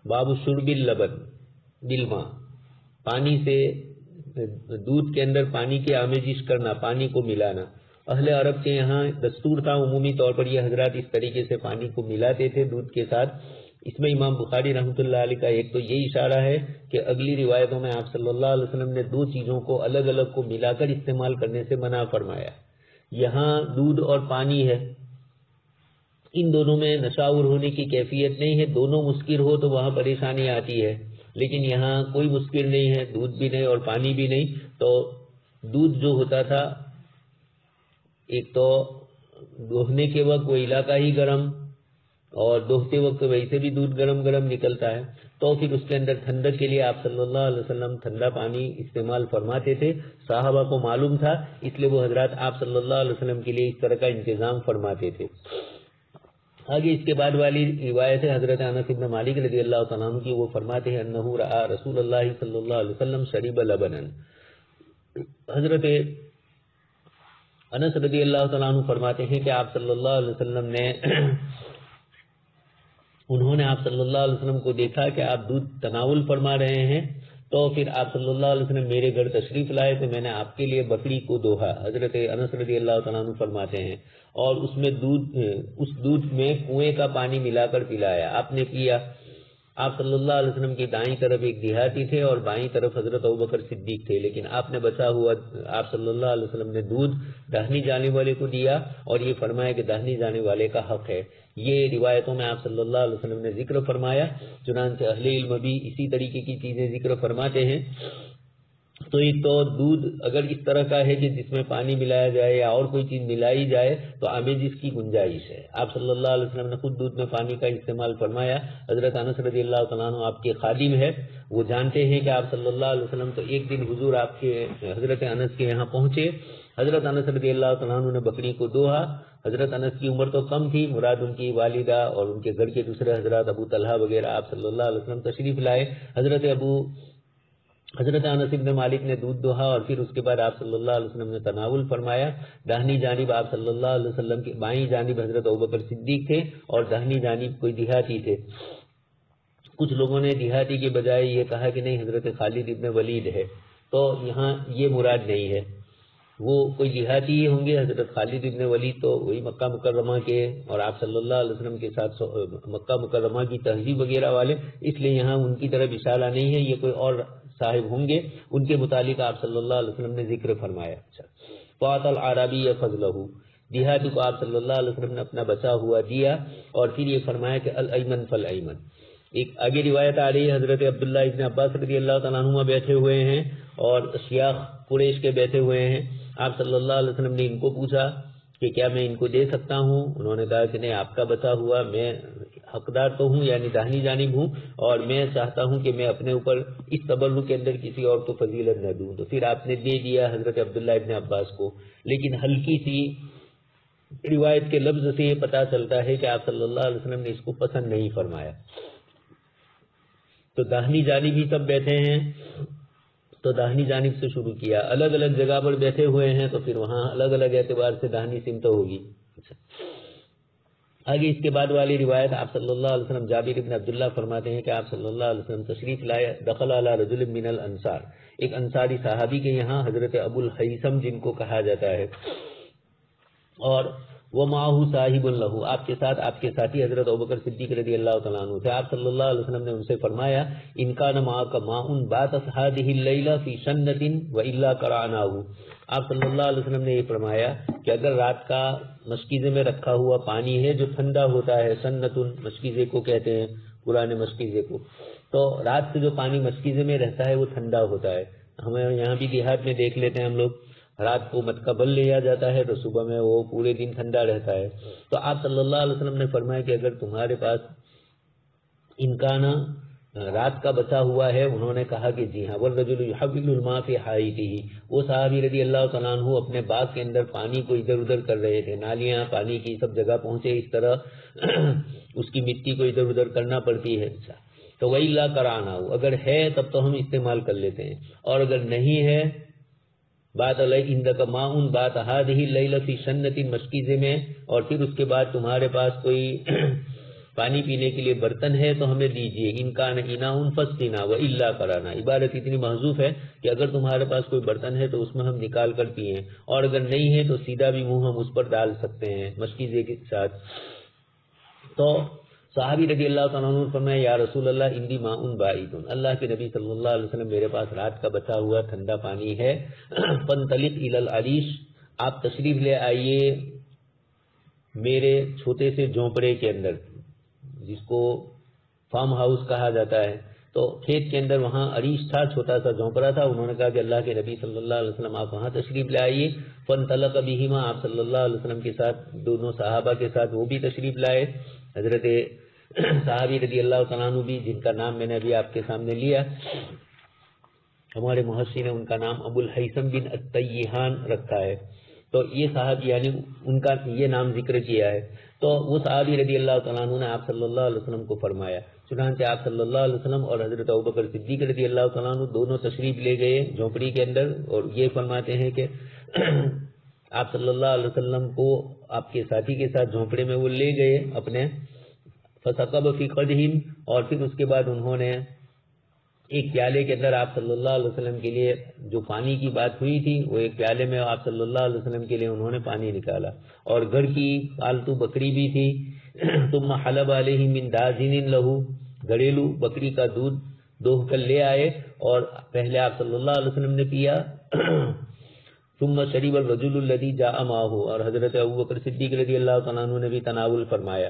باب شرب اللبن بالماء، پانی سے دودھ کے اندر پانی کی آمیزش کرنا، پانی کو ملانا۔ اہل عرب کے یہاں دستور تھا، عمومی طور پر یہ حضرات اس طریقے سے پانی کو ملاتے تھے دودھ کے ساتھ۔ اس میں امام بخاری رحمۃ اللہ علیہ کا ایک تو یہ اشارہ ہے کہ اگلی روایتوں میں آپ صلی اللہ علیہ وسلم نے دو چیزوں کو الگ الگ کو ملا کر استعمال کرنے سے منع فرمایا۔ یہاں دودھ اور پانی ہے، ان دونوں میں نشاور ہونے کی کیفیت نہیں ہے، دونوں مسکر ہو تو وہاں پریشانی آتی ہے، لیکن یہاں کوئی مسکر نہیں ہے، دودھ بھی نہیں اور پانی بھی نہیں۔ تو دودھ جو ہوتا تھا، ایک تو دوہنے کے وقت وہ علاقہ ہی گرم، اور دوہتے وقت ویسے بھی دودھ گرم گرم نکلتا ہے، تو پھر اس کے اندر ٹھنڈک کے لیے آپ صلی اللہ علیہ وسلم ٹھنڈا پانی استعمال فرماتے تھے۔ صحابہ کو معلوم تھا، اس لیے وہ حضرات آپ صلی اللہ علیہ وسلم کے لیے اس طرح کا انتظام فرماتے تھے۔ آگے اس کے بعد والی روایت ہے حضرت انس بن مالک رضی اللہ تعالیٰ عنہ کی، وہ فرماتے ہیں انہ رأى رسول اللہ صلی اللہ علیہ وسلم شرب لبنا۔ حضرت انس رضی اللہ تعالیٰ عنہ فرماتے ہیں کہ آپ صلی اللہ علیہ وسلم نے انہوں نے آپ صلی اللہ علیہ وسلم کو دیکھا کہ آپ دودھ تناول فرما رہے ہیں، تو پھر آپ صلی اللہ علیہ وسلم میرے گھر تشریف لائے تو میں نے آپ کے لیے بکری کو دوہا۔ حضرت انس رضی اللہ تعالیٰ عنہ فرماتے ہیں اور اس دودھ میں کنویں کا پانی ملا کر پلایا، آپ نے پیا۔ آپ صلی اللہ علیہ وسلم کی دائیں طرف ایک دیہاتی تھے اور بائیں طرف حضرت ابوبکر صدیق تھے، لیکن آپ نے بچا ہوا آپ صلی اللہ علیہ وسلم نے دودھ داہنی جانے والے کو دیا اور یہ فرمایا کہ داہنی جانے والے کا حق ہے۔ یہ روایتوں میں آپ صلی اللہ علیہ وسلم نے ذکر فرمایا، چنانچہ اہل علم بھی اسی طریقے کی چیزیں ذکر فرماتے ہیں۔ تو ایک تو دودھ اگر اس طرح کا ہے کہ جس میں پانی ملایا جائے یا اور کوئی چیز ملائی جائے تو آمیزش کی گنجائش ہے۔ آپ صلی اللہ علیہ وسلم نے خود دودھ میں پانی کا استعمال فرمایا۔ حضرت انس رضی اللہ تعالیٰ عنہ آپ کے خادم ہے، وہ جانتے ہیں کہ آپ صلی اللہ علیہ وسلم تو ایک دن حضور آپ کے حضرت انس کے یہاں پہنچے، حضرت انس رضی اللہ تعالیٰ عنہ نے بکری کو دوہا۔ حضرت انس کی عمر تو کم تھی، مراد ان کی والدہ اور ان کے گھر کے دوسرے حضرات ابو طلحہ وغیرہ آپ صلی اللہ علیہ وسلم تشریف لائے۔ حضرت انس بن مالک نے دودھ دوہا اور پھر اس کے بعد آپ صلی اللہ علیہ وسلم نے تناول فرمایا۔ داہنی جانب آپ صلی اللہ علیہ وسلم کی بائیں جانب حضرت ابوبکر صدیق تھے اور داہنی جانب کوئی دیہاتی تھے۔ کچھ لوگوں نے دیہاتی کے بجائے یہ کہا کہ نہیں حضرت خالد ابن ولید ہے، تو یہاں یہ مراد نہیں ہے، وہ کوئی دیہاتی ہی ہوں گے۔ حضرت خالد ابن ولید تو وہی مکہ مکرمہ کے اور آپ صلی اللہ علیہ وسلم کے ساتھ مکہ مکرمہ کی تہذیب وغیرہ والے، اس لیے یہاں ان کی طرف اشارہ نہیں ہے، یہ کوئی اور صاحب ہوں گے، ان کے متعلق آپ صلی اللہ علیہ وسلم نے ذکر فرمایا۔ فاعطى العربی فضلہ، دیہاتی کو آپ صلی اللہ علیہ وسلم نے اپنا بچا ہوا دیا اور پھر یہ فرمایا کہ الایمن فالایمن۔ ایک آگے روایت آ رہی ہے، حضرت عبداللہ ابن عباس رضی اللہ تعالیٰ عنہما بیٹھے ہوئے ہیں اور شیاخ قریش کے بیٹھے ہوئے ہیں۔ آپ صلی اللہ علیہ وسلم نے ان کو پوچھا کہ کیا میں ان کو دے سکتا ہوں؟ انہوں نے کہا کہ نہیں، آپ کا بچا ہوا، میں حقدار تو ہوں یعنی داہنی جانب ہوں، اور میں چاہتا ہوں کہ میں اپنے اوپر اس تبرک کے اندر کسی اور کو فضیلت نہ دوں۔ تو پھر آپ نے دے دیا حضرت عبداللہ ابن عباس کو، لیکن ہلکی سی روایت کے لفظ سے یہ پتہ چلتا ہے کہ آپ صلی اللہ علیہ وسلم نے اس کو پسند نہیں فرمایا۔ تو داہنی جانب ہی سب بیٹھے ہیں تو داہنی جانب سے شروع کیا، الگ الگ جگہ پر بیٹھے ہوئے ہیں تو پھر وہاں الگ الگ اعتبار سے داہنی سمت ہوگی۔ آگے اس کے بعد والی روایت آپ صلی اللہ علیہ وسلم، جابر بن عبداللہ فرماتے ہیں کہ آپ صلی اللہ علیہ وسلم تشریف لائے، دخل علی رجل من الانصار، ایک انصاری صحابی کے یہاں، حضرت ابو الحیثم جن کو کہا جاتا ہے، اور وہ معاہو صاحب لہو، آپ کے ساتھ آپ کے ساتھی حضرت ابوبکر صدیق رضی اللہ تعالیٰ عنہ تھے۔ آپ صلی اللہ علیہ وسلم نے ان سے فرمایا ان کان معک ماء بات هذه الليلة في شنة والا قرعناه، آپ صلی اللہ علیہ وسلم نے یہ فرمایا کہ اگر رات کا مشکیزے میں رکھا ہوا پانی ہے جو ٹھنڈا ہوتا ہے، سنت مشکیزے کو کہتے ہیں، پرانے مشکیزے کو، تو رات سے جو پانی مشکیزے میں رہتا ہے وہ ٹھنڈا ہوتا ہے۔ ہمیں یہاں بھی دیہات میں دیکھ لیتے ہیں ہم لوگ، رات کو مٹکا بل لیا جاتا ہے تو صبح میں وہ پورے دن ٹھنڈا رہتا ہے۔ تو آپ صلی اللہ علیہ وسلم نے فرمایا کہ اگر تمہارے پاس انکانا رات کا بچا ہوا ہے، انہوں نے کہا کہ جی ہاں، والرجل يحول الماء في حائطه، وہ صحابی رضی اللہ تعالیٰ عنہ اپنے باغ کے اندر پانی کو ادھر ادھر کر رہے تھے، نالیاں پانی کی سب جگہ پہنچے، اس طرح اس کی مٹی کو ادھر ادھر کرنا پڑتی ہے۔ تو وَإِلَّا قَرَعْنَاهُ، اگر ہے تب تو ہم استعمال کر لیتے ہیں، اور اگر نہیں ہے، بات علیہ اندک ماؤن بات هذه الليلة في شنة، مشکیزے میں، اور پھر اس کے بعد تمہارے پاس کوئی پانی پینے کے لیے برتن ہے تو ہمیں دیجیے، ان کا اناء فاسقنا والا کرانا، عبارت اتنی محذوف ہے کہ اگر تمہارے پاس کوئی برتن ہے تو اس میں ہم نکال کر پیئیں، اور اگر نہیں ہے تو سیدھا بھی منہ ہم اس پر ڈال سکتے ہیں مشکیزے کے ساتھ۔ تو صحابی رضی اللہ تعالیٰ عنہ نے فرمایا یا رسول اللہ انی ماء بارد، اللہ کے نبی صلی اللہ علیہ وسلم میرے پاس رات کا بچا ہوا ٹھنڈا پانی ہے، فانطلق الی العریش، آپ تشریف لے آئیے میرے چھوٹے سے جھونپڑے کے اندر، جس کو فارم ہاؤس کہا جاتا ہے، تو کھیت کے اندر وہاں عریش تھا، چھوٹا سا جھونپڑا تھا۔ انہوں نے کہا کہ اللہ کے نبی صلی اللہ علیہ وسلم آپ وہاں تشریف لے آئیے، فانطلق بہما، آپ صلی اللہ علیہ وسلم کے ساتھ دونوں صحابہ کے ساتھ وہ بھی تشریف لائے، حضرت صحابی رضی اللہ تعالیٰ عنہ بھی، جن کا نام میں نے ابھی آپ کے سامنے لیا، ہمارے محشی نے ان کا نام ابو الہیثم بن التیہان رکھا ہے، تو یہ صحابی یعنی ان کا یہ نام ذکر کیا ہے۔ تو وہ صحابی رضی اللہ تعالیٰ عنہ نے آپ صلی اللہ علیہ وسلم کو فرمایا، چنانچہ آپ صلی اللہ علیہ وسلم اور حضرت ابوبکر صدیق رضی اللہ تعالیٰ عنہ دونوں تشریف لے گئے جھونپڑی کے اندر، اور یہ فرماتے ہیں کہ آپ صلی اللہ علیہ وسلم کو آپ کے ساتھی کے ساتھ جھونپڑے میں وہ لے گئے اپنے، فسقب فی قدح، اور پھر اس کے بعد انہوں نے ایک پیالے کے اندر آپ صلی اللہ علیہ وسلم کے لیے جو پانی کی بات ہوئی تھی، وہ ایک پیالے میں آپ صلی اللہ علیہ وسلم کے لیے انہوں نے پانی نکالا، اور گھر کی پالتو بکری بھی تھی، ثم حلب علیہ من داجن لہو، گھریلو بکری کا دودھ دوہ کر لے آئے، اور پہلے آپ صلی اللہ علیہ وسلم نے پیا، ثم شرب الرجل الذی جاء معه، اور حضرت ابوبکر صدیق رضی اللہ تعالیٰ عنہ نے بھی تناول فرمایا۔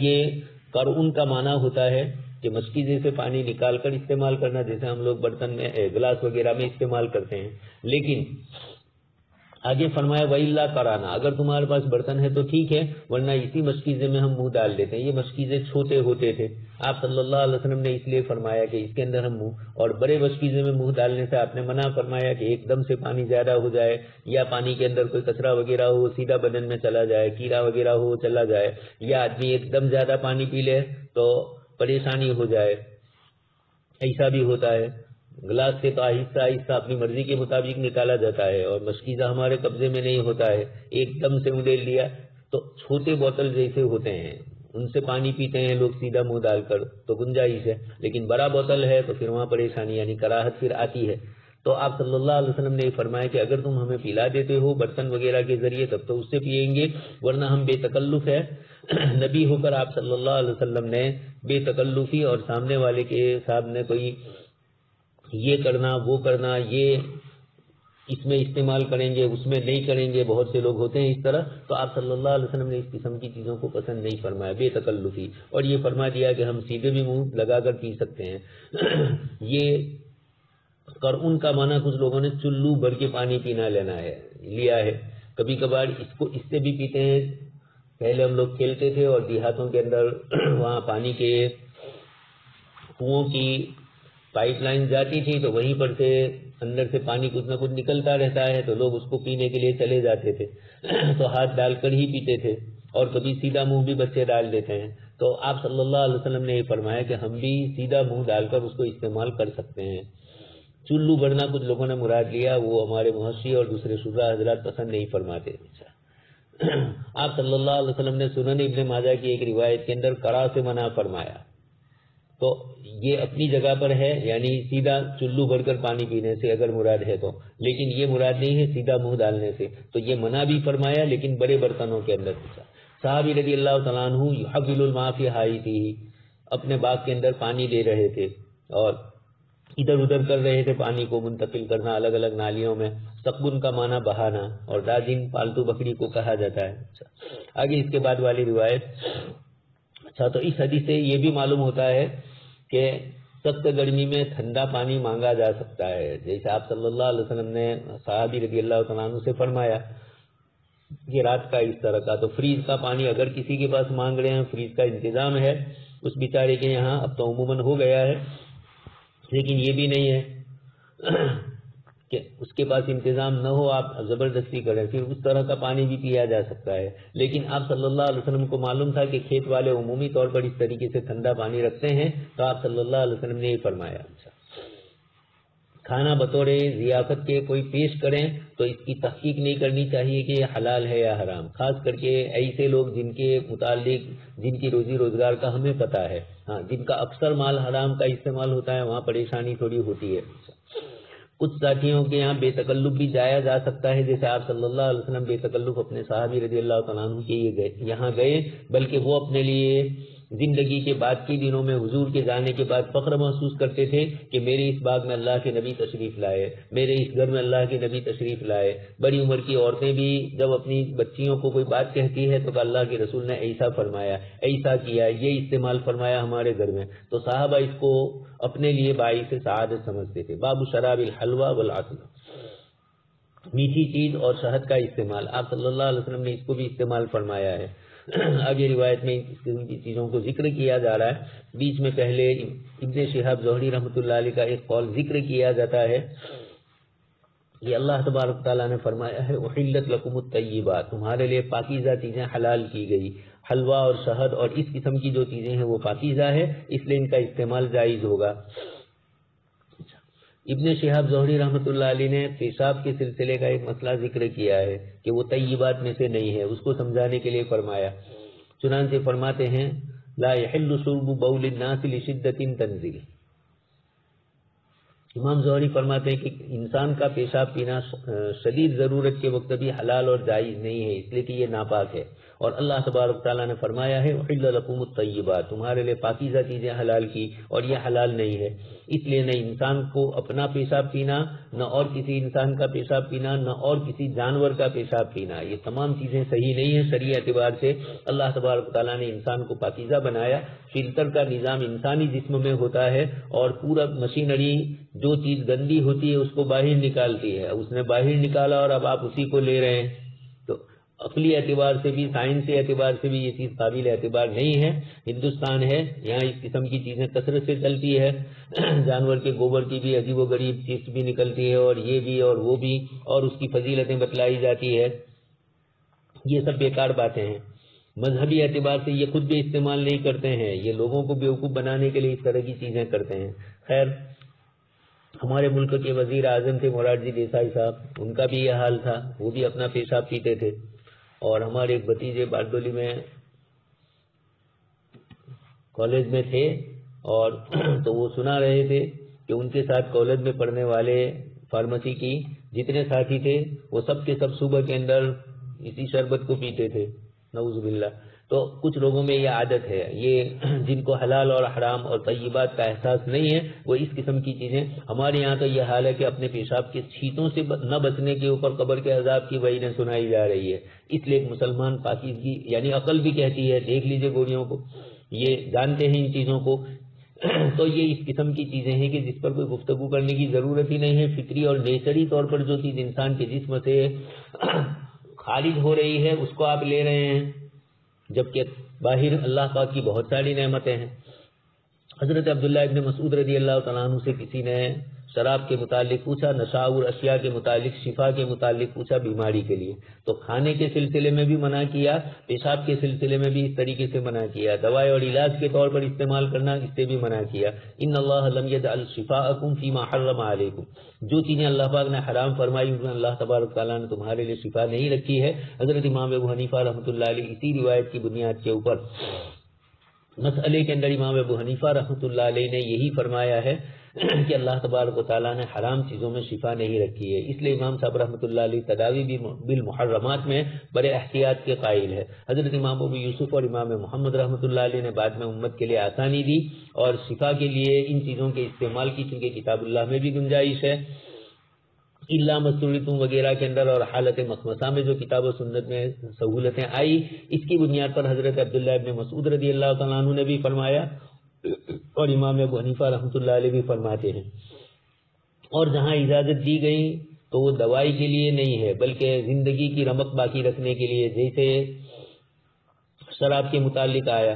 یہ قرعن کا معنی ہوتا ہے کہ مشکیزے سے پانی نکال کر استعمال کرنا، جیسے ہم لوگ برتن میں گلاس وغیرہ میں استعمال کرتے ہیں، لیکن آگے فرمایا وَإِلَّا کرانا، اگر تمہارے پاس برتن ہے تو ٹھیک ہے، ورنہ اسی مشکیزے میں ہم منہ ڈال دیتے ہیں۔ یہ مشکیزے چھوٹے ہوتے تھے، آپ صلی اللہ علیہ وسلم نے اس لیے فرمایا کہ اس کے اندر ہم منہ، اور بڑے مشکیزے میں منہ ڈالنے سے آپ نے منع فرمایا کہ ایک دم سے پانی زیادہ ہو جائے، یا پانی کے اندر کوئی کچرا وغیرہ ہو سیدھا بدن میں چلا جائے، کیڑا وغیرہ ہو چلا جائے، یا آدمی ایک دم زیادہ پانی پی لے تو پریشانی ہو جائے، ایسا بھی ہوتا ہے۔ گلاس سے تو آہستہ آہستہ اپنی مرضی کے مطابق نکالا جاتا ہے، اور مشکیزہ ہمارے قبضے میں نہیں ہوتا ہے، ایک دم سے اندیل لیا، تو چھوٹے بوتل جیسے ہوتے ہیں ان سے پانی پیتے ہیں لوگ سیدھا منہ ڈال کر تو گنجائش ہے، لیکن بڑا بوتل ہے تو پھر وہاں پریشانی یعنی کراہت پھر آتی ہے۔ تو آپ صلی اللہ علیہ وسلم نے یہ فرمایا کہ اگر تم ہمیں پلا دیتے ہو برتن وغیرہ کے ذریعے تب تو اس سے پیئیں گے، ورنہ ہم بے تکلف ہے، نبی ہو کر آپ صلی اللہ علیہ وسلم نے بے تکلفی اور سامنے والے کے سامنے کوئی یہ کرنا وہ کرنا، یہ اس میں استعمال کریں گے اس میں نہیں کریں گے، بہت سے لوگ ہوتے ہیں اس طرح، تو آپ صلی اللہ علیہ وسلم نے اس قسم کی چیزوں کو پسند نہیں فرمایا، بے تکلفی، اور یہ فرما دیا کہ ہم سیدھے بھی منہ لگا کر پی سکتے ہیں۔ یہ قرعن کا معنی کچھ لوگوں نے چلو بھر کے پانی پینا لیا ہے، کبھی کبھار اس سے بھی پیتے ہیں۔ پہلے ہم لوگ کھیلتے تھے اور دیہاتوں کے اندر وہاں پانی کے کنووں کی پائپ لائن جاتی تھی، تو وہیں پر سے اندر سے پانی کچھ نہ کچھ نکلتا رہتا ہے، تو لوگ اس کو پینے کے لیے چلے جاتے تھے تو ہاتھ ڈال کر ہی پیتے تھے، اور کبھی سیدھا منہ بھی بچے ڈال دیتے ہیں۔ تو آپ صلی اللہ علیہ وسلم نے یہ فرمایا کہ ہم بھی سیدھا منہ ڈال کر اس کو استعمال کر سکتے ہیں۔ چلو بھرنا کچھ لوگوں نے مراد لیا، وہ ہمارے محشی اور دوسرے شجاع حضرات پسند نہیں فرماتے۔ آپ صلی اللہ علیہ وسلم نے سنن ابن ماجہ کی ایک روایت کے اندر کرا سے منع فرمایا، تو یہ اپنی جگہ پر ہے، یعنی سیدھا چلو بھر کر پانی پینے سے اگر مراد ہے تو، لیکن یہ مراد نہیں ہے سیدھا منہ ڈالنے سے، تو یہ منع بھی فرمایا لیکن بڑے برتنوں کے اندر پوچھا۔ صحابی رضی اللہ تعالیٰ عنہ یحول الماء فی حائطہ، اپنے باغ کے اندر پانی دے رہے تھے اور ادھر ادھر کر رہے تھے، پانی کو منتقل کرنا الگ الگ نالیوں میں۔ سقبن کا معنی بہانا، اور داجن پالتو بکری کو کہا جاتا ہے۔ آگے اس کے بعد والی روایت، اچھا تو اس حدیث سے یہ بھی معلوم ہوتا ہے کہ سخت گرمی میں ٹھنڈا پانی مانگا جا سکتا ہے، جیسے آپ صلی اللہ علیہ وسلم نے صحابی رضی اللہ تعالیٰ عنہ سے فرمایا کہ رات کا اس طرح کا، تو فریز کا پانی اگر کسی کے پاس مانگ رہے ہیں، فریز کا انتظام ہے اس بیچارے کے یہاں، اب تو عموماً ہو گیا ہے، لیکن یہ بھی نہیں ہے کہ اس کے پاس انتظام نہ ہو، آپ زبردستی کریں، پھر اس طرح کا پانی بھی پیا جا سکتا ہے۔ لیکن آپ صلی اللہ علیہ وسلم کو معلوم تھا کہ کھیت والے عمومی طور پر اس طریقے سے ٹھنڈا پانی رکھتے ہیں، تو آپ صلی اللہ علیہ وسلم نے یہ فرمایا۔ کھانا بطور ضیافت کے کوئی پیش کریں تو اس کی تحقیق نہیں کرنی چاہیے کہ یہ حلال ہے یا حرام، خاص کر کے ایسے لوگ جن کے متعلق جن کی روزی روزگار کا ہمیں پتہ ہے، ہاں جن کا اکثر مال حرام کا استعمال ہوتا ہے، وہاں پریشانی تھوڑی ہوتی ہے۔ کچھ ساتھیوں کے یہاں بے تکلف بھی جایا جا سکتا ہے، جیسے آپ صلی اللہ علیہ وسلم بے تکلف اپنے صحابی رضی اللہ تعالیٰ عنہ کے یہاں گئے، بلکہ وہ اپنے لیے زندگی کے بعد کے دنوں میں حضور کے جانے کے بعد فخر محسوس کرتے تھے کہ میرے اس باغ میں اللہ کے نبی تشریف لائے، میرے اس گھر میں اللہ کے نبی تشریف لائے۔ بڑی عمر کی عورتیں بھی جب اپنی بچیوں کو کوئی بات کہتی ہے تو کہ اللہ کے رسول نے ایسا فرمایا، ایسا کیا، یہ استعمال فرمایا ہمارے گھر میں، تو صحابہ اس کو اپنے لیے باعث سعادت سمجھتے تھے۔ باب شراب الحلوہ والعسل، میٹھی چیز اور شہد کا استعمال، آپ صلی اللہ علیہ وسلم نے اس کو بھی استعمال فرمایا ہے۔ آگے روایت میں اس قسم کی چیزوں کو ذکر کیا جا رہا ہے۔ بیچ میں پہلے ابن شہاب زہری رحمۃ اللہ علیہ کا ایک قول ذکر کیا جاتا ہے، یہ اللہ تبارک تعالیٰ نے فرمایا ہے احلت لکم الطیبات، تمہارے لیے پاکیزہ چیزیں حلال کی گئی، حلوہ اور شہد اور اس قسم کی جو چیزیں ہیں وہ پاکیزہ ہے، اس لیے ان کا استعمال جائز ہوگا۔ ابن شہاب زہری رحمۃ اللہ علیہ نے پیشاب کے سلسلے کا ایک مسئلہ ذکر کیا ہے کہ وہ طیبات میں سے نہیں ہے، اس کو سمجھانے کے لیے فرمایا، چنانچہ فرماتے ہیں لا يحل شرب بول الناس لشدۃ تنزل، امام زہری فرماتے ہیں کہ انسان کا پیشاب پینا شدید ضرورت کے وقت بھی حلال اور جائز نہیں ہے، اس لیے کہ یہ ناپاک ہے، اور اللہ تبارک تعالیٰ نے فرمایا ہے احل لکم الطیبات، تمہارے لیے پاکیزہ چیزیں حلال کی، اور یہ حلال نہیں ہے، اس لیے نہ انسان کو اپنا پیشاب پینا، نہ اور کسی انسان کا پیشاب پینا، نہ اور کسی جانور کا پیشاب پینا، یہ تمام چیزیں صحیح نہیں ہیں شرعی اعتبار سے۔ اللہ تبارک تعالیٰ نے انسان کو پاکیزہ بنایا، فلٹر کا نظام انسانی جسم میں ہوتا ہے، اور پورا مشینری جو چیز گندی ہوتی ہے اس کو باہر نکالتی ہے، اس نے باہر نکالا اور اب آپ اسی کو لے رہے ہیں، تو عقلی اعتبار سے بھی سائنسی اعتبار سے بھی یہ چیز قابل اعتبار نہیں ہے۔ ہندوستان ہے، یہاں اس قسم کی چیزیں کثرت سے چلتی ہے، جانور کے گوبر کی بھی عجیب و غریب چیز بھی نکلتی ہے، اور یہ بھی اور وہ بھی، اور اس کی فضیلتیں بتلائی جاتی ہے، یہ سب بیکار باتیں ہیں۔ مذہبی اعتبار سے یہ خود بھی استعمال نہیں کرتے ہیں، یہ لوگوں کو بیوقوف بنانے کے لیے اس طرح کی چیزیں کرتے ہیں۔ خیر، ہمارے ملک کے وزیر اعظم تھے مورارجی دیسائی صاحب، ان کا بھی یہ حال تھا، وہ بھی اپنا پیشاب پیتے تھے، اور ہمارے ایک بھتیجے باردولی میں کالج میں تھے، اور تو وہ سنا رہے تھے کہ ان کے ساتھ کالج میں پڑھنے والے فارمیسی کی جتنے ساتھی تھے وہ سب کے سب صبح کے اندر اسی شربت کو پیتے تھے، نعوذ باللہ۔ تو کچھ لوگوں میں یہ عادت ہے، یہ جن کو حلال اور حرام اور طیبات کا احساس نہیں ہے وہ اس قسم کی چیزیں، ہمارے یہاں تو یہ حال ہے کہ اپنے پیشاب کے چھینٹوں سے نہ بچنے کے اوپر قبر کے عذاب کی وعیدیں سنائی جا رہی ہے۔ اس لیے ایک مسلمان پاکیزگی یعنی عقل بھی کہتی ہے، دیکھ لیجئے گوڑیوں کو، یہ جانتے ہیں ان چیزوں کو، تو یہ اس قسم کی چیزیں ہیں کہ جس پر کوئی گفتگو کرنے کی ضرورت ہی نہیں ہے۔ فطری اور نیچری طور پر جو چیز انسان کے جسم سے خارج ہو رہی ہے اس کو آپ لے رہے ہیں، جبکہ باہر اللہ پاک کی بہت ساری نعمتیں ہیں۔ حضرت عبداللہ ابن مسعود رضی اللہ تعالیٰ عنہ سے کسی نے شراب کے متعلق پوچھا، نشاور اشیاء کے متعلق، شفا کے متعلق پوچھا، بیماری کے لیے، تو کھانے کے سلسلے میں بھی منع کیا، پیشاب کے سلسلے میں بھی اس طریقے سے منع کیا، دوائی اور علاج کے طور پر استعمال کرنا اس سے بھی منع کیا۔ ان اللہ لم یجعل شفاءکم فیما حرم علیکم، جو چیزیں اللہ پاک نے حرام فرمائی ان میں اللہ تبارک تعالیٰ نے تمہارے لیے شفا نہیں رکھی ہے۔ حضرت امام ابو حنیفہ رحمۃ اللہ علیہ اسی روایت کی بنیاد کے اوپر مسئلے کے اندر امام ابو حنیفہ رحمۃ اللہ علیہ نے یہی فرمایا ہے کہ اللہ تبارک و تعالیٰ نے حرام چیزوں میں شفا نہیں رکھی ہے، اس لیے امام صاحب رحمۃ اللہ علیہ تداوی بالمحرمات میں بڑے احتیاط کے قائل ہے۔ حضرت امام ابو یوسف اور امام محمد رحمۃ اللہ علیہ نے بعد میں امت کے لیے آسانی دی اور شفا کے لیے ان چیزوں کے استعمال کی، چونکہ کتاب اللہ میں بھی گنجائش ہے، اللہ مستورتوں وغیرہ کے اندر، اور حالت مخمصہ میں جو کتاب و سنت میں سہولتیں آئی، اس کی بنیاد پر حضرت عبداللہ ابن مسعود رضی اللہ تعالیٰ عنہ نے بھی فرمایا اور امام ابو حنیفہ رحمۃ اللہ علیہ بھی فرماتے ہیں۔ اور جہاں اجازت دی گئی تو وہ دوائی کے لیے نہیں ہے بلکہ زندگی کی رمق باقی رکھنے کے لیے، جیسے شراب کے متعلق آیا،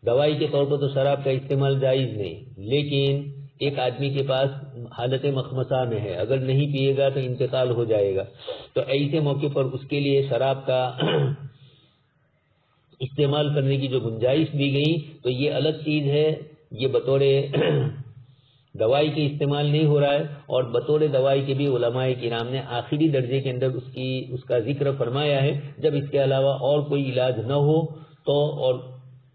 دوائی کے طور پر تو شراب کا استعمال جائز نہیں، لیکن ایک آدمی کے پاس حالت مخمصہ میں ہے، اگر نہیں پیے گا تو انتقال ہو جائے گا، تو ایسے موقع پر اس کے لیے شراب کا استعمال کرنے کی جو گنجائش دی گئی تو یہ الگ چیز ہے، یہ بطور دوائی کے استعمال نہیں ہو رہا ہے، اور بطور دوائی کے بھی علماء کرام نے آخری درجے کے اندر اس کا ذکر فرمایا ہے، جب اس کے علاوہ اور کوئی علاج نہ ہو تو، اور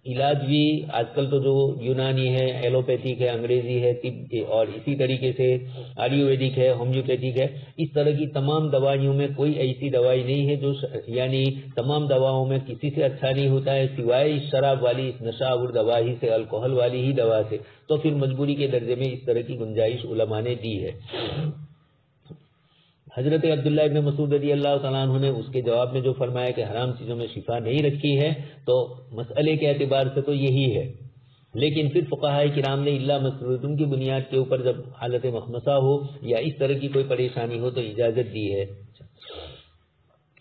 علاج بھی آج کل تو جو یونانی ہے، ایلوپیتھک ہے، انگریزی ہے، طب، اور اسی طریقے سے آیورویدک ہے، ہومیوپیتھک ہے، اس طرح کی تمام دوائیوں میں کوئی ایسی دوائی نہیں ہے جو، یعنی تمام دواؤں میں کسی سے اچھا نہیں ہوتا ہے سوائے اس شراب والی، اس نشہ آور دوا ہی سے، الکوہل والی ہی دوا سے، تو پھر مجبوری کے درجے میں اس طرح کی گنجائش علماء نے دی ہے۔ حضرت عبداللہ ابن مسعود رضی اللہ تعالیٰ عنہ نے اس کے جواب میں جو فرمایا کہ حرام چیزوں میں شفا نہیں رکھی ہے، تو مسئلے کے اعتبار سے تو یہی ہے، لیکن پھر فقہاء کرام نے اللہ مسعودن کی بنیاد کے اوپر جب حالت مخمصہ ہو یا اس طرح کی کوئی پریشانی ہو تو اجازت دی ہے۔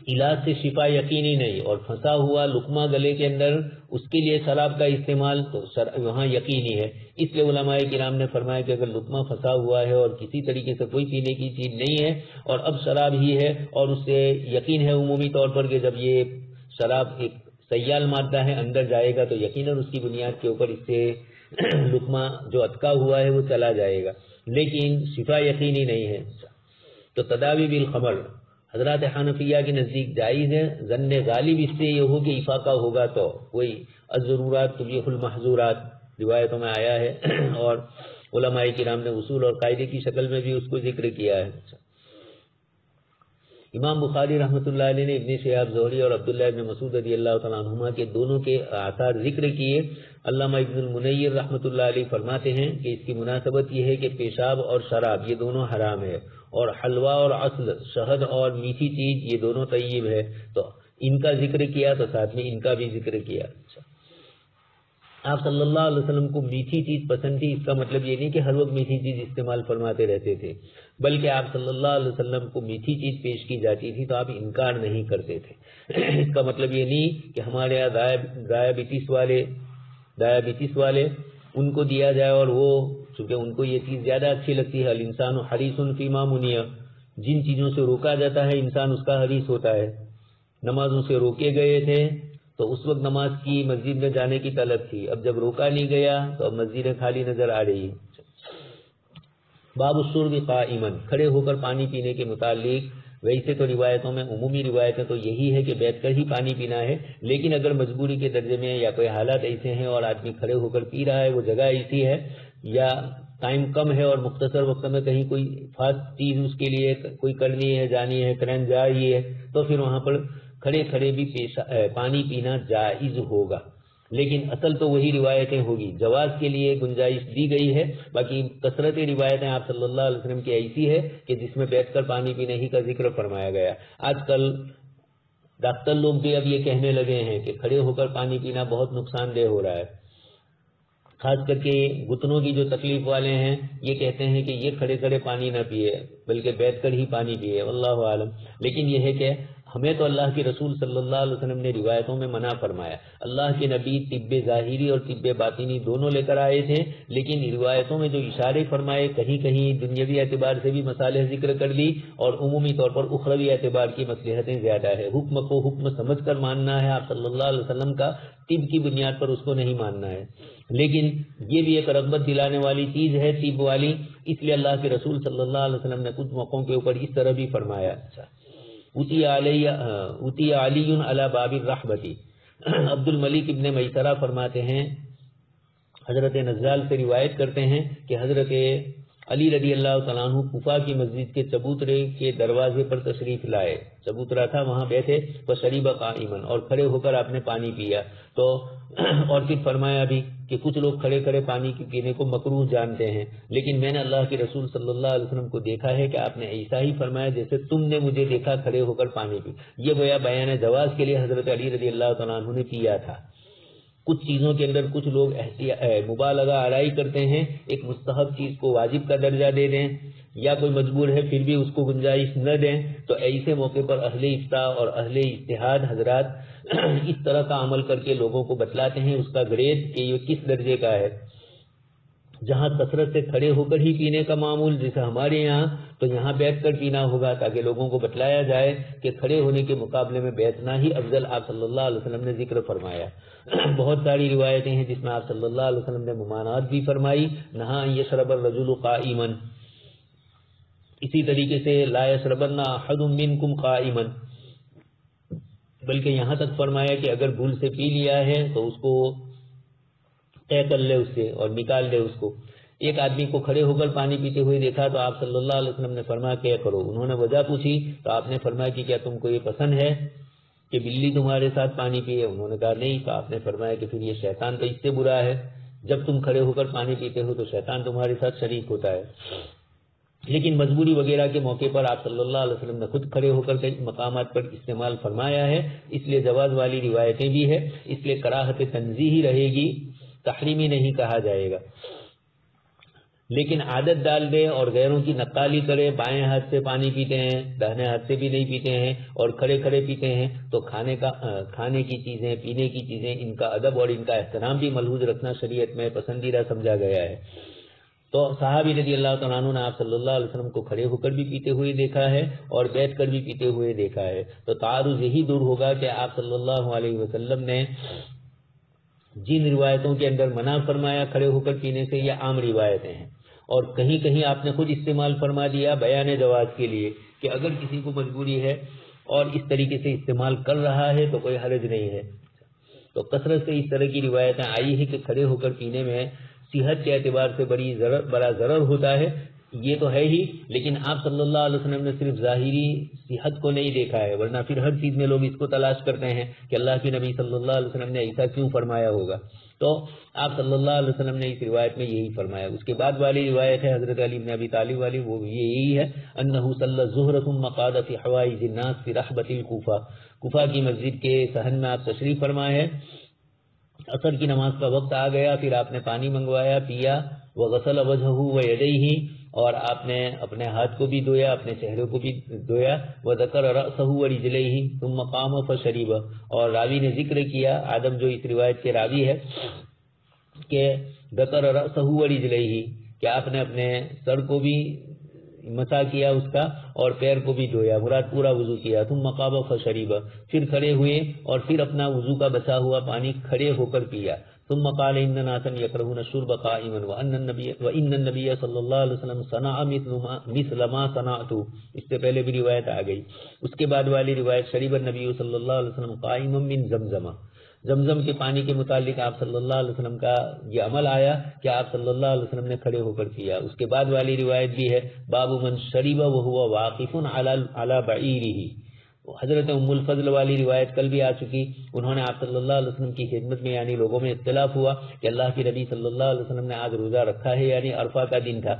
علاج سے شفا یقینی نہیں، اور پھنسا ہوا لقمہ گلے کے اندر اس کے لیے شراب کا استعمال تو وہاں یقینی ہے، اس لیے علماء کرام نے فرمایا کہ اگر لقمہ پھنسا ہوا ہے اور کسی طریقے سے کوئی پینے کی چیز نہیں ہے اور اب شراب ہی ہے، اور اس سے یقین ہے عمومی طور پر کہ جب یہ شراب ایک سیال مادہ ہے اندر جائے گا تو یقیناً اس کی بنیاد کے اوپر اس سے لقمہ جو اٹکا ہوا ہے وہ چلا جائے گا، لیکن شفا یقینی نہیں ہے، تو تداوی بالخمر حضرات حنفیہ کے نزدیک جائز ہے، ظن غالب اس سے یہ ہو کہ افاقہ ہوگا تو کوئی الضرورات تبیح المحظورات روایتوں میں آیا ہے، اور علماء کرام نے اصول اور قاعدے کی شکل میں بھی اس کو ذکر کیا ہے۔ امام بخاری رحمۃ اللہ علیہ نے ابن شہاب زہری اور عبداللہ ابن مسعود رضی اللہ تعالیٰ عنہما کے دونوں کے آثار ذکر کیے۔ علامہ ابن المنیر رحمۃ اللہ علیہ فرماتے ہیں کہ اس کی مناسبت یہ ہے کہ پیشاب اور شراب یہ دونوں حرام ہے، اور حلوہ اور عسل، شہد اور میٹھی چیز یہ دونوں طیب ہے، تو ان کا ذکر کیا تو ساتھ میں ان کا بھی ذکر کیا۔ آپ صلی اللہ علیہ وسلم کو میٹھی چیز پسند تھی، اس کا مطلب یہ نہیں کہ ہر وقت میٹھی چیز استعمال فرماتے رہتے تھے، بلکہ آپ صلی اللہ علیہ وسلم کو میٹھی چیز پیش کی جاتی تھی تو آپ انکار نہیں کرتے تھے۔ اس کا مطلب یہ نہیں کہ ہمارے یہاں ڈائبٹیز والے ان کو دیا جائے، اور وہ چونکہ ان کو یہ چیز زیادہ اچھی لگتی ہے، الانسان حریص فیما منع، جن چیزوں سے روکا جاتا ہے انسان اس کا حریص ہوتا ہے۔ نمازوں سے روکے گئے تھے تو اس وقت نماز کی مسجد میں جانے کی طلب تھی، اب جب روکا نہیں گیا تو اب مسجد خالی نظر آ رہی ہے۔ باب الشرب قائما، کھڑے ہو کر پانی پینے کے متعلق ویسے تو روایتوں میں، عمومی روایتیں تو یہی ہے کہ بیٹھ کر ہی پانی پینا ہے، لیکن اگر مجبوری کے درجے میں یا کوئی حالات ایسے ہیں اور آدمی کھڑے ہو کر پی رہا ہے، وہ جگہ ایسی ہے یا ٹائم کم ہے اور مختصر وقت میں کہیں کوئی فاسٹ چیز اس کے لیے کوئی کرنی ہے، جانی ہے، ٹرین جا رہی ہے، تو پھر وہاں پر کھڑے کھڑے بھی پانی پینا جائز ہوگا، لیکن اصل تو وہی روایتیں ہوگی، جواز کے لیے گنجائش دی گئی ہے، باقی کثرت روایتیں آپ صلی اللہ علیہ وسلم کی ایسی ہے کہ جس میں بیٹھ کر پانی پینے ہی کا ذکر فرمایا گیا۔ آج کل ڈاکٹر لوگ بھی اب یہ کہنے لگے ہیں کہ کھڑے ہو کر پانی پینا بہت نقصان دہ ہو رہا ہے، خاص کر کے گھٹنوں کی جو تکلیف والے ہیں یہ کہتے ہیں کہ یہ کھڑے کھڑے پانی نہ پیے بلکہ بیٹھ کر ہی پانی پیے، واللہ عالم۔ لیکن یہ ہے کہ ہمیں تو اللہ کے رسول صلی اللہ علیہ وسلم نے روایتوں میں منع فرمایا، اللہ کے نبی طب ظاہری اور طب باطنی دونوں لے کر آئے تھے، لیکن روایتوں میں جو اشارے فرمائے کہیں کہیں دنیاوی اعتبار سے بھی مصالح ذکر کر دی، اور عمومی طور پر اخروی اعتبار کی مصلحتیں زیادہ ہے۔ حکم کو حکم سمجھ کر ماننا ہے آپ صلی اللہ علیہ وسلم کا، طب کی بنیاد پر اس کو نہیں ماننا ہے، لیکن یہ بھی ایک رغبت دلانے والی چیز ہے طب والی، اس لیے اللہ کے رسول صلی اللہ علیہ وسلم نے کچھ موقعوں کے اوپر اس طرح بھی فرمایا۔ اتی علی علی باب الرحبتی، عبد الملک ابن میسرہ فرماتے ہیں، حضرت نزال سے روایت کرتے ہیں کہ حضرت علی رضی اللہ تعالیٰ عنہ کوفہ کی مسجد کے چبوترے کے دروازے پر تشریف لائے، چبوترا تھا وہاں بیٹھے، فشرب قائما، اور کھڑے ہو کر آپ نے پانی پیا، تو اور پھر فرمایا بھی کہ کچھ لوگ کھڑے کھڑے پانی پینے کو مکروہ جانتے ہیں، لیکن میں نے اللہ کے رسول صلی اللہ علیہ وسلم کو دیکھا ہے کہ آپ نے ایسا ہی فرمایا جیسے تم نے مجھے دیکھا کھڑے ہو کر پانی پی۔ یہ گویا بیان جواز کے لیے حضرت علی رضی اللہ تعالیٰ عنہ نے کیا تھا۔ کچھ چیزوں کے اندر کچھ لوگ مبالغہ آرائی کرتے ہیں، ایک مستحب چیز کو واجب کا درجہ دے دیں، یا کوئی مجبور ہے پھر بھی اس کو گنجائش نہ دیں، تو ایسے موقع پر اہل افتاء اور اہل اجتہاد حضرات اس طرح کا عمل کر کے لوگوں کو بتلاتے ہیں اس کا گریڈ کہ یہ کس درجے کا ہے۔ جہاں کثرت سے کھڑے ہو کر ہی پینے کا معمول جیسے ہمارے یہاں، تو یہاں بیٹھ کر پینا ہوگا تاکہ لوگوں کو بتلایا جائے کہ کھڑے ہونے کے مقابلے میں بیٹھنا ہی افضل آپ صلی اللہ علیہ وسلم نے ذکر فرمایا۔ بہت ساری روایتیں ہیں جس میں آپ صلی اللہ علیہ وسلم نے ممانعت بھی فرمائی، نہا ان یشرب الرجل قائما، اسی طریقے سے لا یشربن احد منکم قائما، بلکہ یہاں تک فرمایا کہ اگر بھول سے پی لیا ہے تو اس کو طے کر لے اس سے اور نکال لے اس کو۔ ایک آدمی کو کھڑے ہو کر پانی پیتے ہوئے دیکھا تو آپ صلی اللہ علیہ وسلم نے فرمایا کیا کرو، انہوں نے وجہ پوچھی تو آپ نے فرمایا کہ کیا تم کو یہ پسند ہے کہ بلی تمہارے ساتھ پانی پیے؟ انہوں نے کہا نہیں، تو آپ نے فرمایا کہ پھر یہ شیطان تو اس سے برا ہے، جب تم کھڑے ہو کر پانی پیتے ہو تو شیطان تمہارے ساتھ شریک ہوتا ہے۔ لیکن مجبوری وغیرہ کے موقع پر آپ صلی اللہ علیہ وسلم نے خود کھڑے ہو کر کئی مقامات پر استعمال فرمایا ہے، اس لیے جواز والی روایتیں بھی ہے، اس لیے کراہت تنزیہی رہے گی، تحریمی نہیں کہا جائے گا۔ لیکن عادت ڈال دے اور غیروں کی نقالی کرے، بائیں ہاتھ سے پانی پیتے ہیں، داہنے ہاتھ سے بھی نہیں پیتے ہیں اور کھڑے کھڑے پیتے ہیں، تو کھانے کی چیزیں، پینے کی چیزیں، ان کا ادب اور ان کا احترام بھی ملحوظ رکھنا شریعت میں پسندیدہ سمجھا گیا ہے۔ تو صحابی رضی اللہ تعالیٰ عنہ نے آپ صلی اللہ علیہ وسلم کو کھڑے ہو کر بھی پیتے ہوئے دیکھا ہے اور بیٹھ کر بھی پیتے ہوئے دیکھا ہے، تو تعارض یہی دور ہوگا کہ آپ صلی اللہ علیہ وسلم نے جن روایتوں کے اندر منع فرمایا کھڑے ہو کر پینے سے یہ عام روایتیں ہیں، اور کہیں کہیں آپ نے خود استعمال فرما دیا بیان جواز کے لیے کہ اگر کسی کو مجبوری ہے اور اس طریقے سے استعمال کر رہا ہے تو کوئی حرج نہیں ہے۔ تو کثرت سے اس طرح کی روایتیں آئی ہیں کہ کھڑے ہو کر پینے میں صحت کے اعتبار سے بڑا ضرر ہوتا ہے، یہ تو ہے ہی، لیکن آپ صلی اللہ علیہ وسلم نے صرف ظاہری صحت کو نہیں دیکھا ہے، ورنہ پھر ہر چیز میں لوگ اس کو تلاش کرتے ہیں کہ اللہ کے نبی صلی اللہ علیہ وسلم نے ایسا کیوں فرمایا ہوگا، تو آپ صلی اللہ علیہ وسلم نے اس روایت میں یہی فرمایا۔ اس کے بعد والی روایت ہے حضرت علی بن ابی طالب والی، وہ یہی ہے انہ صلی الظہر ثم قعد فی حوائج الناس فی رحبۃ الکوفہ، کوفہ کی مسجد کے صحن میں آپ تشریف فرما ہے، عصر کی نماز کا وقت آ گیا، پھر آپ نے پانی منگوایا، پیا، وغسل وجہہ ویدیہ، اور آپ نے اپنے ہاتھ کو بھی دھویا، اپنے چہرے کو بھی دھویا، وذکر رأسہ ورجلیہ ثم قام فشرب، اور راوی نے ذکر کیا، آدم جو اس روایت کے راوی ہے، کہ ذکر رأسہ ورجلیہ، کہ آپ نے اپنے سر کو بھی مسح کیا اس کا اور پیر کو بھی دھویا، مراد پورا وضو کیا، ثم قام فشرب، پھر کھڑے ہوئے اور پھر اپنا وضو کا بچا ہوا پانی کھڑے ہو کر پیا، ثم قال ان ناسا يكرهون الشرب قائما وان النبي صلی اللہ علیہ وسلم صنع مثل ما صنعت، اس سے پہلے بھی روایت آ گئی۔ اس کے بعد والی روایت شریب النبی صلی اللہ علیہ وسلم قائما من زمزم، زمزم کے پانی کے متعلق آپ صلی اللہ علیہ وسلم کا یہ عمل آیا کہ آپ صلی اللہ علیہ وسلم نے کھڑے ہو کر پیا۔ اس کے بعد والی روایت بھی ہے باب من شرب وهو واقف على بعیرہ، حضرت ام الفضل والی روایت کل بھی آ چکی، انہوں نے آپ صلی اللہ علیہ وسلم کی خدمت میں، یعنی لوگوں میں اختلاف ہوا کہ اللہ کے نبی صلی اللہ علیہ وسلم نے آج روزہ رکھا ہے، یعنی عرفہ کا دن تھا،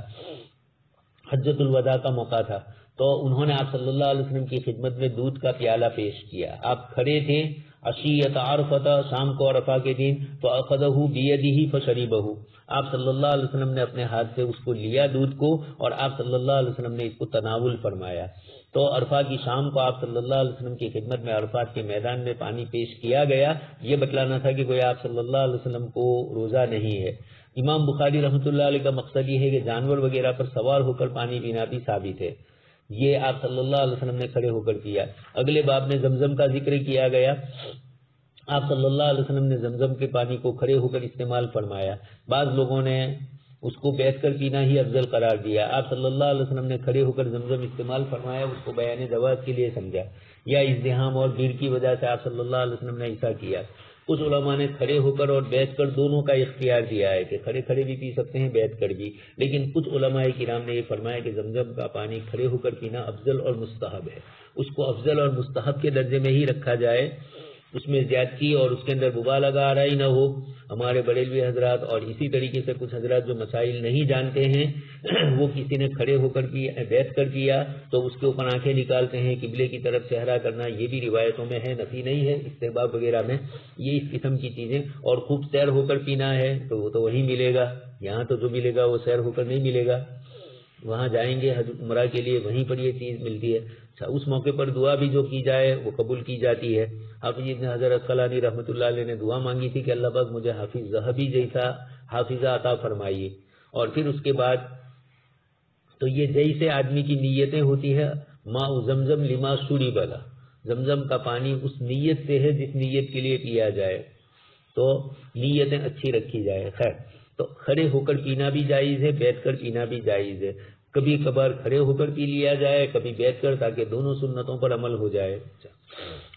حجۃ الوداع کا موقع تھا، تو انہوں نے آپ صلی اللہ علیہ وسلم کی خدمت میں دودھ کا پیالہ پیش کیا، آپ کھڑے تھے عشیۃ عرفہ، شام کو عرفہ کے دن، فاخذہ بیدہ فشربہ، آپ صلی اللہ علیہ وسلم نے اپنے ہاتھ سے اس کو لیا دودھ کو اور آپ صلی اللہ علیہ وسلم نے اس کو تناول فرمایا۔ تو عرفہ کی شام کو آپ صلی اللہ علیہ وسلم کی خدمت میں عرفات کے میدان میں پانی پیش کیا گیا، یہ بتلانا تھا کہ کوئی آپ صلی اللہ علیہ وسلم کو روزہ نہیں ہے۔ امام بخاری رحمۃ اللہ علیہ کا مقصد یہ ہے کہ جانور وغیرہ پر سوار ہو کر پانی پینا بھی ثابت ہے، یہ آپ صلی اللہ علیہ وسلم نے کھڑے ہو کر کیا۔ اگلے باب میں زمزم کا ذکر کیا گیا، آپ صلی اللہ علیہ وسلم نے زمزم کے پانی کو کھڑے ہو کر استعمال فرمایا، بعض لوگوں نے اس کو بیٹھ کر پینا ہی افضل قرار دیا، آپ صلی اللہ علیہ وسلم نے کھڑے ہو کر زمزم استعمال فرمایا، اس کو بیان جواز کے لیے سمجھا، یا ازدحام اور بھیڑ کی وجہ سے آپ صلی اللہ علیہ وسلم نے ایسا کیا۔ کچھ علماء نے کھڑے ہو کر اور بیٹھ کر دونوں کا اختیار دیا ہے کہ کھڑے کھڑے بھی پی سکتے ہیں، بیٹھ کر بھی، لیکن کچھ علماء کرام نے یہ فرمایا کہ زمزم کا پانی کھڑے ہو کر پینا افضل اور مستحب ہے، اس کو افضل اور مستحب کے درجے میں ہی رکھا جائے، اس میں زیادتی اور اس کے اندر مبالغہ آرائی نہ ہو۔ ہمارے بریلوی حضرات اور اسی طریقے سے کچھ حضرات جو مسائل نہیں جانتے ہیں، وہ کسی نے کھڑے ہو کر پیا، بیٹھ کر پیا تو اس کے اوپر آنکھیں نکالتے ہیں، قبلے کی طرف چہرہ کرنا، یہ بھی روایتوں میں ہے، نفی نہیں ہے، استحباب وغیرہ میں، یہ اس قسم کی چیزیں، اور خوب سیر ہو کر پینا ہے تو وہ تو وہی ملے گا، یہاں تو جو ملے گا وہ سیر ہو کر نہیں ملے گا، وہاں جائیں گے عمرہ کے لیے وہیں پر یہ چیز ملتی ہے۔ اچھا، اس موقع پر دعا بھی جو کی جائے وہ قبول کی جاتی ہے۔ حافظ ابن حجر عسقلانی رحمۃ اللہ علیہ نے دعا مانگی تھی کہ اللہ پاک مجھے حافظ ذہبی جیسا حافظہ عطا فرمائیے، اور پھر اس کے بعد تو یہ جیسے آدمی کی نیتیں ہوتی ہے، ماء زمزم لما شرب له، زمزم کا پانی اس نیت سے ہے جس نیت کے لیے پیا جائے، تو نیتیں اچھی رکھی جائے. خیر، تو کھڑے ہو کر پینا بھی جائز ہے، بیٹھ کر پینا بھی جائز ہے. کبھی کبھار کھڑے ہو کر پی لیا جائے، کبھی بیٹھ کر، تاکہ دونوں سنتوں پر عمل ہو جائے.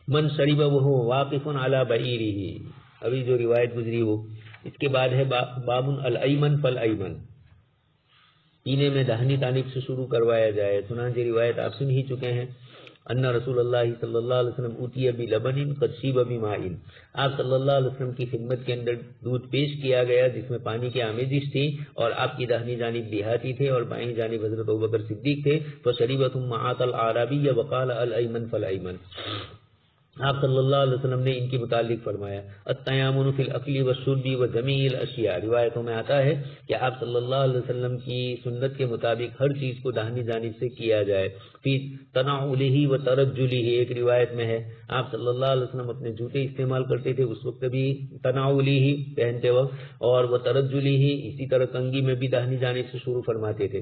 من شرب وهو واقف على بعیرہ، ابھی جو روایت گزری وہ. اس کے بعد ہے باب الایمن فالایمن، پینے میں داہنی جانب سے شروع کروایا جائے. چنانچہ روایت آپ سن ہی چکے ہیں، ان رسول اللہ صلی اللہ علیہ وسلم اوتی بلبن قد شیب بماء، آپ صلی اللہ علیہ وسلم کی خدمت کے اندر دودھ پیش کیا گیا جس میں پانی کی آمیزش تھی، اور آپ کی داہنی جانب دیہاتی تھے اور بائیں جانب حضرت ابوبکر صدیق تھے. فشرب ثم عاط الاعرابی وقال الایمن فالایمن. آپ صلی اللہ علیہ وسلم نے ان کے متعلق فرمایا التیامن فی الاکل والشرب وجمیع الاشیاء. روایتوں میں آتا ہے کہ آپ صلی اللہ علیہ وسلم کی سنت کے مطابق ہر چیز کو داہنی جانب سے کیا جائے. فی تنعلہ وترجلہ، ایک روایت میں ہے آپ صلی اللہ علیہ وسلم اپنے جوتے استعمال کرتے تھے اس وقت بھی تنعلہ پہنتے وقت، اور وترجلہ اسی طرح کنگھی میں بھی داہنی جانب سے شروع فرماتے تھے.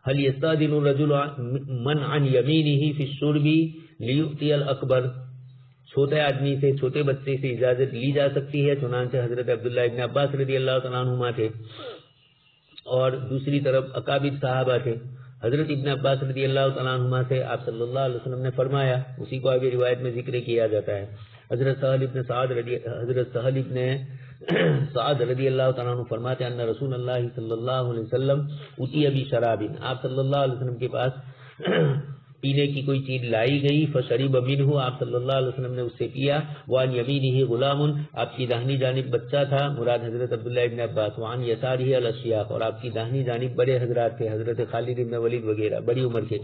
هل يستأذن الرجل من عن يمينه في الشرب لیؤتی الاکبر، چھوٹے آدمی سے، چھوٹے بچے سے اجازت لی جا سکتی ہے، چنانچہ حضرت عبداللہ ابن عباس رضی اللہ تعالیٰ عنہما تھے، اور دوسری طرف اکابر صحابہ تھے. حضرت ابن عباس رضی اللہ تعالیٰ عنہما سے آپ صلی اللہ علیہ وسلم نے فرمایا، اسی کو آگے روایت میں ذکر کیا جاتا ہے. حضرت سہل ابن سعد رضی اللہ تعالیٰ عنہ فرماتے ہیں ان رسول اللہ صلی اللہ علیہ وسلم اتی ابی شراب، آپ صلی اللہ علیہ وسلم کے پاس پینے کی کوئی چیز لائی گئی. فشرب منہ، آپ صلی اللہ علیہ وسلم نے اس سے پیا. وعن یمینہ غلام، آپ کی داہنی جانب بچہ تھا، مراد حضرت عبداللہ ابن عباس. وعن یسارہ الاشیاخ، اور آپ کی داہنی جانب بڑے حضرات تھے، حضرت خالد ابن ولید وغیرہ بڑی عمر کے.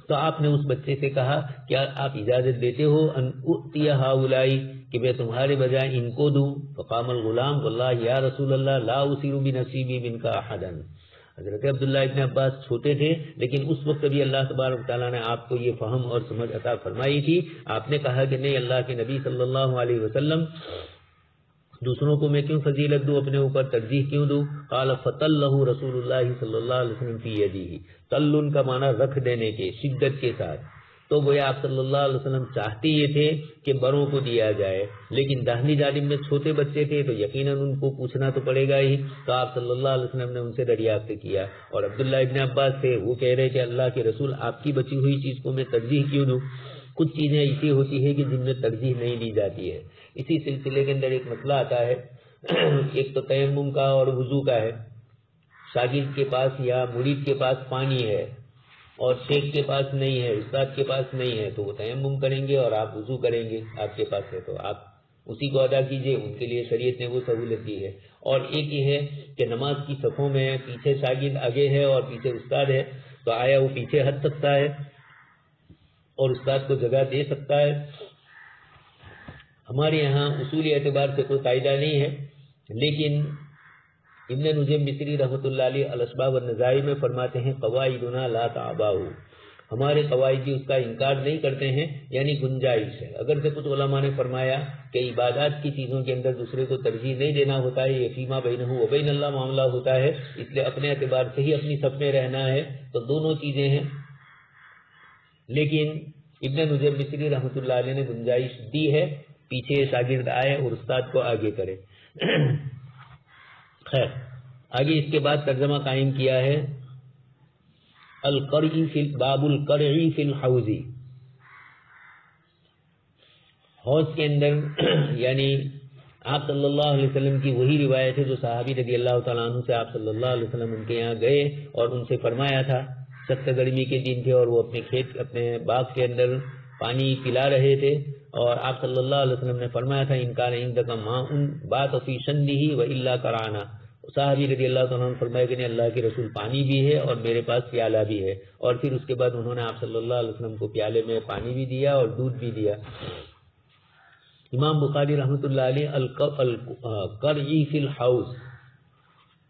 تو آپ نے اس بچے سے کہا کیا آپ اجازت دیتے ہو ان اؤتی ہؤلاء، کہ میں تمہارے بجائے ان کو دوں. فقام الغلام واللہ یا رسول اللہ لا اسیر بنصیبی منک احدا. حضرت عبداللہ ابن عباس چھوٹے تھے، لیکن اس وقت بھی اللہ تبارک تعالیٰ نے آپ کو یہ فہم اور سمجھ عطا فرمائی تھی. آپ نے کہا کہ نہیں، اللہ کے نبی صلی اللہ علیہ وسلم دوسروں کو میں کیوں فضیلت دوں، اپنے اوپر ترجیح کیوں دوں. قال فطلہ رسول اللہ صلی اللہ علیہ وسلم فی یدہ، تلن کا معنی رکھ دینے کے، شدت کے ساتھ. تو گویا آپ صلی اللہ علیہ وسلم چاہتے یہ تھے کہ بڑوں کو دیا جائے، لیکن داہنی جانب میں چھوٹے بچے تھے تو یقیناً ان کو پوچھنا تو پڑے گا ہی. تو آپ صلی اللہ علیہ وسلم نے ان سے دریافت کیا، اور عبداللہ ابن عباس تھے، وہ کہہ رہے کہ اللہ کے رسول آپ کی بچی ہوئی چیز کو میں ترجیح کیوں دوں. کچھ چیزیں ایسی ہوتی ہے کہ جن میں ترجیح نہیں دی جاتی ہے. اسی سلسلے کے اندر ایک مسئلہ آتا ہے، ایک تو تیمم کا اور وضو کا ہے. شاگرد کے پاس یا مرید کے پاس پانی ہے اور شیخ کے پاس نہیں ہے، استاد کے پاس نہیں ہے، تو وہ تیمم کریں گے اور آپ وضو کریں گے. آپ کے پاس ہے تو آپ اسی کو ادا کیجئے، ان کے لیے شریعت نے وہ سہولت دی ہے. اور ایک یہ ہے کہ نماز کی صفوں میں پیچھے شاگرد آگے ہے اور پیچھے استاد ہے، تو آیا وہ پیچھے ہٹ سکتا ہے اور استاد کو جگہ دے سکتا ہے. ہمارے یہاں اصولی اعتبار سے کوئی قاعدہ نہیں ہے، لیکن ابن نجم مصری رحمۃ اللہ علیہ الاسباب والنظائر میں فرماتے ہیں قواعدنا لا تعباؤ، ہمارے قواعد بھی اس کا انکار نہیں کرتے ہیں، یعنی گنجائش ہے. اگر سے کچھ علماء نے فرمایا کہ عبادات کی چیزوں کے اندر دوسرے کو ترجیح نہیں دینا ہوتا ہے، یہ فیما بینہ و بین اللہ معاملہ ہوتا ہے، اس لیے اپنے اعتبار سے ہی اپنی صف میں رہنا ہے. تو دونوں چیزیں ہیں، لیکن ابن نجم مصری رحمۃ اللہ علیہ نے گنجائش دی ہے، پیچھے شاگرد آئے اور استاد کو آگے کرے. خیر، آگے اس کے بعد ترجمہ قائم کیا ہے القرعی فی باب القرعی فی الحوض. حوض کے اندر یعنی آپ صلی اللہ علیہ وسلم کی وہی روایت ہے جو صحابی رضی اللہ تعالیٰ عنہ سے آپ صلی اللہ علیہ وسلم ان کے یہاں گئے اور ان سے فرمایا تھا. سخت گرمی کے دن تھے اور وہ اپنے کھیت، اپنے باغ کے اندر پانی پلا رہے تھے، اور آپ صلی اللہ علیہ وسلم نے فرمایا تھا ان کان عندک ماء بات فی شنہ والا قرانا. صحابی رضی اللہ تعالیٰ عنہ فرمایا کہ نہیں، اللہ کے رسول پانی بھی ہے اور میرے پاس پیالہ بھی ہے. اور پھر اس کے بعد انہوں نے آپ صلی اللہ علیہ وسلم کو پیالے میں پانی بھی دیا اور دودھ بھی دیا. امام بخاری رحمۃ اللہ علیہ القرعی فی الحوض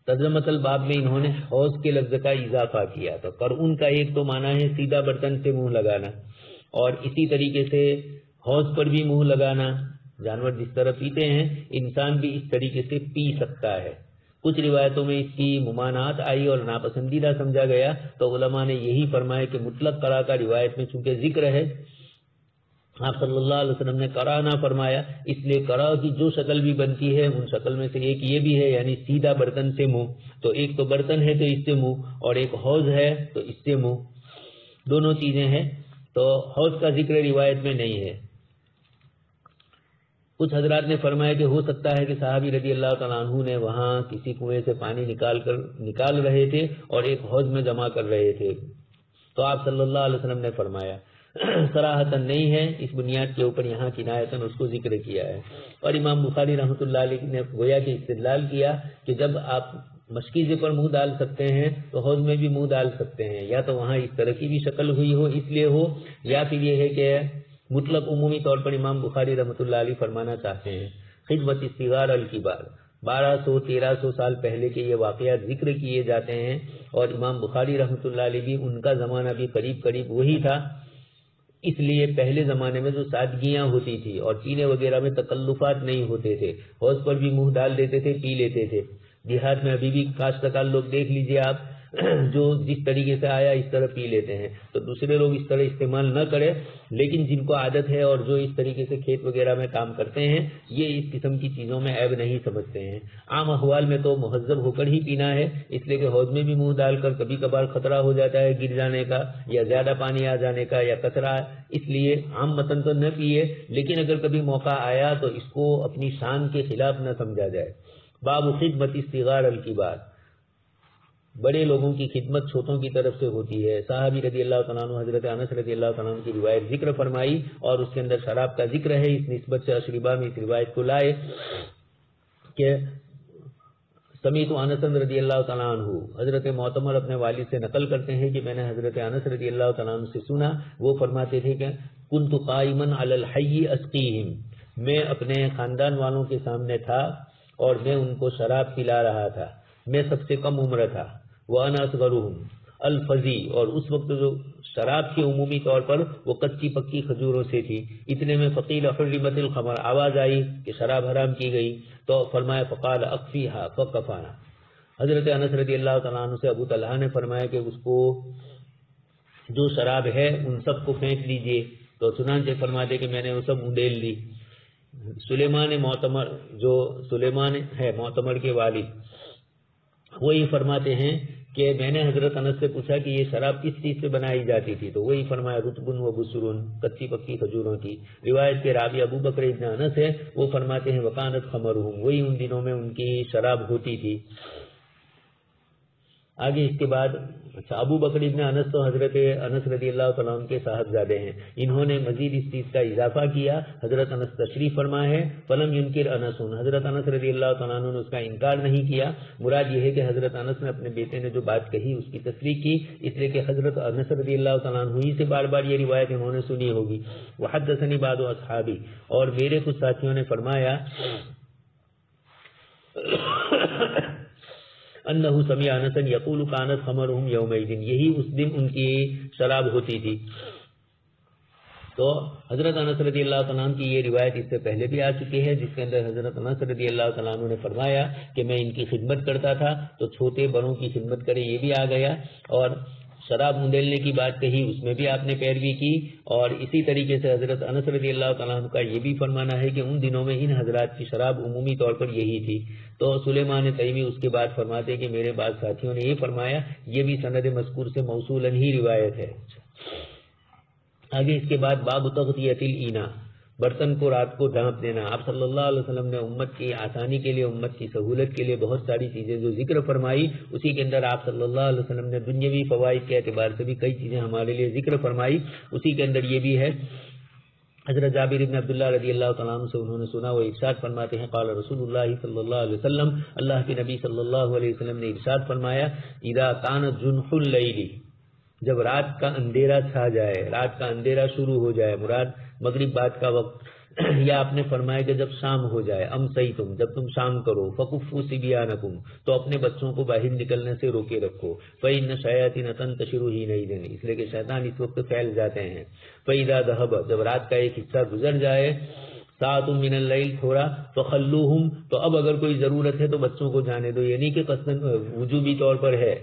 ترجمۃ الباب میں انہوں نے حوض کے لفظ کا اضافہ کیا. تو قرعن کا ایک تو معنی ہے سیدھا برتن سے منہ لگانا، اور اسی طریقے سے حوض پر بھی منہ لگانا. جانور جس طرح پیتے ہیں انسان بھی اس طریقے سے پی سکتا ہے. کچھ روایتوں میں اس کی ممانعت آئی اور ناپسندیدہ سمجھا گیا، تو علماء نے یہی فرمایا کہ مطلق قرا کا روایت میں چونکہ ذکر ہے، آپ صلی اللہ علیہ وسلم نے قرا نہ فرمایا، اس لیے قرا کی جو شکل بھی بنتی ہے ان شکل میں سے ایک یہ بھی ہے، یعنی سیدھا برتن سے منہ، تو ایک تو برتن ہے تو اس سے منہ، اور ایک حوض ہے تو اس سے منہ، دونوں چیزیں ہیں، تو حوض کا ذکر روایت میں نہیں ہے۔ کچھ حضرات نے فرمایا کہ ہو سکتا ہے کہ صحابی رضی اللہ تعالیٰ عنہ نے وہاں کسی کنویں سے پانی نکال رہے تھے اور ایک حوض میں جمع کر رہے تھے، تو آپ صلی اللہ علیہ وسلم نے فرمایا، صراحتاً نہیں ہے، اس بنیاد کے اوپر یہاں کنایتاً اس کو ذکر کیا ہے۔ اور امام بخاری رحمۃ اللہ علیہ نے گویا کہ استدلال کیا کہ جب آپ مشکیزے پر منہ ڈال سکتے ہیں تو حوض میں بھی منہ ڈال سکتے ہیں، یا تو وہاں اس طرح کی بھی شکل ہوئی ہو اس لیے ہو، یا پھر یہ ہے کہ مطلق عمومی طور پر امام بخاری رحمۃ اللہ علیہ فرمانا چاہتے ہیں۔ خدمت الصغار الکبار، 1200-1300 سال پہلے کے یہ واقعات ذکر کیے جاتے ہیں، اور امام بخاری رحمۃ اللہ علیہ بھی ان کا زمانہ بھی قریب قریب وہی تھا، اس لیے پہلے زمانے میں جو سادگیاں ہوتی تھی اور پینے وغیرہ میں تکلفات نہیں ہوتے تھے، حوض پر بھی منہ ڈال دیتے تھے، پی لیتے تھے۔ دیہات میں ابھی بھی کاشتکار لوگ دیکھ لیجئے آپ، جو جس طریقے سے آیا اس طرح پی لیتے ہیں، تو دوسرے لوگ اس طرح استعمال نہ کریں، لیکن جن کو عادت ہے اور جو اس طریقے سے کھیت وغیرہ میں کام کرتے ہیں، یہ اس قسم کی چیزوں میں عیب نہیں سمجھتے ہیں۔ عام احوال میں تو مہذب ہو کر ہی پینا ہے، اس لیے کہ حوض میں بھی منہ ڈال کر کبھی کبھار خطرہ ہو جاتا ہے گر جانے کا، یا زیادہ پانی آ جانے کا، یا کچرا، اس لیے عام متن تو نہ پیے، لیکن اگر کبھی موقع آیا تو اس کو اپنی شان کے خلاف نہ سمجھا جائے۔ باب خدمت الصغار الکبار، بڑے لوگوں کی خدمت چھوٹوں کی طرف سے ہوتی ہے۔ صحابی رضی اللہ تعالیٰ عنہ حضرت انس رضی اللہ تعالیٰ عنہ کی روایت ذکر فرمائی، اور اس کے اندر شراب کا ذکر ہے، اس نسبت سے اشربا میں اس روایت کو لائے کہ سمیت انس رضی اللہ تعالیٰ عنہ، حضرت معتمر اپنے والد سے نقل کرتے ہیں کہ میں نے حضرت انس رضی اللہ تعالیٰ عنہ سے سنا، وہ فرماتے تھے کہ کنت قائما علی الحی اسقیہم، میں اپنے خاندان والوں کے سامنے تھا اور میں ان کو شراب پلا رہا تھا، میں سب سے کم عمر تھا، وَأَنَا أَصْغَرُهُمْ الفضی، اور اس وقت جو شراب کی عمومی طور پر وہ کچی پکی کھجوروں سے تھی، اتنے میں فقیل حرمت الخمر، آواز آئی کہ شراب حرام کی گئی، تو فرمایا فقال اکفیہا فکفانا، حضرت انس رضی اللہ تعالیٰ عنہ سے ابو طلحہ نے فرمایا کہ اس کو جو شراب ہے ان سب کو پھینک دیجئے، تو چنانچہ فرماتے کہ میں نے وہ سب اڈیل لی۔ سلیمان معتمر، جو سلیمان ہے معتمر کے والد، وہی فرماتے ہیں کہ میں نے حضرت انس سے پوچھا کہ یہ شراب کس چیز سے بنائی جاتی تھی، تو وہی فرمایا رطبن و بسرن، کچی پکی کھجوروں کی۔ روایت کے راوی ابو بکر ابن انس ہے، وہ فرماتے ہیں وکانت خمرہم، وہی ان دنوں میں ان کی شراب ہوتی تھی۔ آگے اس کے بعد ابو بکر ابن انس تو حضرت انس رضی اللہ تعالیٰ عنہ کے صاحبزادے ہیں، انہوں نے مزید اس چیز کا اضافہ کیا، حضرت انس تشریف فرما ہے، فلم ینکر انس، حضرت انس رضی اللہ تعالیٰ عنہ نے اس کا انکار نہیں کیا۔ مراد یہ ہے کہ حضرت انس نے اپنے بیٹے نے جو بات کہی اس کی تصریح کی، اس لیے کہ حضرت انس رضی اللہ تعالیٰ عنہ ہی سے بار بار یہ روایت انہوں نے سنی ہوگی۔ وحدثنی بعض اصحابی، اور میرے کچھ ساتھیوں نے فرمایا انہ سمع انسا یقول کانت خمرہم یومئذ، یہی اس دن ان کی شراب ہوتی تھی۔ تو حضرت انس رضی اللہ تعالیٰ عنہ کی یہ روایت اس سے پہلے بھی آ چکی ہے، جس کے اندر حضرت انس رضی اللہ تعالیٰ عنہ نے فرمایا کہ میں ان کی خدمت کرتا تھا، تو چھوٹے بڑوں کی خدمت کرے یہ بھی آ گیا، اور شراب اڈیلنے کی بات کہی اس میں بھی آپ نے پیروی کی، اور اسی طریقے سے حضرت انس رضی اللہ تعالیٰ عنہ کا یہ بھی فرمانا ہے کہ ان دنوں میں ان حضرات کی شراب عمومی طور پر یہی تھی۔ تو سلیمان تیمی اس کے بعد فرماتے کہ میرے بعض ساتھیوں نے یہ فرمایا، یہ بھی سند مذکور سے موصولاً ہی روایت ہے۔ آگے اس کے بعد باب تغطیۃ الاناء، برتن کو رات کو ڈھانپ دینا۔ آپ صلی اللہ علیہ وسلم نے امت کی آسانی کے لیے، امت کی سہولت کے لیے بہت ساری چیزیں جو ذکر فرمائی، اسی کے اندر آپ صلی اللہ علیہ وسلم نے دنیاوی فوائد کے اعتبار سے بھی کئی چیزیں ہمارے لیے ذکر فرمائی، اسی کے اندر یہ بھی ہے۔ حضرت جابر بن عبداللہ رضی اللہ تعالیٰ عنہ سے انہوں نے سنا، وہ ارشاد فرماتے ہیں قال رسول اللہ صلی اللہ علیہ وسلم، اللہ کے نبی صلی اللہ علیہ وسلم نے ارشاد فرمایا اذا کان جنح اللیل، جب رات کا اندھیرا چھا جائے، رات کا اندھیرا شروع ہو جائے، مراد مغرب بعد کا وقت، یا آپ نے فرمایا کہ جب شام ہو جائے، امسیتم، جب تم شام کرو، فکفوا صبیانکم، تو اپنے بچوں کو باہر نکلنے سے روکے رکھو، فإن الشیاطین تنتشر حینئذ، اس لیے کہ شیطان اس وقت پھیل جاتے ہیں، فإذا ذهب، جب رات کا ایک حصہ گزر جائے، ساعۃ من اللیل تھوڑا، فخلوہم، تو اب اگر کوئی ضرورت ہے تو بچوں کو جانے دو، یعنی کہ قصداً وجوبی طور پر ہے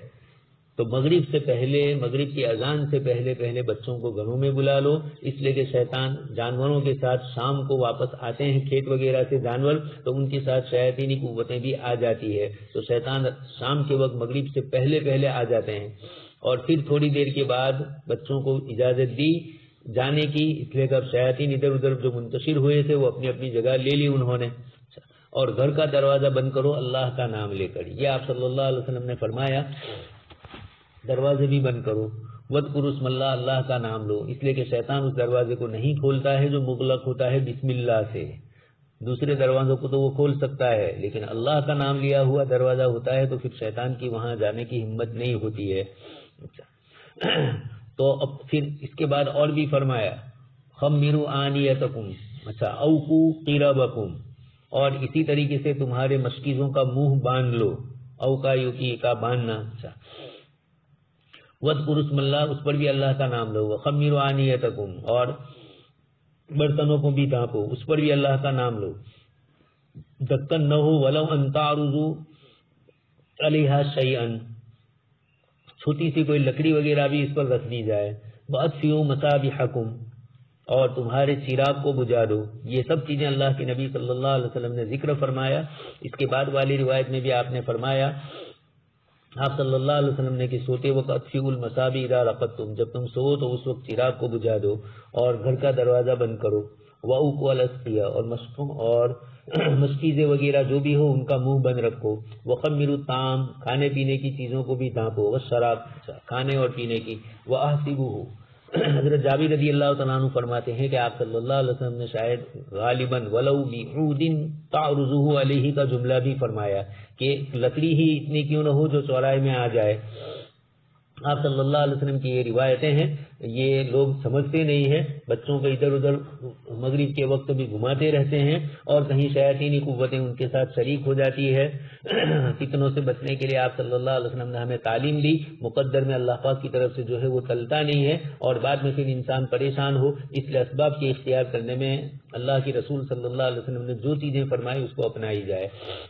تو مغرب سے پہلے، مغرب کی اذان سے پہلے پہلے بچوں کو گھروں میں بلا لو، اس لیے کہ شیطان جانوروں کے ساتھ شام کو واپس آتے ہیں، کھیت وغیرہ سے جانور، تو ان کے ساتھ شیاطینی قوتیں بھی آ جاتی ہے، تو شیطان شام کے وقت مغرب سے پہلے پہلے آ جاتے ہیں، اور پھر تھوڑی دیر کے بعد بچوں کو اجازت دی جانے کی، اس لیے کہ اب شیاطین ادھر ادھر جو منتشر ہوئے تھے وہ اپنی اپنی جگہ لے لی انہوں نے، اور گھر کا دروازہ بند کرو اللہ کا نام لے کر، یہ آپ صلی اللہ علیہ وسلم نے فرمایا، دروازے بھی بند کرو، وَاذْكُرُوا اسْمَ اللَّهِ، اللہ کا نام لو، اس لیے کہ شیطان اس دروازے کو نہیں کھولتا ہے جو مغلق ہوتا ہے بسم اللہ سے، دوسرے دروازوں کو تو وہ کھول سکتا ہے لیکن اللہ کا نام لیا ہوا دروازہ ہوتا ہے تو پھر شیطان کی وہاں جانے کی ہمت نہیں ہوتی ہے۔ تو اب پھر اس کے بعد اور بھی فرمایا خَمِّرُوا آنِيَتَكُمْ، اچھا اوقوا قِرَبَكُمْ، اور اسی طریقے سے تمہارے مشکیزوں کا منہ باندھ لو، اوقا یوکی کا باندھنا، اچھا وَاذْكُرُوا اسْمَ اللَّهِ، اس پر بھی اللہ کا نام لو، وَخَمِّرُوا آنِيَتَكُمْ، اور برتنوں کو بھی ڈھانپو، اس پر بھی اللہ کا نام لو، ڈھکن نہ ہو وَلَوْ أَن تَعْرُضُوا عَلَيْهَا شَيْئًا، چھوٹی سی کوئی لکڑی وغیرہ بھی اس پر رکھ دی جائے، وَأَطْفِئُوا مَصَابِحَكُمْ، اور تمہارے چراغ کو بجھا دو، یہ سب چیزیں اللہ کے نبی صلی اللہ علیہ وسلم نے ذکر فرمایا۔ اس کے بعد والی روایت میں بھی آپ نے فرمایا، آپ صلی اللہ علیہ وسلم نے کہ سوتے وقت اطفئوا المصابیح اذا رقدتم، جب تم سو تو اس وقت چراغ کو بجھا دو اور گھر کا دروازہ بند کرو، واوقوا الاسقیاء، اور مشکوں اور مشکیزیں وغیرہ جو بھی ہو ان کا منہ بند رکھو، وخمروا الطعام، کھانے پینے کی چیزوں کو بھی ڈھانپو، والشراب، کھانے اور پینے کی، واحسبوہ، حضرت جابر رضی اللہ تعالیٰ عنہ فرماتے ہیں کہ آپ صلی اللہ علیہ وسلم نے شاید غالباً ولو بعود تعرضه علیہ کا جملہ بھی فرمایا کہ لکڑی ہی اتنی کیوں نہ ہو جو چوراہے میں آ جائے۔ آپ صلی اللہ علیہ وسلم کی یہ روایتیں ہیں، یہ لوگ سمجھتے نہیں ہیں، بچوں کو ادھر ادھر مغرب کے وقت بھی گھماتے رہتے ہیں اور کہیں شیاطینی قوتیں ان کے ساتھ شریک ہو جاتی ہے۔ فتنوں سے بچنے کے لیے آپ صلی اللہ علیہ وسلم نے ہمیں تعلیم دی، مقدر میں اللہ پاک کی طرف سے جو ہے وہ ٹلتا نہیں ہے اور بعد میں پھر انسان پریشان ہو، اس لیے اسباب کے اختیار کرنے میں اللہ کے رسول صلی اللہ علیہ وسلم نے جو چیزیں فرمائی اس کو اپنائی جائے۔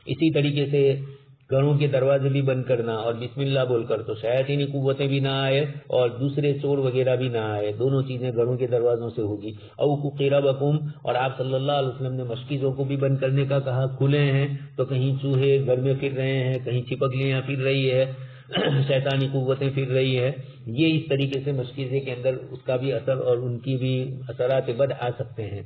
اسی طریقے سے گھروں کے دروازے بھی بند کرنا اور بسم اللہ بول کر، تو شیاطینی قوتیں بھی نہ آئے اور دوسرے چور وغیرہ بھی نہ آئے، دونوں چیزیں گھروں کے دروازوں سے ہوگی۔ اوقوا قِرَبَكُمْ، اور آپ صلی اللہ علیہ وسلم نے مشکیزوں کو بھی بند کرنے کا کہا، کھلے ہیں تو کہیں چوہے گھر میں پھر رہے ہیں، کہیں چھپکلیاں پھر رہی ہے، شیطانی قوتیں پھر رہی ہے، یہ اس طریقے سے مشکیزے کے اندر اس کا بھی اثر اور ان کی بھی اثرات بد آ سکتے ہیں۔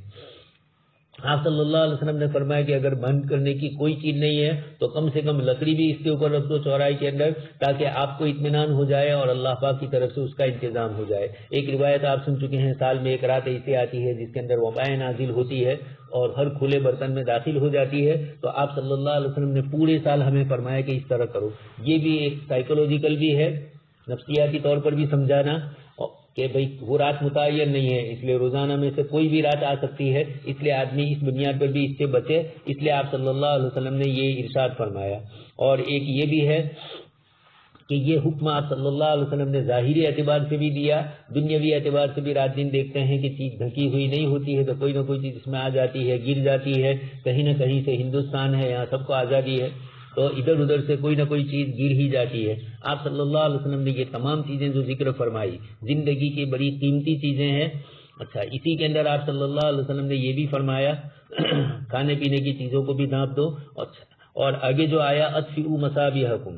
آپ صلی اللہ علیہ وسلم نے فرمایا کہ اگر بند کرنے کی کوئی چیز نہیں ہے تو کم سے کم لکڑی بھی اس کے اوپر رکھ دو چوراہے کے اندر، تاکہ آپ کو اطمینان ہو جائے اور اللہ پاک کی طرف سے اس کا انتظام ہو جائے۔ ایک روایت آپ سن چکے ہیں، سال میں ایک رات ایسی آتی ہے جس کے اندر وبائیں نازل ہوتی ہے اور ہر کھلے برتن میں داخل ہو جاتی ہے، تو آپ صلی اللہ علیہ وسلم نے پورے سال ہمیں فرمایا کہ اس طرح کرو۔ یہ بھی ایک سائیکولوجیکل بھی ہے، نفسیاتی طور پر بھی سمجھانا کہ بھئی وہ رات متعین نہیں ہے، اس لیے روزانہ میں سے کوئی بھی رات آ سکتی ہے، اس لیے آدمی اس بنیاد پر بھی اس سے بچے، اس لیے آپ صلی اللہ علیہ وسلم نے یہ ارشاد فرمایا۔ اور ایک یہ بھی ہے کہ یہ حکم آپ صلی اللہ علیہ وسلم نے ظاہری اعتبار سے بھی دیا، دنیاوی اعتبار سے بھی رات دن دیکھتے ہیں کہ چیز ڈھکی ہوئی نہیں ہوتی ہے تو کوئی نہ کوئی چیز اس میں آ جاتی ہے، گر جاتی ہے، کہیں نہ کہیں سے ہندوستان ہے، یہاں سب کو آزادی ہے تو ادھر ادھر سے کوئی نہ کوئی چیز گر ہی جاتی ہے۔ آپ صلی اللہ علیہ وسلم نے یہ تمام چیزیں جو ذکر فرمائی زندگی کی بڑی قیمتی چیزیں ہیں۔ اچھا، اسی کے اندر آپ صلی اللہ علیہ وسلم نے یہ بھی فرمایا کھانے پینے کی چیزوں کو بھی ڈھانپ دو، اور آگے جو آیا اطفئوا مصابیحکم،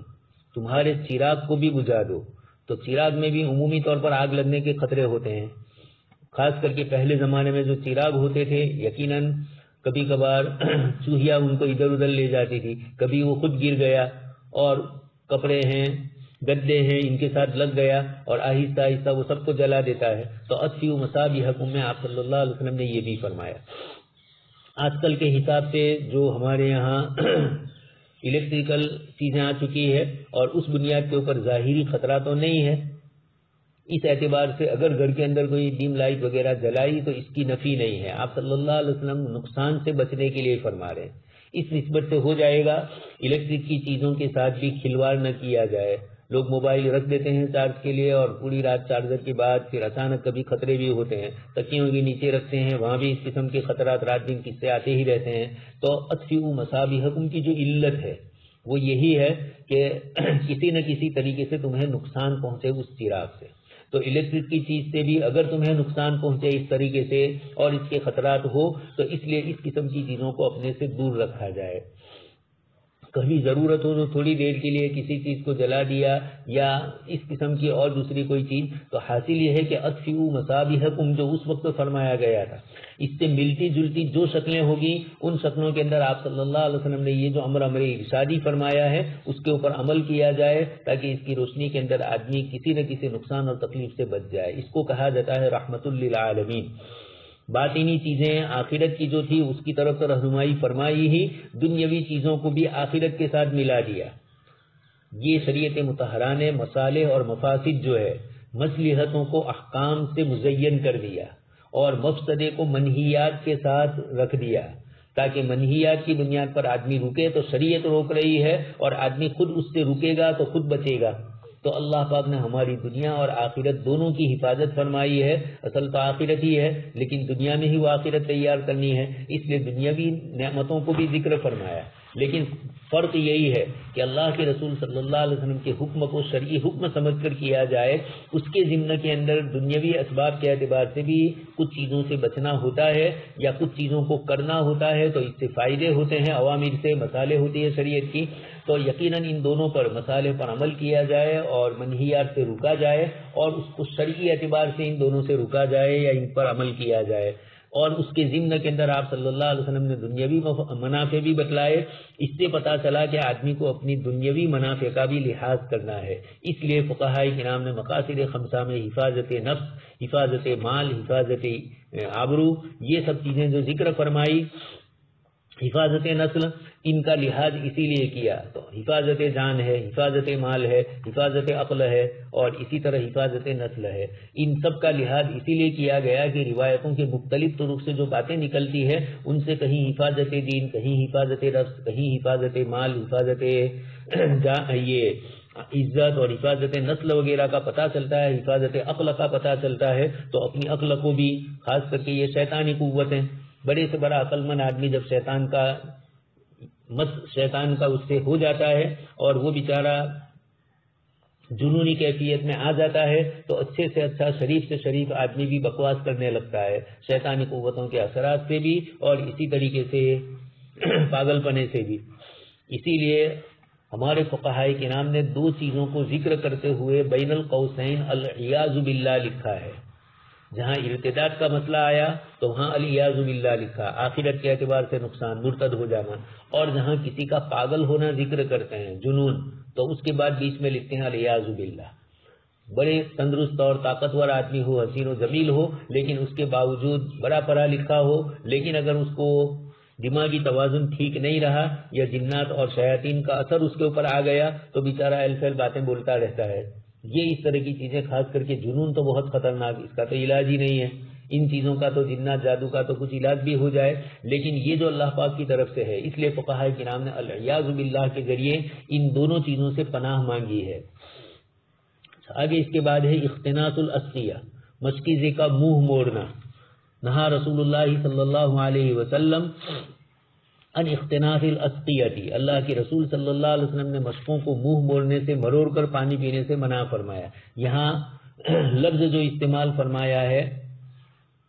تمہارے چراغ کو بھی بجھا دو۔ تو چراغ میں بھی عمومی طور پر آگ لگنے کے خطرے ہوتے ہیں، خاص کر کے پہلے زمانے میں جو چراغ ہوتے تھے یقیناً کبھی کبھار چوہیاں ان کو ادھر ادھر لے جاتی تھی، کبھی وہ خود گر گیا اور کپڑے ہیں گدے ہیں ان کے ساتھ لگ گیا اور آہستہ آہستہ وہ سب کو جلا دیتا ہے۔ تو اطفئوا مصابیحکم میں آپ صلی اللہ علیہ وسلم نے یہ بھی فرمایا۔ آج کل کے حساب سے جو ہمارے یہاں الیکٹریکل چیزیں آ چکی ہے اور اس بنیاد کے اوپر ظاہری خطرہ تو نہیں ہے، اس اعتبار سے اگر گھر کے اندر کوئی ڈیم لائٹ وغیرہ جلائی تو اس کی نفی نہیں ہے، آپ صلی اللہ علیہ وسلم نقصان سے بچنے کے لیے فرما رہے ہیں۔ اس نسبت سے ہو جائے گا الیکٹرک کی چیزوں کے ساتھ بھی کھلواڑ نہ کیا جائے، لوگ موبائل رکھ دیتے ہیں چارج کے لیے اور پوری رات چارجر کے بعد پھر اچانک کبھی خطرے بھی ہوتے ہیں، تکیوں کے نیچے رکھتے ہیں، وہاں بھی اس قسم کے خطرات رات دن قصے آتے ہی رہتے ہیں۔ تو اطفئوا مصابیحکم کی جو علت ہے وہ یہی ہے کہ کسی نہ کسی طریقے سے تمہیں نقصان پہنچے اس چراغ سے۔ تو الیکٹرک کی چیز سے بھی اگر تمہیں نقصان پہنچے اس طریقے سے اور اس کے خطرات ہو تو اس لیے اس قسم کی چیزوں کو اپنے سے دور رکھا جائے۔ کبھی ضرورت ہو تو تھوڑی دیر کے لیے کسی چیز کو جلا دیا یا اس قسم کی اور دوسری کوئی چیز، تو حاصل یہ ہے کہ اطفئوا مصابیحکم جو اس وقت فرمایا گیا تھا، اس سے ملتی جلتی جو شکلیں ہوگی ان شکلوں کے اندر آپ صلی اللہ علیہ وسلم نے یہ جو امر ارشادی فرمایا ہے اس کے اوپر عمل کیا جائے تاکہ اس کی روشنی کے اندر آدمی کسی نہ کسی نقصان اور تکلیف سے بچ جائے۔ اس کو کہا جاتا ہے رحمت للعالمین۔ باطنی چیزیں آخرت کی جو تھی اس کی طرف رہنمائی فرمائی ہی، دنیاوی چیزوں کو بھی آخرت کے ساتھ ملا دیا۔ یہ شریعت مطہرہ نے مصالح اور مفاسد جو ہے مصلحتوں کو احکام سے مزین کر دیا اور مفسدے کو منہیات کے ساتھ رکھ دیا تاکہ منہیات کی بنیاد پر آدمی رکے تو شریعت روک رہی ہے اور آدمی خود اس سے رکے گا تو خود بچے گا۔ تو اللہ پاک نے ہماری دنیا اور آخرت دونوں کی حفاظت فرمائی ہے۔ اصل تو آخرت ہی ہے لیکن دنیا میں ہی وہ آخرت تیار کرنی ہے، اس لیے دنیاوی نعمتوں کو بھی ذکر فرمایا۔ لیکن فرق یہی ہے کہ اللہ کے رسول صلی اللہ علیہ وسلم کے حکم کو شرعی حکم سمجھ کر کیا جائے، اس کے ضمن کے اندر دنیاوی اسباب کے اعتبار سے بھی کچھ چیزوں سے بچنا ہوتا ہے یا کچھ چیزوں کو کرنا ہوتا ہے تو اس سے فائدے ہوتے ہیں، عوامر سے مصالح ہوتی ہے شریعت کی، تو یقیناً ان دونوں پر مصالح پر عمل کیا جائے اور منہیات سے رکا جائے اور اس کو شرعی اعتبار سے ان دونوں سے رکا جائے یا ان پر عمل کیا جائے۔ اور اس کے ضمن کے اندر آپ صلی اللہ علیہ وسلم نے دنیاوی منافع بھی بتلائے۔ اس سے پتہ چلا کہ آدمی کو اپنی دنیاوی منافع کا بھی لحاظ کرنا ہے، اس لیے فقہاء کرام نے مقاصد خمسہ میں حفاظت نفس، حفاظت مال، حفاظت آبرو، یہ سب چیزیں جو ذکر فرمائی، حفاظت نسل، ان کا لحاظ اسی لیے کیا تو حفاظت جان ہے، حفاظت مال ہے، حفاظت عقل ہے اور اسی طرح حفاظت نسل ہے۔ ان سب کا لحاظ اسی لیے کیا گیا کہ روایتوں کے مختلف طرق سے جو باتیں نکلتی ہے ان سے کہیں حفاظت دین، کہیں حفاظت نفس، کہیں حفاظت مال، حفاظت یہ عزت اور حفاظت نسل وغیرہ کا پتہ چلتا ہے، حفاظت عقل کا پتہ چلتا ہے۔ تو اپنی عقل کو بھی، خاص کر کے یہ شیطانی قوتیں، بڑے سے بڑا عقل مند آدمی جب شیطان کا اس سے ہو جاتا ہے اور وہ بیچارہ جنونی کیفیت میں آ جاتا ہے تو اچھے سے اچھا شریف سے شریف آدمی بھی بکواس کرنے لگتا ہے، شیطانی قوتوں کے اثرات سے بھی اور اسی طریقے سے پاگل پنے سے بھی۔ اسی لیے ہمارے فقہاء کرام نے دو چیزوں کو ذکر کرتے ہوئے بین القوسین العیاذ باللہ لکھا ہے۔ جہاں ارتداد کا مسئلہ آیا تو وہاں العیاذ باللہ لکھا، آخرت کے اعتبار سے نقصان، مرتد ہو جانا، اور جہاں کسی کا پاگل ہونا ذکر کرتے ہیں، جنون، تو اس کے بعد بیچ میں لکھتے ہیں العیاذ باللہ۔ بڑے تندرست اور طاقتور آدمی ہو، حسین و جمیل ہو، لیکن اس کے باوجود بڑا پڑھا لکھا ہو، لیکن اگر اس کو دماغی توازن ٹھیک نہیں رہا یا جنات اور شیاطین کا اثر اس کے اوپر آ گیا تو بیچارہ الفیل باتیں بولتا رہتا ہے۔ یہ اس طرح کی چیزیں، خاص کر کے جنون تو بہت خطرناک، اس کا تو علاج ہی نہیں ہے۔ ان چیزوں کا تو جنات جادو کا تو کچھ علاج بھی ہو جائے، لیکن یہ جو اللہ پاک کی طرف سے ہے، اس لیے فقہاء کرام نے العیاذ باللہ کے ذریعے ان دونوں چیزوں سے پناہ مانگی ہے۔ آگے اس کے بعد ہے اختناس الاسقیہ، مشکیزے کا منہ موڑنا۔ نہا رسول اللہ صلی اللہ علیہ وسلم ان اختناس الاسقیتی، اللہ کے رسول صلی اللہ علیہ وسلم نے مشقوں کو منہ موڑنے سے، مروڑ کر پانی پینے سے منع فرمایا۔ یہاں لفظ جو استعمال فرمایا ہے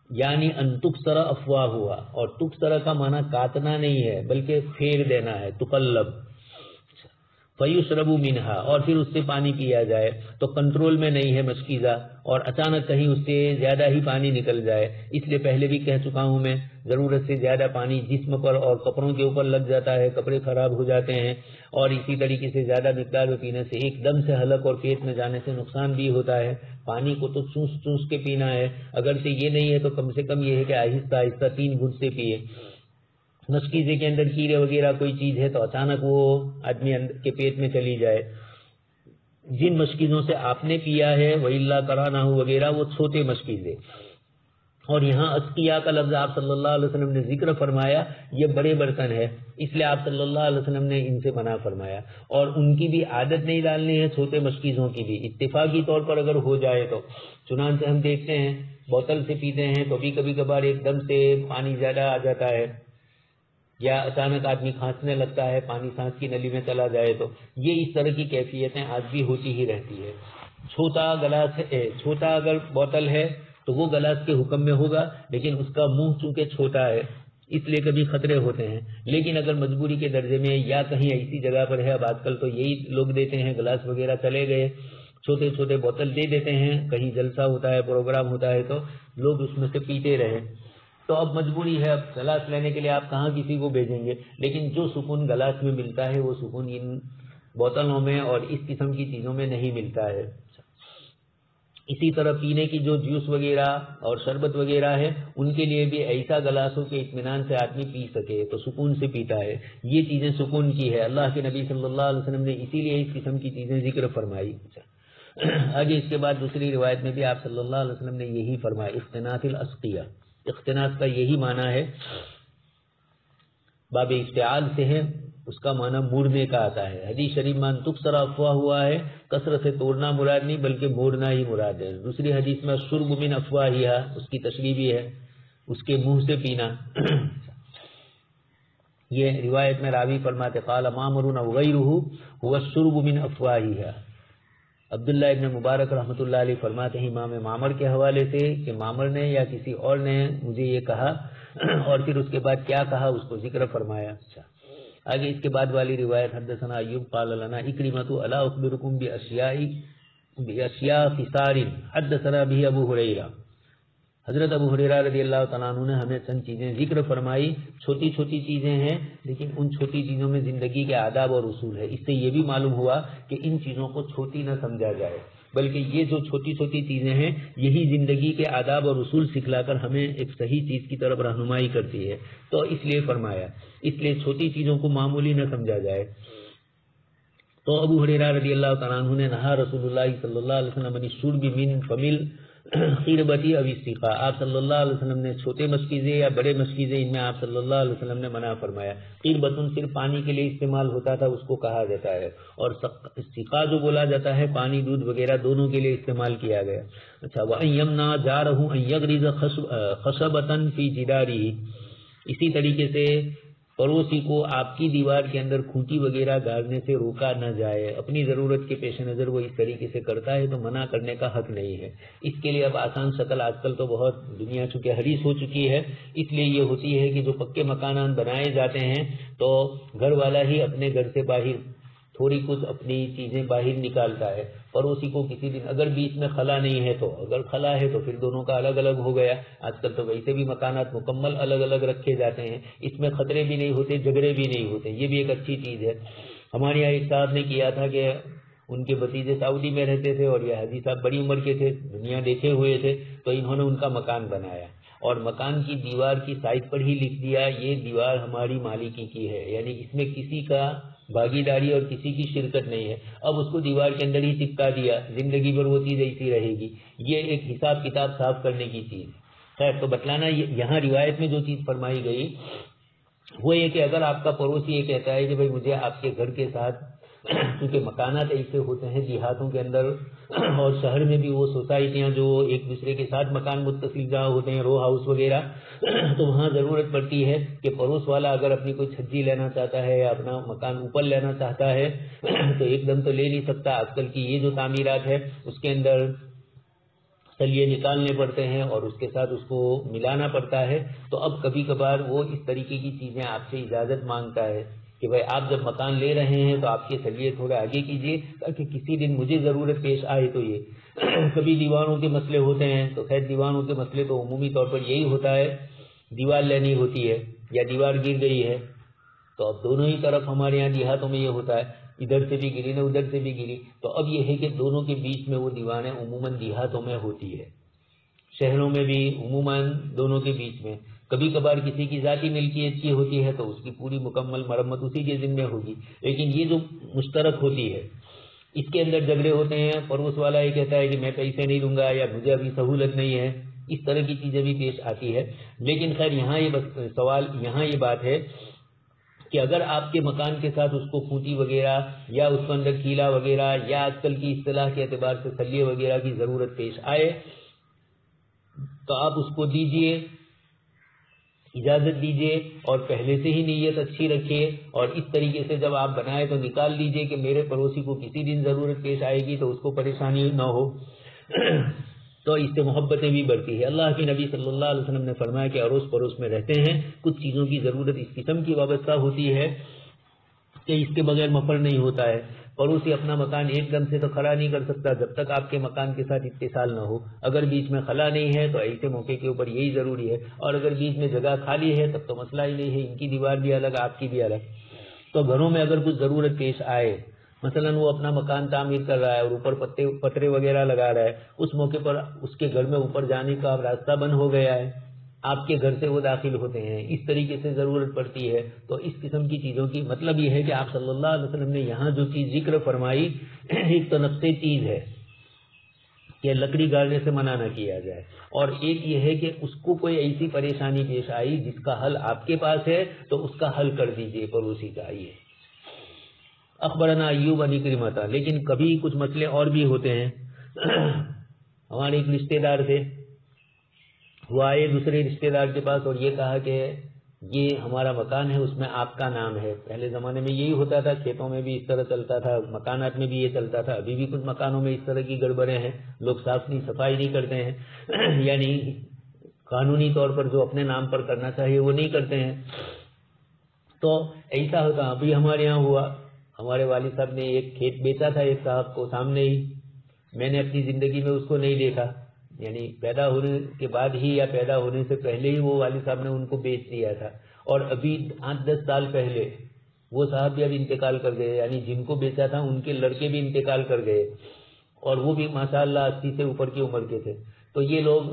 یعنی ان تکسر افواہ ہوا، اور تکسر کا معنی کاٹنا نہیں ہے بلکہ پھیر دینا ہے، تقلب، فیشرب منہا، اور پھر اس سے پانی پیا جائے تو کنٹرول میں نہیں ہے مشکیزہ اور اچانک کہیں اس سے زیادہ ہی پانی نکل جائے۔ اس لیے پہلے بھی کہہ چکا ہوں میں، ضرورت سے زیادہ پانی جسم پر اور کپڑوں کے اوپر لگ جاتا ہے، کپڑے خراب ہو جاتے ہیں، اور اسی طریقے سے زیادہ مقدار میں پینے سے ایک دم سے حلق اور پیٹ میں جانے سے نقصان بھی ہوتا ہے۔ پانی کو تو چوس چوس کے پینا ہے، اگر سے یہ نہیں ہے تو کم سے کم یہ ہے کہ آہستہ آہستہ 3 گھٹ سے پیے۔ مشکیزے کے اندر کیڑے وغیرہ کوئی چیز ہے تو اچانک وہ آدمی کے پیٹ میں چلی جائے۔ جن مشکیزوں سے آپ نے پیا ہے وَإِلَّا كَرَانَهُ وغیرہ وہ چھوٹے مشکیزے، اور یہاں اسقیا کا لفظ آپ صلی اللہ علیہ وسلم نے ذکر فرمایا، یہ بڑے برتن ہے، اس لیے آپ صلی اللہ علیہ وسلم نے ان سے منع فرمایا، اور ان کی بھی عادت نہیں ڈالنی ہے، چھوٹے مشکیزوں کی بھی اتفاقی طور پر اگر ہو جائے تو۔ چنانچہ ہم دیکھتے ہیں بوتل سے پیتے ہیں تو بھی کبھی کبھار ایک دم سے پانی زیادہ آ جاتا ہے، یا اچانک آدمی کھانسنے لگتا ہے، پانی سانس کی نلی میں چلا جائے تو یہ اس طرح کی کیفیتیں آج بھی ہوتی ہی رہتی ہے۔ چھوٹا گلاس ہے، چھوٹا اگر بوتل ہے تو وہ گلاس کے حکم میں ہوگا، لیکن اس کا منہ چونکہ چھوٹا ہے اس لیے کبھی خطرے ہوتے ہیں۔ لیکن اگر مجبوری کے درجے میں یا کہیں ایسی جگہ پر ہے، اب آج کل تو یہی لوگ دیتے ہیں، گلاس وغیرہ چلے گئے، چھوٹے چھوٹے بوتل دے دیتے ہیں، کہیں جلسہ ہوتا ہے، پروگرام ہوتا ہے تو لوگ اس میں سے پیتے رہے، تو اب مجبوری ہے، اب گلاس لینے کے لیے آپ کہاں کسی کو بھیجیں گے، لیکن جو سکون گلاس میں ملتا ہے وہ سکون ان بوتلوں میں اور اس قسم کی چیزوں میں نہیں ملتا ہے۔ اسی طرح پینے کی جو جوس وغیرہ اور شربت وغیرہ ہے ان کے لیے بھی ایسا گلاس ہو کہ اطمینان سے آدمی پی سکے تو سکون سے پیتا ہے، یہ چیزیں سکون کی ہے۔ اللہ کے نبی صلی اللہ علیہ وسلم نے اسی لیے اس قسم کی چیزیں ذکر فرمائی۔ آگے اس کے بعد دوسری روایت میں بھی آپ صلی اللہ علیہ وسلم نے یہی فرمایا، اختناث الاسقیہ، اختناث کا یہی معنی ہے، باب افتعال سے ہے، اس کا معنی موڑنے کا آتا ہے۔ حدیث شریف میں تکسر افواہ ہوا ہے، کثرت سے توڑنا مراد نہیں بلکہ موڑنا ہی مراد ہے۔ دوسری حدیث میں شرب من افواہہا، اس کی تشریح بھی ہے، اس کے منہ سے پینا۔ یہ روایت میں راوی فرماتے قال معمر وغیرہ هو الشرب من افواہہا۔ عبداللہ ابن مبارک رحمۃ اللہ علیہ فرماتے ہیں امام معمر کے حوالے سے کہ معمر نے یا کسی اور نے مجھے یہ کہا، اور پھر اس کے بعد کیا کہا اس کو ذکر فرمایا۔ اچھا آگے اس کے بعد والی روایت حدثنا ایوب قال لنا اکرمۃ الا اخبرکم باشیاء قصار حدثنا به ابو ہریرہ۔ حضرت ابو ہریرہ رضی اللہ تعالیٰ عنہ نے ہمیں چند چیزیں ذکر فرمائی، چھوٹی چھوٹی چیزیں ہیں لیکن ان چھوٹی چیزوں میں زندگی کے آداب اور اصول ہے۔ اس سے یہ بھی معلوم ہوا کہ ان چیزوں کو چھوٹی نہ سمجھا جائے، بلکہ یہ جو چھوٹی چھوٹی چیزیں ہیں یہی زندگی کے آداب اور اصول سکھلا کر ہمیں ایک صحیح چیز کی طرف رہنمائی کرتی ہے، تو اس لیے فرمایا، اس لیے چھوٹی چیزوں کو معمولی نہ سمجھا جائے۔ تو ابو ہریرہ رضی اللہ تعالیٰ عنہ نے نہا رسول اللہ صلی اللہ علیہ وسلم عن الشرب من فمل خربتی او السقا، آپ صلی اللہ علیہ وسلم نے چھوٹے مشکیزے یا بڑے مشکیزے ان میں آپ صلی اللہ علیہ وسلم نے منع فرمایا۔ خربتن صرف پانی کے لیے استعمال ہوتا تھا، اس کو کہا جاتا ہے، اور سقا جو بولا جاتا ہے پانی دودھ وغیرہ دونوں کے لیے استعمال کیا گیا۔ اچھا وَأَن يَمْنَعَ جَارَهُ أَن يَغْرِزَ خَشَبَةً فِي جِدَارِهِ، اسی طریقے سے پڑوسی کو آپ کی دیوار کے اندر کھوٹی وغیرہ گاڑنے سے روکا نہ جائے، اپنی ضرورت کے پیش نظر وہ اس طریقے سے کرتا ہے تو منع کرنے کا حق نہیں ہے۔ اس کے لیے اب آسان شکل آج کل تو بہت دنیا چونکہ حریص ہو چکی ہے، اس لیے یہ ہوتی ہے کہ جو پکے مکانات بنائے جاتے ہیں تو گھر والا ہی اپنے گھر سے باہر تھوڑی کچھ اپنی چیزیں باہر نکالتا ہے، پڑوسی کو کسی دن اگر بیچ میں خلا نہیں ہے تو، اگر خلا ہے تو پھر دونوں کا الگ الگ ہو گیا۔ آج کل تو ویسے بھی مکانات مکمل الگ الگ رکھے جاتے ہیں، اس میں خطرے بھی نہیں ہوتے، جھگڑے بھی نہیں ہوتے، یہ بھی ایک اچھی چیز ہے۔ ہمارے یہاں ایک صاحب نے کیا تھا کہ ان کے بھتیجے سعودی میں رہتے تھے اور یہ حاجی صاحب بڑی عمر کے تھے، دنیا دیکھے ہوئے تھے، تو انہوں نے ان کا مکان بنایا اور مکان کی دیوار کی سائڈ پر ہی لکھ دیا یہ دیوار ہماری مالکی کی ہے، یعنی اس میں کسی کا بھاگیداری اور کسی کی شرکت نہیں ہے۔ اب اس کو دیوار کے اندر ہی چپکا دیا، زندگی بھر وہ چیز ایسی رہے گی، یہ ایک حساب کتاب صاف کرنے کی چیز۔ خیر تو بتلانا یہاں روایت میں جو چیز فرمائی گئی وہ یہ کہ اگر آپ کا پڑوسی یہ کہتا ہے کہ بھائی مجھے آپ کے گھر کے ساتھ، کیونکہ مکانات ایسے ہوتے ہیں دیہاتوں کے اندر اور شہر میں بھی وہ سوسائٹیاں جو ایک دوسرے کے ساتھ مکان متصل جہاں ہوتے ہیں، رو ہاؤس وغیرہ، تو وہاں ضرورت پڑتی ہے کہ پڑوس والا اگر اپنی کوئی چھجی لینا چاہتا ہے یا اپنا مکان اوپر لینا چاہتا ہے تو ایک دم تو لے نہیں سکتا۔ آج کل کی یہ جو تعمیرات ہے اس کے اندر سلیے نکالنے پڑتے ہیں اور اس کے ساتھ اس کو ملانا پڑتا ہے، تو اب کبھی کبھار وہ اس طریقے کی چیزیں آپ سے اجازت مانگتا ہے کہ بھائی آپ جب مکان لے رہے ہیں تو آپ کے سلیے تھوڑے آگے کیجیے تاکہ کسی دن مجھے ضرورت پیش آئے تو یہ کبھی دیواروں کے مسئلے ہوتے ہیں، تو خیر دیواروں کے مسئلے تو عمومی طور پر یہی ہوتا ہے، دیوار لینی ہوتی ہے یا دیوار گر گئی ہے تو اب دونوں ہی طرف ہمارے یہاں دیہاتوں میں یہ ہوتا ہے، ادھر سے بھی گری نہ ادھر سے بھی گری، تو اب یہ ہے کہ دونوں کے بیچ میں وہ دیواریں عموماً دیہاتوں میں ہوتی ہے، شہروں میں بھی عموماً دونوں کے بیچ میں کبھی کبھار کسی کی ذاتی ملکیت کی ہوتی ہے تو اس کی پوری مکمل مرمت اسی کے ذمہ ہوگی، لیکن یہ جو مشترک ہوتی ہے اس کے اندر جھگڑے ہوتے ہیں، پڑوس والا یہ کہتا ہے کہ میں پیسے نہیں دوں گا یا مجھے ابھی سہولت نہیں ہے، اس طرح کی چیزیں بھی پیش آتی ہے. لیکن خیر یہاں یہ بات ہے کہ اگر آپ کے مکان کے ساتھ اس کو پھوٹی وغیرہ یا اس کے اندر کیلا وغیرہ یا آج کل کی اصطلاح کے اعتبار سے سلیے وغیرہ کی ضرورت پیش آئے تو آپ اس کو دیجئے، اجازت دیجئے، اور پہلے سے ہی نیت اچھی رکھیے، اور اس طریقے سے جب آپ بنائے تو نکال لیجئے کہ میرے پڑوسی کو کسی دن ضرورت پیش آئے گی تو اس کو پریشانی نہ ہو. تو اس سے محبتیں بھی بڑھتی ہے. اللہ کے نبی صلی اللہ علیہ وسلم نے فرمایا کہ اڑوس پڑوس میں رہتے ہیں، کچھ چیزوں کی ضرورت اس قسم کی وابستہ ہوتی ہے کہ اس کے بغیر مفر نہیں ہوتا ہے. پڑوسی اپنا مکان ایک دم سے تو کھڑا نہیں کر سکتا جب تک آپ کے مکان کے ساتھ اتصال نہ ہو. اگر بیچ میں خلا نہیں ہے تو ایسے موقع کے اوپر یہی ضروری ہے، اور اگر بیچ میں جگہ خالی ہے تب تو مسئلہ ہی نہیں ہے، ان کی دیوار بھی الگ آپ کی بھی الگ. تو گھروں میں اگر کچھ ضرورت پیش آئے، مثلا وہ اپنا مکان تعمیر کر رہا ہے اور اوپر پترے وغیرہ لگا رہا ہے، اس موقع پر اس کے گھر میں اوپر جانے کا راستہ بند ہو گیا ہے، آپ کے گھر سے وہ داخل ہوتے ہیں، اس طریقے سے ضرورت پڑتی ہے. تو اس قسم کی چیزوں کی مطلب یہ ہے کہ آپ صلی اللہ علیہ وسلم نے یہاں جو چیز ذکر فرمائی ایک تو نفس چیز ہے کہ لکڑی گاڑنے سے منع نہ کیا جائے، اور ایک یہ ہے کہ اس کو کوئی ایسی پریشانی پیش آئی جس کا حل آپ کے پاس ہے تو اس کا حل کر دیجئے پڑوسی کا. یہ اخبرنا ایوب عن اکرمہ. لیکن کبھی کچھ مسئلے اور بھی ہوتے ہیں. ہمارے ایک رشتے دار تھے، وہ آئے دوسرے رشتے دار کے پاس اور یہ کہا کہ یہ ہمارا مکان ہے، اس میں آپ کا نام ہے. پہلے زمانے میں یہی ہوتا تھا، کھیتوں میں بھی اس طرح چلتا تھا، مکانات میں بھی یہ چلتا تھا. ابھی بھی کچھ مکانوں میں اس طرح کی گڑبڑیں ہیں، لوگ صفائی نہیں کرتے ہیں، یعنی قانونی طور پر جو اپنے نام پر کرنا چاہیے وہ نہیں کرتے ہیں. تو ایسا ہوتا. ابھی ہمارے یہاں ہوا، ہمارے والد صاحب نے ایک کھیت بیچا تھا ایک صاحب کو سامنے ہی. میں نے اپنی زندگی میں اس کو نہیں دیکھا، یعنی پیدا ہونے کے بعد ہی یا پیدا ہونے سے پہلے ہی وہ والد صاحب نے ان کو بیچ دیا تھا. اور ابھی 8-10 سال پہلے وہ صاحب بھی اب انتقال کر گئے، یعنی جن کو بیچا تھا ان کے لڑکے بھی انتقال کر گئے، اور وہ بھی ماشاءاللہ 80 سے اوپر کی عمر کے تھے. تو یہ لوگ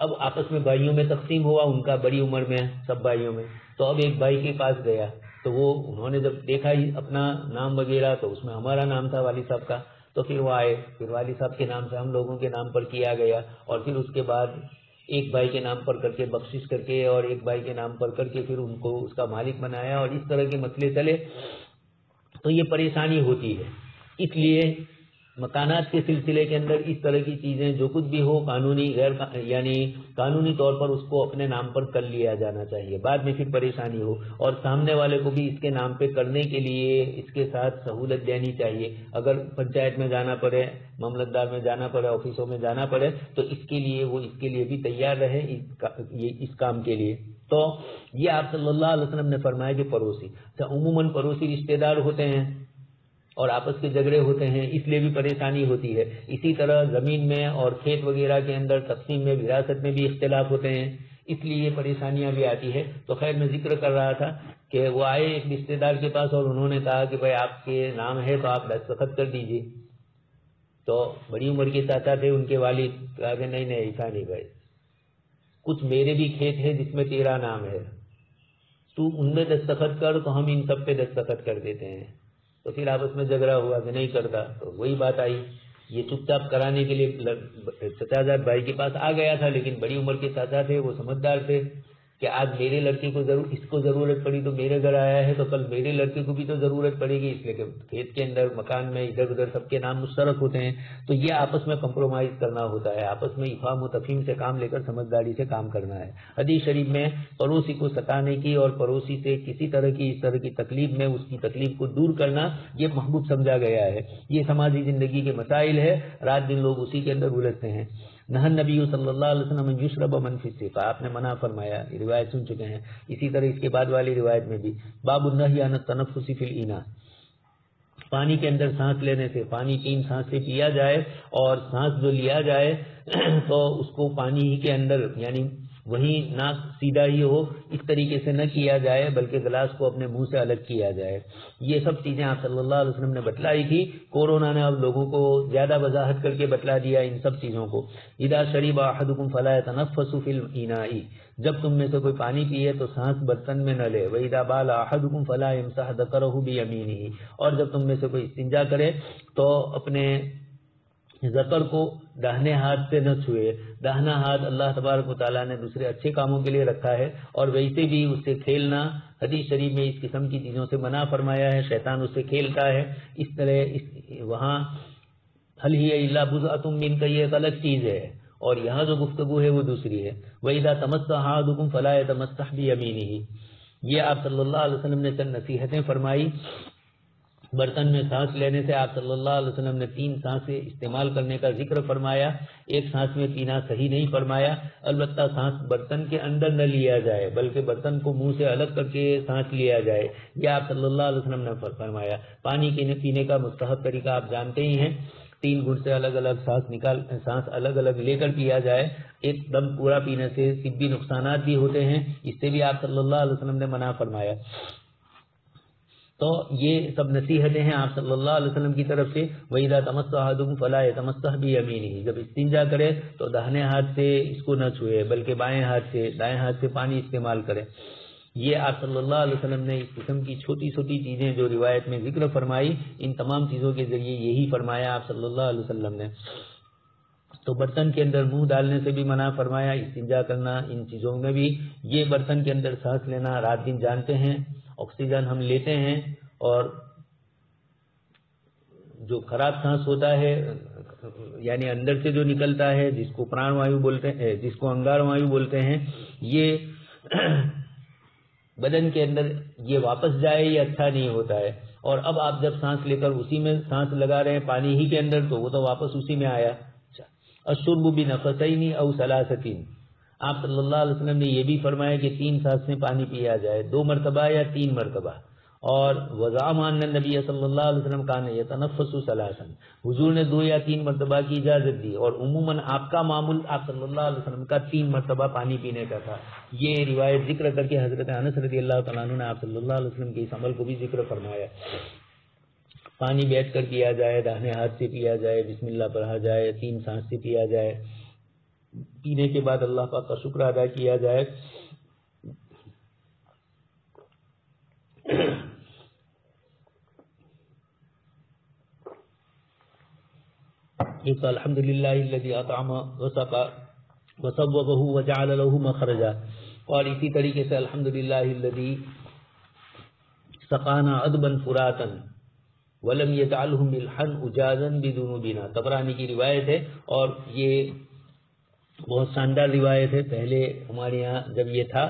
اب آپس میں بھائیوں میں تقسیم ہوا، ان کا بڑی عمر میں سب بھائیوں میں. تو اب ایک بھائی کے پاس گیا تو انہوں نے جب دیکھا ہی اپنا نام وغیرہ تو اس میں ہمارا نام تھا والد صاحب کا. تو پھر وہ آئے، پھر والد صاحب کے نام سے ہم لوگوں کے نام پر کیا گیا، اور پھر اس کے بعد ایک بھائی کے نام پر کر کے بخشش کر کے اور ایک بھائی کے نام پر کر کے پھر ان کو اس کا مالک بنایا، اور اس طرح کے مسئلے چلے. تو یہ پریشانی ہوتی ہے. اس لیے مکانات کے سلسلے کے اندر اس طرح کی چیزیں جو کچھ بھی ہو قانونی یعنی قانونی طور پر اس کو اپنے نام پر کر لیا جانا چاہیے، بعد میں پھر پریشانی ہو. اور سامنے والے کو بھی اس کے نام پہ کرنے کے لیے اس کے ساتھ سہولت دینی چاہیے. اگر پنچایت میں جانا پڑے، معاملتدار میں جانا پڑے، آفسوں میں جانا پڑے تو اس کے لیے بھی تیار رہے اس کام کے لیے. تو یہ آپ صلی اللہ علیہ وسلم نے فرمایا کہ پڑوسی عموماً پڑوسی رشتے دار ہوتے ہیں اور آپس کے جھگڑے ہوتے ہیں، اس لیے بھی پریشانی ہوتی ہے. اسی طرح زمین میں اور کھیت وغیرہ کے اندر تقسیم میں وراثت میں بھی اختلاف ہوتے ہیں، اس لیے پریشانیاں بھی آتی ہے. تو خیر میں ذکر کر رہا تھا کہ وہ آئے ایک رشتے دار کے پاس اور انہوں نے کہا کہ بھائی آپ کے نام ہے تو آپ دستخط کر دیجئے. تو بڑی عمر کے چاچا تھے ان کے والد، کہا کہ نہیں ایسا نہیں بھائی، کچھ میرے بھی کھیت ہے جس میں تیرا نام ہے، تو ان میں دستخط کر تو ہم ان سب پہ دستخط کر دیتے ہیں. تو پھر آپس میں جھگڑا ہوا کہ نہیں کرتا. تو وہی بات آئی، یہ چپ چاپ کرانے کے لیے چچا جات بھائی کے پاس آ گیا تھا، لیکن بڑی عمر کے چاچا تھے، وہ سمجھدار تھے کہ آج میرے لڑکے کو اس کو ضرورت پڑی تو میرے گھر آیا ہے، تو کل میرے لڑکے کو بھی تو ضرورت پڑے گی، اس لیے کہ کھیت کے اندر مکان میں ادھر ادھر سب کے نام مشترک ہوتے ہیں. تو یہ آپس میں کمپرومائز کرنا ہوتا ہے، آپس میں افہام و تفہیم سے کام لے کر سمجھداری سے کام کرنا ہے. حدیث شریف میں پڑوسی کو ستانے کی اور پڑوسی سے کسی طرح کی تکلیف میں اس کی تکلیف کو دور کرنا یہ محبوب سمجھا گیا ہے. یہ سماجی زندگی کے مسائل ہے، رات دن لوگ اسی کے اندر الجھتے ہیں. نہن نبی صلی اللہ علیہ وسلم یشرب من فی السقا، آپ نے منع فرمایا، یہ روایت سن چکے ہیں. اسی طرح اس کے بعد والی روایت میں بھی باب النہی عن التنفس فی الاناء، پانی کے اندر سانس لینے سے، پانی 3 سانس سے پیا جائے اور سانس جو لیا جائے تو اس کو پانی ہی کے اندر، یعنی وہیں ناک سیدھا ہی ہو، اس طریقے سے نہ کیا جائے بلکہ گلاس کو اپنے منہ سے الگ کیا جائے. یہ سب چیزیں آپ صلی اللہ علیہ وسلم نے بتلائی تھی. کورونا نے اب لوگوں کو زیادہ وضاحت کر کے بتلا دیا ان سب چیزوں کو. اذا شرب احدکم فلا يتنفس فی الاناء، جب تم میں سے کوئی پانی پیے تو سانس برتن میں نہ لے. واذا بال احدکم فلا يمسح ذکرہ بیمینہ، اور جب تم میں سے کوئی استنجا کرے تو اپنے ذکر کو داہنے ہاتھ سے نہ چھوئے. داہنا ہاتھ اللہ تبارک و تعالیٰ نے دوسرے اچھے کاموں کے لیے رکھا ہے، اور ویسے بھی اس سے کھیلنا حدیث شریف میں اس قسم کی چیزوں سے منع فرمایا ہے. شیطان اس سے کھیلتا ہے. اس طرح وہاں حل ہی الا بضعۃ منک کا یہ ایک الگ چیز ہے، اور یہاں جو گفتگو ہے وہ دوسری ہے. وَإِذَا تَمَسَّ أَحَدُكُمْ فَلَا يَتَمَسَّحْ بِيَمِينِهِ. یہ آپ صلی اللہ علیہ وسلم نے چند نصیحتیں فرمائی. برتن میں سانس لینے سے آپ صلی اللہ علیہ وسلم نے 3 سانسیں استعمال کرنے کا ذکر فرمایا. ایک سانس میں پینا صحیح نہیں فرمایا. البتہ سانس برتن کے اندر نہ لیا جائے بلکہ برتن کو منہ سے الگ کر کے سانس لیا جائے، یہ آپ صلی اللہ علیہ وسلم نے فرمایا. پانی پینے کا مستحب طریقہ آپ جانتے ہی ہیں، 3 گھٹ سے الگ الگ سانس الگ الگ لے کر پیا جائے. ایک دم پورا پینے سے طبی نقصانات بھی ہوتے ہیں، اس سے بھی آپ صلی اللہ علیہ وسلم نے منع فرمایا. تو یہ سب نصیحتیں ہیں آپ صلی اللہ علیہ وسلم کی طرف سے. وَإِذَا تَمَسَّ أَحَدُكُمْ فَلَا يَتَمَسَّحْ بِيَمِينِهِ. جب استنجا کرے تو داہنے ہاتھ سے اس کو نہ چھوئے بلکہ دائیں ہاتھ سے پانی استعمال کرے. یہ آپ صلی اللہ علیہ وسلم نے اس قسم کی چھوٹی چھوٹی چیزیں جو روایت میں ذکر فرمائی، ان تمام چیزوں کے ذریعے یہی فرمایا آپ صلی اللہ علیہ وسلم نے. تو برتن کے اندر منہ ڈالنے سے بھی منع فرمایا، استنجا کرنا، ان چیزوں میں بھی. یہ برتن کے اندر سانس لینا، رات دن جانتے ہیں آکسیجن ہم لیتے ہیں، اور جو خراب سانس ہوتا ہے یعنی اندر سے جو نکلتا ہے جس کو پران وایو بولتے ہیں، جس کو انگار وایو بولتے ہیں، یہ بدن کے اندر یہ واپس جائے یہ اچھا نہیں ہوتا ہے. اور اب آپ جب سانس لے کر اسی میں سانس لگا رہے ہیں پانی ہی کے اندر، تو وہ تو واپس اسی میں آیا. الشرب بنفسین او ثلاثۃ. آپ صلی اللہ علیہ وسلم نے یہ بھی فرمایا کہ 3 سانس میں پانی پیا جائے، 2 مرتبہ یا 3 مرتبہ. اور وزعم ان نبی صلی اللہ علیہ وسلم کان یتنفس ثلاثا. حضور نے 2 یا 3 مرتبہ کی اجازت دی، اور عموماً آپ کا معمول آپ صلی اللہ علیہ وسلم کا 3 مرتبہ پانی پینے کا تھا. یہ روایت ذکر کر کے حضرت انس رضی اللہ تعالیٰ عنہ نے آپ صلی اللہ علیہ وسلم کے اس عمل کو بھی ذکر فرمایا. پانی بیٹھ کر پیا جائے، داہنے ہاتھ سے پیا جائے، بسم اللہ پڑھا جائے، 3 سانس سے پیا جائے، پینے کے بعد اللہ پاک کا شکر ادا کیا جائے. الحمد للہ الذی اطعم وسقى وصوبه وجعل له مخرجا. اور اسی طریقے سے الحمد للہ الذی سقانا عذبا فراتا ولم يجعله ملحا اجازا بذنوبنا. طبرانی کی روایت ہے، اور یہ بہت شاندار روایت ہے. پہلے ہمارے یہاں جب یہ تھا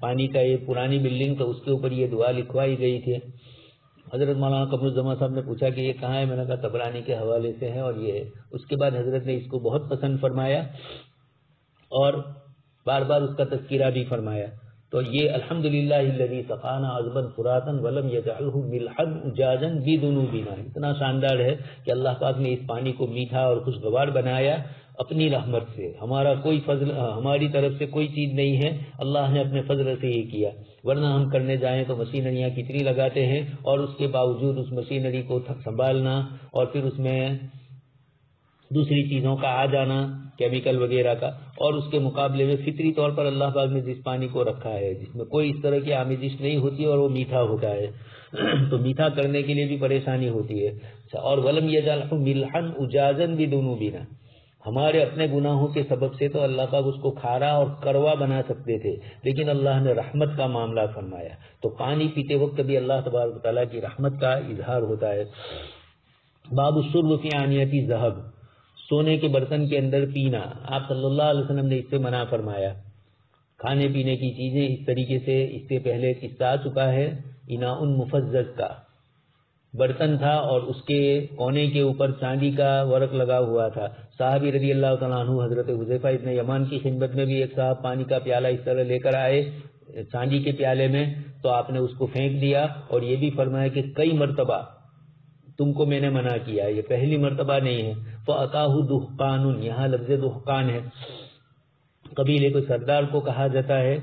پانی کا یہ پرانی بلڈنگ، تو اس کے اوپر یہ دعا لکھوائی گئی تھی. حضرت مولانا قمر الزمان صاحب نے پوچھا کہ یہ کہاں ہے، میں نے کہا طبرانی کے حوالے سے ہے. اور یہ اس کے بعد حضرت نے اس کو بہت پسند فرمایا اور بار بار اس کا تذکرہ بھی فرمایا. تو یہ الحمدللہ الذی سقانا عذبا فراتا ولم یجعلہ ملحا اجاجا بذنوبنا. اتنا شاندار ہے کہ اللہ پاک نے اس پانی کو میٹھا اور خوشگوار بنایا اپنی رحمت سے. ہمارا کوئی فضل، ہماری طرف سے کوئی چیز نہیں ہے، اللہ نے اپنے فضل سے ہی کیا. ورنہ ہم کرنے جائیں تو مشینریاں کتنی لگاتے ہیں، اور اس کے باوجود اس مشینری کو سنبھالنا اور پھر اس میں دوسری چیزوں کا آ جانا، کیمیکل وغیرہ کا. اور اس کے مقابلے میں فطری طور پر اللہ پاک نے جس پانی کو رکھا ہے جس میں کوئی اس طرح کی آمیزش نہیں ہوتی اور وہ میٹھا ہوتا ہے، تو میٹھا کرنے کے لیے بھی پریشانی ہوتی ہے. اور ولم یجعلہ ملحا اجاجا بذنوبنا. ہمارے اپنے گناہوں کے سبب سے تو اللہ پاک اس کو کھارا اور کروا بنا سکتے تھے، لیکن اللہ نے رحمت کا معاملہ فرمایا. تو پانی پیتے وقت بھی اللہ تبارک و تعالیٰ کی رحمت کا اظہار ہوتا ہے. باب الشرب فی آنیۃ الذھب. سونے کے برتن کے اندر پینا. آپ صلی اللہ علیہ وسلم نے اس سے منع فرمایا. کھانے پینے کی چیزیں اس طریقے سے، اس سے پہلے قصہ آ چکا ہے. اناء مفزز کا برتن تھا اور اس کے کونے کے اوپر چاندی کا ورق لگا ہوا تھا. صحابی رضی اللہ تعالیٰ عنہ حضرت حذیفہ ابن یمان کی خدمت میں بھی ایک صاحب پانی کا پیالہ اس طرح لے کر آئے چاندی کے پیالے میں، تو آپ نے اس کو پھینک دیا اور یہ بھی فرمایا کہ کئی مرتبہ تم کو میں نے منع کیا، یہ پہلی مرتبہ نہیں ہے. فَأَتَاهُ دُحْقَانٌ. یہاں لفظ دہقان ہے. قبیلے کو سردار کو کہا جاتا ہے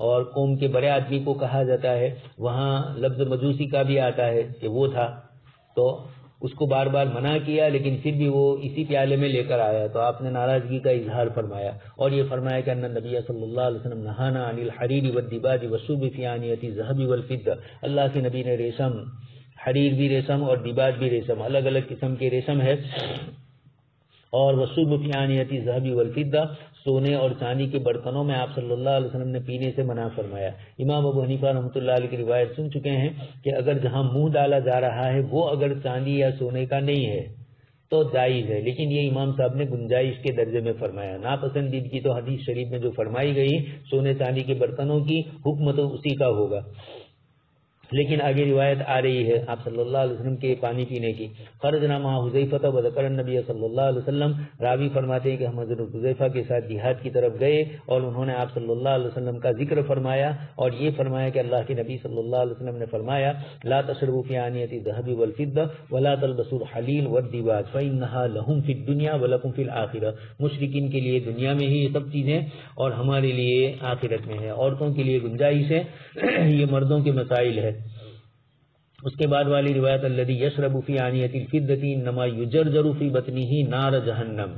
اور قوم کے بڑے آدمی کو کہا جاتا ہے. وہاں لفظ مجوسی کا بھی آتا ہے کہ وہ تھا، تو اس کو بار بار منع کیا لیکن پھر بھی وہ اسی پیالے میں لے کر آیا، تو آپ نے ناراضگی کا اظہار فرمایا اور یہ فرمایا کہ ان نبی صلی اللہ علیہ وسلم نہانا عن الحریر والدباج والشرب فی آنیۃ الذھب والفضہ. اللہ کے نبی نے ریشم، حریر بھی ریشم اور دیباج بھی ریشم، الگ الگ قسم کے ریشم ہے، اور وشرب فی آنیۃ الذھب والفضہ، سونے اور چاندی کے برتنوں میں آپ صلی اللہ علیہ وسلم نے پینے سے منع فرمایا۔ امام ابو حنیفہ رحمۃ اللہ علیہ کی روایت سن چکے ہیں کہ اگر جہاں منہ ڈالا جا رہا ہے وہ اگر چاندی یا سونے کا نہیں ہے تو جائز ہے، لیکن یہ امام صاحب نے گنجائش کے درجے میں فرمایا۔ ناپسندیدگی تو حدیث شریف میں جو فرمائی گئی سونے چاندی کے برتنوں کی، حکم تو اسی کا ہوگا، لیکن آگے روایت آ رہی ہے آپ صلی اللہ علیہ وسلم کے پانی پینے کی۔ خرجنا مع حذیفہ وذکر النبی صلی اللہ علیہ وسلم، راوی فرماتے ہیں کہ ہم حضرت حذیفہ کے ساتھ جہاد کی طرف گئے اور انہوں نے آپ صلی اللہ علیہ وسلم کا ذکر فرمایا اور یہ فرمایا کہ اللہ کے نبی صلی اللہ علیہ وسلم نے فرمایا لا تشربوا فی آنیۃ الذھب والفضہ ولا تلبسوا الحلیل والدیباج فإنها لهم فی الدنیا ولکم فی الآخرہ، مشرکین کے لیے دنیا میں ہی یہ سب چیزیں اور ہمارے لیے آخرت میں ہے، عورتوں کے لیے گنجائش ہے، یہ مردوں کے مسائل ہے۔ اس کے بعد والی روایت الذی یشرب فی آنیۃ الفضۃ انما یجرجر فی بطنہ نار جہنم،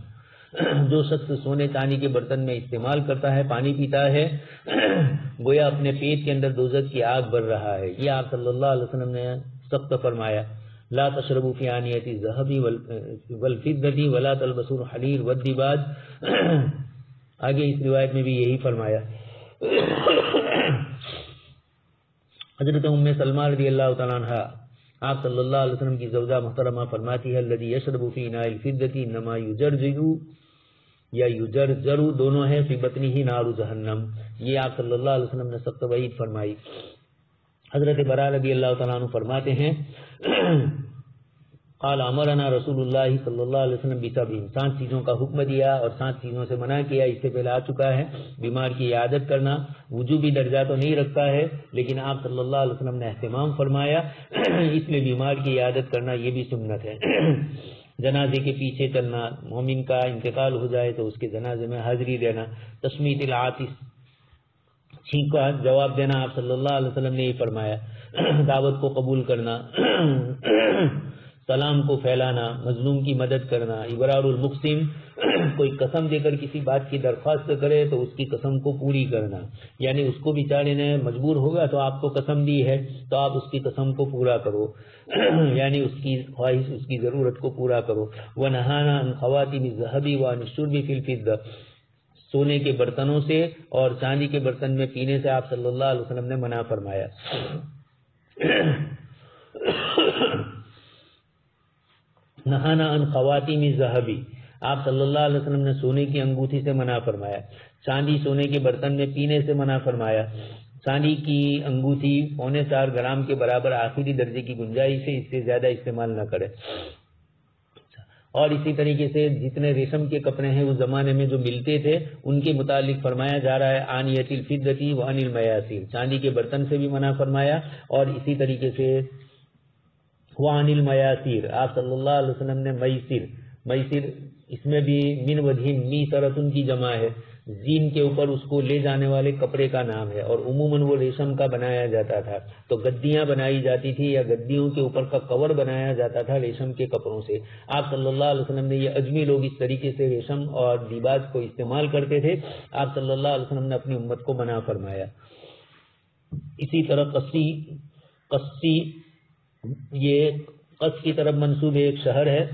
جو شخص سونے چاندی کے برتن میں استعمال کرتا ہے، پانی پیتا ہے، گویا اپنے پیٹ کے اندر دوزخ کی آگ بڑھ رہا ہے۔ یہ آپ صلی اللہ علیہ وسلم نے سخت فرمایا، لا تشربوا فی آنیۃ الذھب والفضۃ ولا تلبسوا الحریر والدیباج۔ آگے اس روایت میں بھی یہی فرمایا۔ حضرت ام سلمہ رضی اللہ تعالیٰ عنہ آپ صلی اللہ علیہ وسلم کی زوجہ محترمہ فرماتی ہے الذی یشرب فی اناء الفضۃ انما یجرجر یا یجرجر دونوں ہیں فی بطنہ نار جہنم، یہ آپ صلی اللہ علیہ وسلم نے سخت وعید فرمائی۔ حضرت براء رضی اللہ تعالیٰ عنہ فرماتے ہیں قال امرنا رسول اللہ صلی اللہ علیہ وسلم بسبع، 7 چیزوں کا حکم دیا اور 7 چیزوں سے منع کیا، اس سے پہلے آ چکا ہے۔ بیمار کی عیادت کرنا وجوبی درجہ تو نہیں رکھتا ہے، لیکن آپ صلی اللہ علیہ وسلم نے اہتمام فرمایا، اس لیے بیمار کی عیادت کرنا یہ بھی سنت ہے۔ جنازے کے پیچھے چلنا، مومن کا انتقال ہو جائے تو اس کے جنازے میں حاضری دینا، تشمیت العاطس، چھینک کا جواب دینا، آپ صلی اللہ علیہ وسلم نے یہ فرمایا، دعوت کو قبول کرنا، سلام کو پھیلانا، مظلوم کی مدد کرنا، ابرار المقسم، کوئی قسم دے کر کسی بات کی درخواست کرے تو اس کی قسم کو پوری کرنا، یعنی اس کو بیچارے نے مجبور ہوگا تو آپ کو قسم دی ہے تو آپ اس کی قسم کو پورا کرو، یعنی اس کی خواہش، اس کی ضرورت کو پورا کرو۔ وَنَهَانَا عَنْ خَوَاتِمِ الذَّهَبِ وَعَنِ الشُّرْبِ فِي الْفِضَّةِ، سونے کے برتنوں سے اور چاندی کے برتن میں پینے سے آپ صلی اللہ علیہ وسلم نے منع فرمایا۔ نہانا عن خواتیم الذھب، آپ صلی اللہ علیہ وسلم نے سونے کی انگوٹھی سے منع فرمایا، چاندی سونے کے برتن میں پینے سے منع فرمایا۔ چاندی کی انگوٹھی 4.25 گرام کے برابر آخری درجے کی گنجائش ہے، اس سے زیادہ استعمال نہ کرے۔ اور اسی طریقے سے جتنے ریشم کے کپڑے ہیں اس زمانے میں جو ملتے تھے ان کے متعلق فرمایا جا رہا ہے آنیۃ الفضۃ وعن المیاسر، چاندی کے برتن سے بھی منع فرمایا، اور اسی طریقے سے وعن المیاسر، آپ صلی اللہ علیہ وسلم نے میسر اس میں بھی من ودھین میسرتن کی جمع ہے، زین کے اوپر اس کو لے جانے والے کپڑے کا نام ہے، اور عموماً وہ ریشم کا بنایا جاتا تھا، تو گدیاں بنائی جاتی تھی یا گدیوں کے اوپر کا کور بنایا جاتا تھا ریشم کے کپڑوں سے۔ آپ صلی اللہ علیہ وسلم نے، یہ اجمی لوگ اس طریقے سے ریشم اور لباس کو استعمال کرتے تھے، آپ صلی اللہ علیہ وسلم نے اپنی امت کو منع فرمایا۔ اسی طرح قصی، یہ قص کی طرف منسوب ایک شہر ہے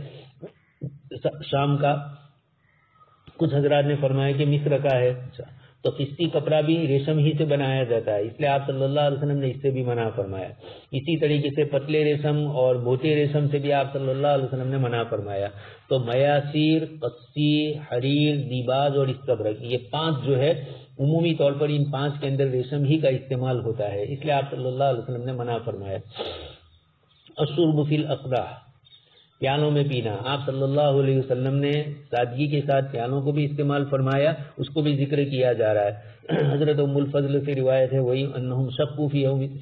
شام کا، کچھ حضرات نے فرمایا کہ مصر کا ہے، تو قسطی کپڑا بھی ریشم ہی سے بنایا جاتا ہے، اس لیے آپ صلی اللہ علیہ وسلم نے اس سے بھی منع فرمایا۔ اسی طریقے سے پتلے ریشم اور موٹے ریشم سے بھی آپ صلی اللہ علیہ وسلم نے منع فرمایا۔ تو میاسیر، قصی، حریر، دیباج اور استبرق، یہ 5 جو ہے عمومی طور پر ان 5 کے اندر ریشم ہی کا استعمال ہوتا ہے، اس لیے آپ صلی اللہ علیہ وسلم نے منع فرمایا۔ الشرب فی الاقداح، پیالوں میں پینا، آپ صلی اللہ علیہ وسلم نے سادگی کے ساتھ پیالوں کو بھی استعمال فرمایا، اس کو بھی ذکر کیا جا رہا ہے۔ حضرت ام الفضل سے روایت ہے وہی انہم شکوا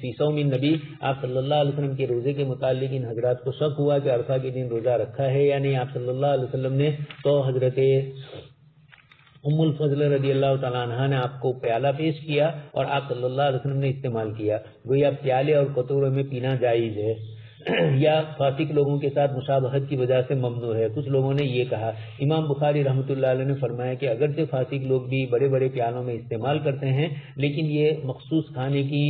فی صوم النبی، آپ صلی اللہ علیہ وسلم کے روزے کے متعلق ان حضرات کو شک ہوا کہ عرفہ کے دن روزہ رکھا ہے یا نہیں آپ صلی اللہ علیہ وسلم نے، تو حضرت ام الفضل رضی اللہ تعالیٰ عنہ نے آپ کو پیالہ پیش کیا اور آپ صلی اللہ علیہ وسلم نے استعمال کیا، گویا پیالے اور کٹوروں میں پینا جائز ہے یا فاسق لوگوں کے ساتھ مشابہت کی وجہ سے ممنوع ہے، کچھ لوگوں نے یہ کہا۔ امام بخاری رحمۃ اللہ علیہ نے فرمایا کہ اگرچہ فاسق لوگ بھی بڑے بڑے پیالوں میں استعمال کرتے ہیں، لیکن یہ مخصوص کھانے کی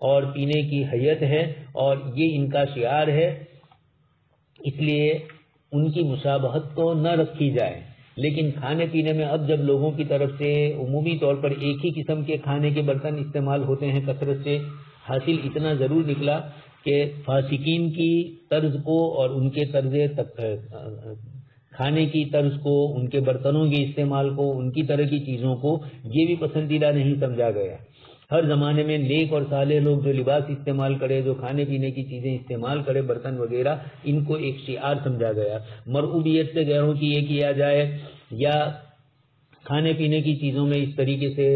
اور پینے کی حیت ہے اور یہ ان کا شعار ہے، اس لیے ان کی مشابہت تو نہ رکھی جائے، لیکن کھانے پینے میں اب جب لوگوں کی طرف سے عمومی طور پر ایک ہی قسم کے کھانے کے برتن استعمال ہوتے ہیں کثرت سے، حاصل اتنا ضرور نکلا کہ فاسقین کی طرز کو اور ان کے طرز کھانے کی طرز کو، ان کے برتنوں کے استعمال کو، ان کی طرح کی چیزوں کو یہ بھی پسندیدہ نہیں سمجھا گیا۔ ہر زمانے میں نیک اور صالح لوگ جو لباس استعمال کرے، جو کھانے پینے کی چیزیں استعمال کرے، برتن وغیرہ، ان کو ایک شعار سمجھا گیا۔ مرعوبیت سے غیروں کی یہ کیا جائے یا کھانے پینے کی چیزوں میں اس طریقے سے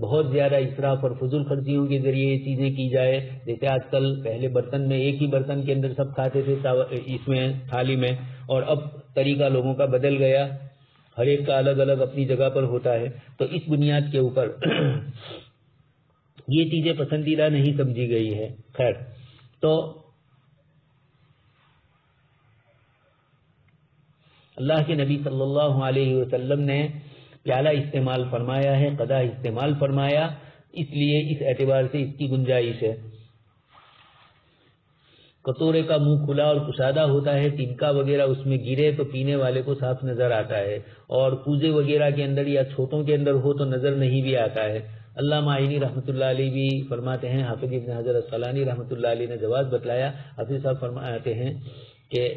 بہت زیادہ اسراف اور فضول خرچیوں کے ذریعے یہ چیزیں کی جائے، جیسے آج کل پہلے برتن میں ایک ہی برتن کے اندر سب کھاتے تھے اس میں تھالی میں، اور اب طریقہ لوگوں کا بدل گیا، ہر ایک کا الگ الگ اپنی جگہ پر ہوتا ہے۔ تو اس بنیاد کے اوپر یہ چیزیں پسندیدہ نہیں سمجھی گئی ہے۔ خیر، تو اللہ کے نبی صلی اللہ علیہ وسلم نے پیالہ استعمال فرمایا ہے، قدح استعمال فرمایا، اس لیے اس اعتبار سے اس کی گنجائش ہے۔ کٹورے کا منہ کھلا اور کشادہ ہوتا ہے، تنکا وغیرہ اس میں گرے تو پینے والے کو صاف نظر آتا ہے، اور کوزے وغیرہ کے اندر یا چھوٹوں کے اندر ہو تو نظر نہیں بھی آتا ہے۔ علامہ عینی رحمۃ اللہ علیہ بھی فرماتے ہیں، حافظ ابن حجر اسقلانی رحمۃ اللہ علیہ نے جواز بتلایا۔ حافظ صاحب فرماتے ہیں کہ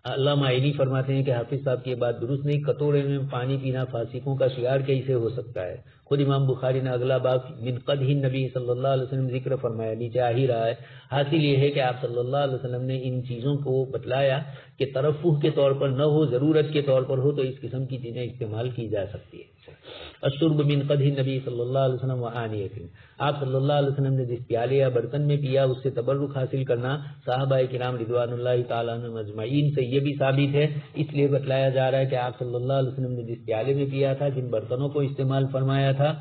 علامہ عینی فرماتے ہیں کہ حافظ صاحب کی یہ بات درست نہیں، کٹورے میں پانی پینا فاسقوں کا شعار کیسے ہو سکتا ہے؟ خود امام بخاری نے اگلا باب من قدح نبی صلی اللہ علیہ وسلم ذکر فرمایا، نیچے آ ہی رہا ہے۔ حاصل یہ ہے کہ آپ صلی اللہ علیہ وسلم نے ان چیزوں کو بتلایا کہ ترفع کے طور پر نہ ہو، ضرورت کے طور پر ہو تو اس قسم کی چیزیں استعمال کی جا سکتی ہے۔ الشرب من قدح نبی صلی اللہ علیہ وسلم وآنیۃ، آپ صلی اللہ علیہ وسلم نے جس پیالے یا برتن میں پیا اس سے تبرک حاصل کرنا صحابہ کرام رضوان اللہ تعالیٰ عنہم اجمعین سے یہ بھی ثابت ہے، اس لیے بتلایا جا رہا ہے کہ آپ صلی اللہ علیہ وسلم نے جس پیالے میں پیا تھا، جن برتنوں کو استعمال فرمایا تھا،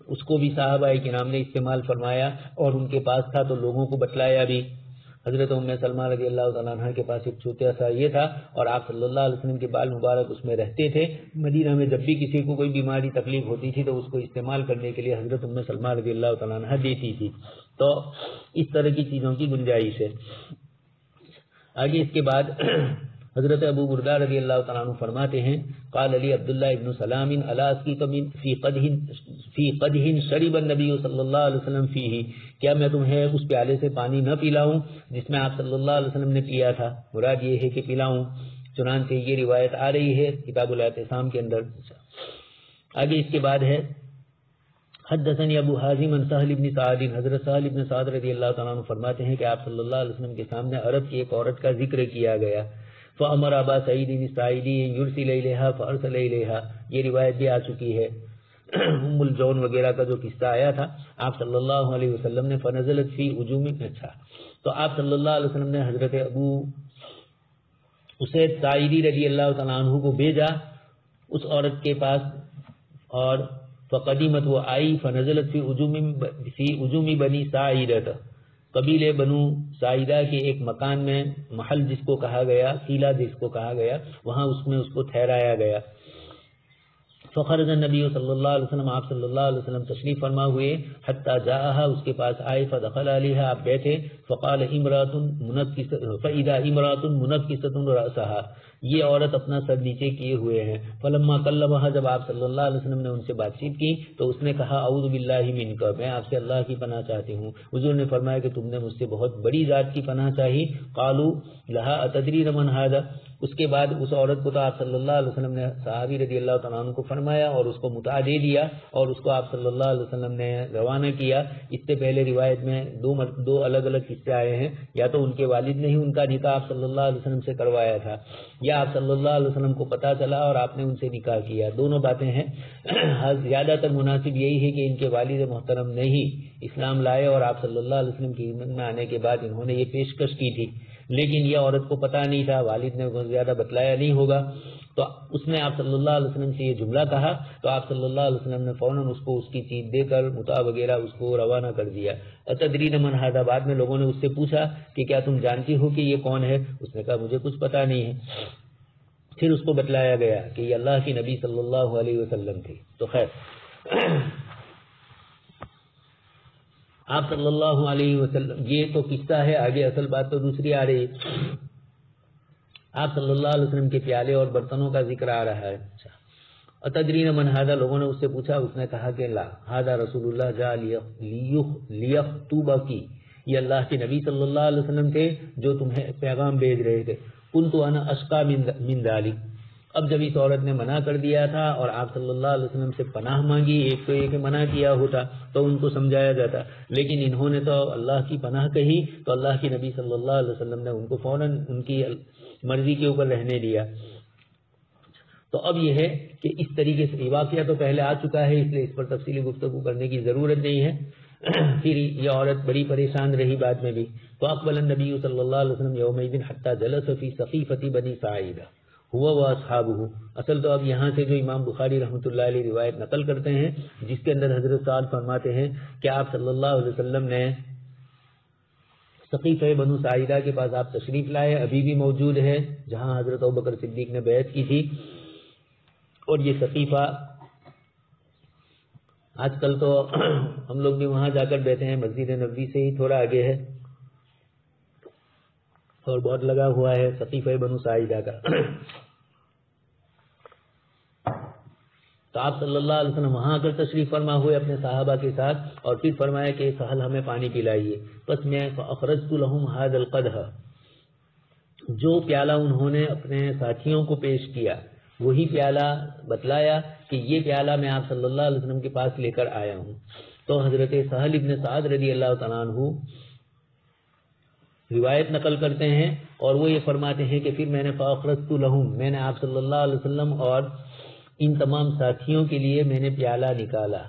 اس کو بھی صحابہ کرام نے استعمال فرمایا اور ان کے پاس تھا تو لوگوں کو بتلایا بھی۔ حضرت ام سلمہ رضی اللہ تعالیٰ عنہ کے پاس ایک چھوٹا سا یہ تھا اور آپ صلی اللہ علیہ وسلم کے بال مبارک اس میں رہتے تھے۔ مدینہ میں جب بھی کسی کو کوئی بیماری تکلیف ہوتی تھی تو اس کو استعمال کرنے کے لیے حضرت ام سلمہ رضی اللہ تعالیٰ عنہ دیتی تھی۔ تو اس طرح کی چیزوں کی گنجائش ہے۔ آگے اس کے بعد حضرت ابو بردہ رضی اللہ تعالیٰ عنہ فرماتے ہیں، قال علی عبداللہ ابن سلام الا اسقیک فی قدح شرب النبی صلی اللہ علیہ وسلم فیہ، کیا میں تمہیں اس پیالے سے پانی نہ پلاؤں جس میں آپ صلی اللہ علیہ وسلم نے پیا تھا؟ مراد یہ ہے کہ پلاؤں، چنانچہ یہ روایت آ رہی ہے کتاب الاعتصام کے اندر۔ آگے اس کے بعد ہے حدثني ابو حازم عن سہل بن سعد، حضرت سہل بن سعد رضی اللہ تعالیٰ عنہ فرماتے ہیں کہ آپ صلی اللہ علیہ وسلم کے سامنے عرب کی ایک عورت کا ذکر کیا گیا، فامر ابا سعید الساعدی یرسل الیہا فارسل الیہا، یہ روایت بھی آ چکی ہے۔ ام الجون وغیرہ کا جو قصہ آیا تھا، آپ صلی اللہ علیہ وسلم نے فنزلت فی اجوم، اچھا تو آپ صلی اللہ علیہ وسلم نے حضرت ابو اسید ساعدی رضی اللہ تعالیٰ عنہ کو بھیجا اس عورت کے پاس، اور فقدیمت، وہ آئی، فنزلت فی اجوم بنی ساعدہ، قبیلے بنو ساعدہ کے ایک مکان میں، محل جس کو کہا گیا، قلعہ جس کو کہا گیا، وہاں اس میں اس کو ٹھہرایا گیا۔ فخرج النبی صلی اللہ علیہ وسلم، آپ صلی اللہ علیہ وسلم تشریف فرما ہوئے، حتی جاءہا، اس کے پاس آئے، فدخل علیہا، آپ بیٹھے، فقال امرأۃ فاذا امرأۃ منکسۃ رأسہا، یہ عورت اپنا سر نیچے کیے ہوئے ہیں۔ فلما کلمہا، جب آپ صلی اللہ علیہ وسلم نے ان سے بات چیت کی تو اس نے کہا اعوذ باللہ منک، میں آپ سے اللہ کی پناہ چاہتی ہوں۔ حضور نے فرمایا کہ تم نے مجھ سے بہت بڑی ذات کی پناہ چاہی۔ قالوا لہا اتدرین من ھذا، اس کے بعد اس عورت کو تو آپ صلی اللہ علیہ وسلم نے، صحابی رضی اللہ تعالیٰ عنہ کو فرمایا اور اس کو متاع دے دیا اور اس کو آپ صلی اللہ علیہ وسلم نے روانہ کیا۔ اس سے پہلے روایت میں دو الگ الگ قصے آئے ہیں، یا تو ان کے والد نے ہی ان کا نکاح آپ صلی اللہ علیہ وسلم سے کروایا تھا، یا آپ صلی اللہ علیہ وسلم کو پتہ چلا اور آپ نے ان سے نکاح کیا، دونوں باتیں ہیں۔ زیادہ تر مناسب یہی ہے کہ ان کے والد محترم نے ہی اسلام لائے اور آپ صلی اللہ علیہ وسلم کی خدمت میں آنے کے بعد انہوں نے یہ پیشکش کی تھی، لیکن یہ عورت کو پتہ نہیں تھا، والد نے بہت زیادہ بتلایا نہیں ہوگا، تو اس نے آپ صلی اللہ علیہ وسلم سے یہ جملہ کہا تو آپ صلی اللہ علیہ وسلم نے فوراً اس کو اس کی چیز دے کر متاع وغیرہ اس کو روانہ کر دیا۔ اتدرین من ھذا، بعد میں لوگوں نے اس سے پوچھا کہ کیا تم جانتی ہو کہ یہ کون ہے؟ اس نے کہا مجھے کچھ پتہ نہیں ہے۔ پھر اس کو بتلایا گیا کہ یہ اللہ کی نبی صلی اللہ علیہ وسلم تھی۔ تو خیر، آپ صلی اللہ علیہ وسلم، یہ تو قصہ ہے، آگے اصل بات تو دوسری آ رہی۔ آپ صلی اللہ علیہ وسلم کے پیالے اور برتنوں کا ذکر آ رہا ہے. اتدرین من ھذا، لوگوں نے اس سے پوچھا، اس نے کہا کہ لا ھذا رسول اللہ جاء لیخطبک، یہ اللہ کے نبی صلی اللہ علیہ وسلم تھے جو تمہیں پیغام بھیج رہے تھے. کنت انا اشقى من ذلك. اب جب اس عورت نے منع کر دیا تھا اور آپ صلی اللہ علیہ وسلم سے پناہ مانگی، ایک تو یہ کہ منع کیا ہوتا تو ان کو سمجھایا جاتا، لیکن انہوں نے تو اللہ کی پناہ کہی تو اللہ کے نبی صلی اللہ علیہ وسلم نے ان کو فوراً ان کی مرضی کے اوپر رہنے دیا. تو اب یہ ہے کہ اس طریقے سے واقعہ تو پہلے آ چکا ہے، اس لیے اس پر تفصیلی گفتگو کرنے کی ضرورت نہیں ہے. پھر یہ عورت بڑی پریشان رہی بعد میں بھی. تو اقبل النبی صلی اللہ علیہ وسلم یومئذ حتی جلس فی سقیفۃ بنی ساعدہ ہوا واصحابہ. اصل تو اب یہاں سے جو امام بخاری رحمۃ اللہ علیہ روایت نقل کرتے ہیں، جس کے اندر حضرت سعد فرماتے ہیں کہ آپ صلی اللہ علیہ وسلم نے سقیفہ بنو ساعدہ کے پاس آپ تشریف لائے، ابھی بھی موجود ہے جہاں حضرت ابوبکر صدیق نے بیعت کی تھی. اور یہ سقیفہ آج کل تو ہم لوگ بھی وہاں جا کر بیٹھے ہیں، مسجد نبوی سے ہی تھوڑا آگے ہے اور بہت لگا ہوا ہے سقیفہ بنو ساعدہ کا. تو آپ صلی اللہ علیہ وسلم وہاں آ کر تشریف فرما ہوئے اپنے صحابہ کے ساتھ، اور پھر فرمایا کہ سہل ہمیں پانی پلائیے. بس میں فاخرجت لهم هذا القدح، جو پیالہ انہوں نے اپنے ساتھیوں کو پیش کیا وہی پیالہ بتلایا کہ یہ پیالہ میں آپ صلی اللہ علیہ وسلم کے پاس لے کر آیا ہوں. تو حضرت سہل ابن سعد رضی اللہ تعالیٰ عنہ روایت نقل کرتے ہیں اور وہ یہ فرماتے ہیں کہ پھر میں نے فاخرجت لهم، میں نے آپ صلی اللہ علیہ وسلم اور ان تمام ساتھیوں کے لیے میں نے پیالہ نکالا.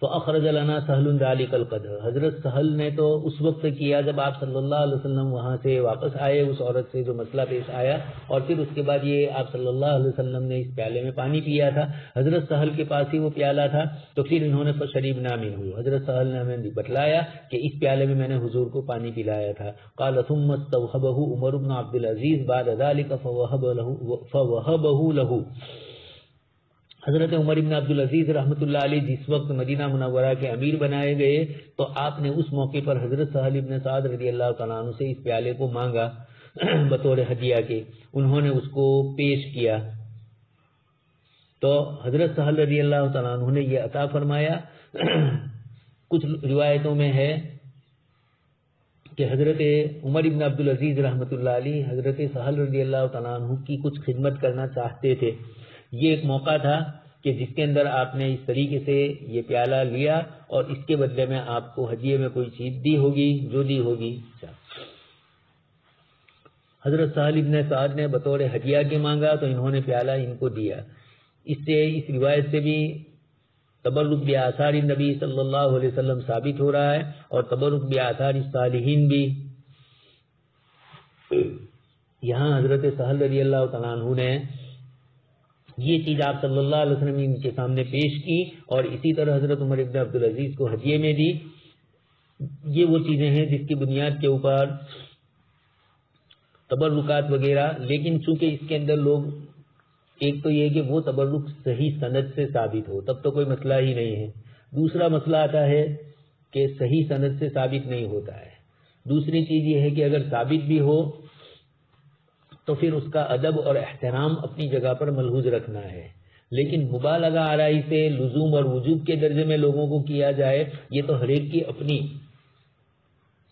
تو اخرج لنا سہل ذلک القدح، حضرت سہل نے تو اس وقت کیا جب آپ صلی اللہ علیہ وسلم وہاں سے واپس آئے اس عورت سے جو مسئلہ پیش آیا، اور پھر اس کے بعد یہ آپ صلی اللہ علیہ وسلم نے اس پیالے میں پانی پیا تھا. حضرت سہل کے پاس ہی وہ پیالہ تھا. تو پھر انہوں نے فشربنا منہ، حضرت سہل نے ہمیں بتلایا کہ اس پیالے میں نے حضور کو پانی پلایا تھا. قال ثم استوهبه عمر بن عبد العزيز بعد ذلك فوهبه له. حضرت عمر بن عبد العزیز رحمۃ اللہ علیہ جس وقت مدینہ منورہ کے امیر بنائے گئے تو آپ نے اس موقع پر حضرت سہل ابن سعد رضی اللہ تعالیٰ عنہ سے اس پیالے کو مانگا بطور ہدیہ کے. انہوں نے اس کو پیش کیا تو حضرت سہل رضی اللہ تعالیٰ عنہ نے یہ عطا فرمایا. کچھ روایتوں میں ہے کہ حضرت عمر بن عبد العزیز رحمۃ اللہ علیہ حضرت سہل رضی اللہ تعالیٰ عنہ کی کچھ خدمت کرنا چاہتے تھے. یہ ایک موقع تھا کہ جس کے اندر آپ نے اس طریقے سے یہ پیالہ لیا اور اس کے بدلے میں آپ کو ہدیے میں کوئی چیز دی ہوگی جو دی ہوگی. حضرت سہل ابن سعد نے بطور ہدیہ کے مانگا تو انہوں نے پیالہ ان کو دیا. اس روایت سے بھی تبرک بآثار نبی صلی اللہ علیہ وسلم ثابت ہو رہا ہے اور تبرک بآثار الصالحین بھی. یہاں حضرت سہل رضی اللہ تعالیٰ عنہ نے یہ چیز آپ صلی اللہ علیہ وسلم ان کے سامنے پیش کی اور اسی طرح حضرت عمر ابن عبد العزیز کو ہدیے میں دی. یہ وہ چیزیں ہیں جس کی بنیاد کے اوپر تبرکات وغیرہ، لیکن چونکہ اس کے اندر لوگ ایک تو یہ کہ وہ تبرک صحیح سند سے ثابت ہو تب تو کوئی مسئلہ ہی نہیں ہے. دوسرا مسئلہ آتا ہے کہ صحیح سند سے ثابت نہیں ہوتا ہے. دوسری چیز یہ ہے کہ اگر ثابت بھی ہو تو پھر اس کا ادب اور احترام اپنی جگہ پر ملحوظ رکھنا ہے، لیکن مبالغہ آرائی سے لزوم اور وجوب کے درجے میں لوگوں کو کیا جائے، یہ تو ہر ایک کی اپنی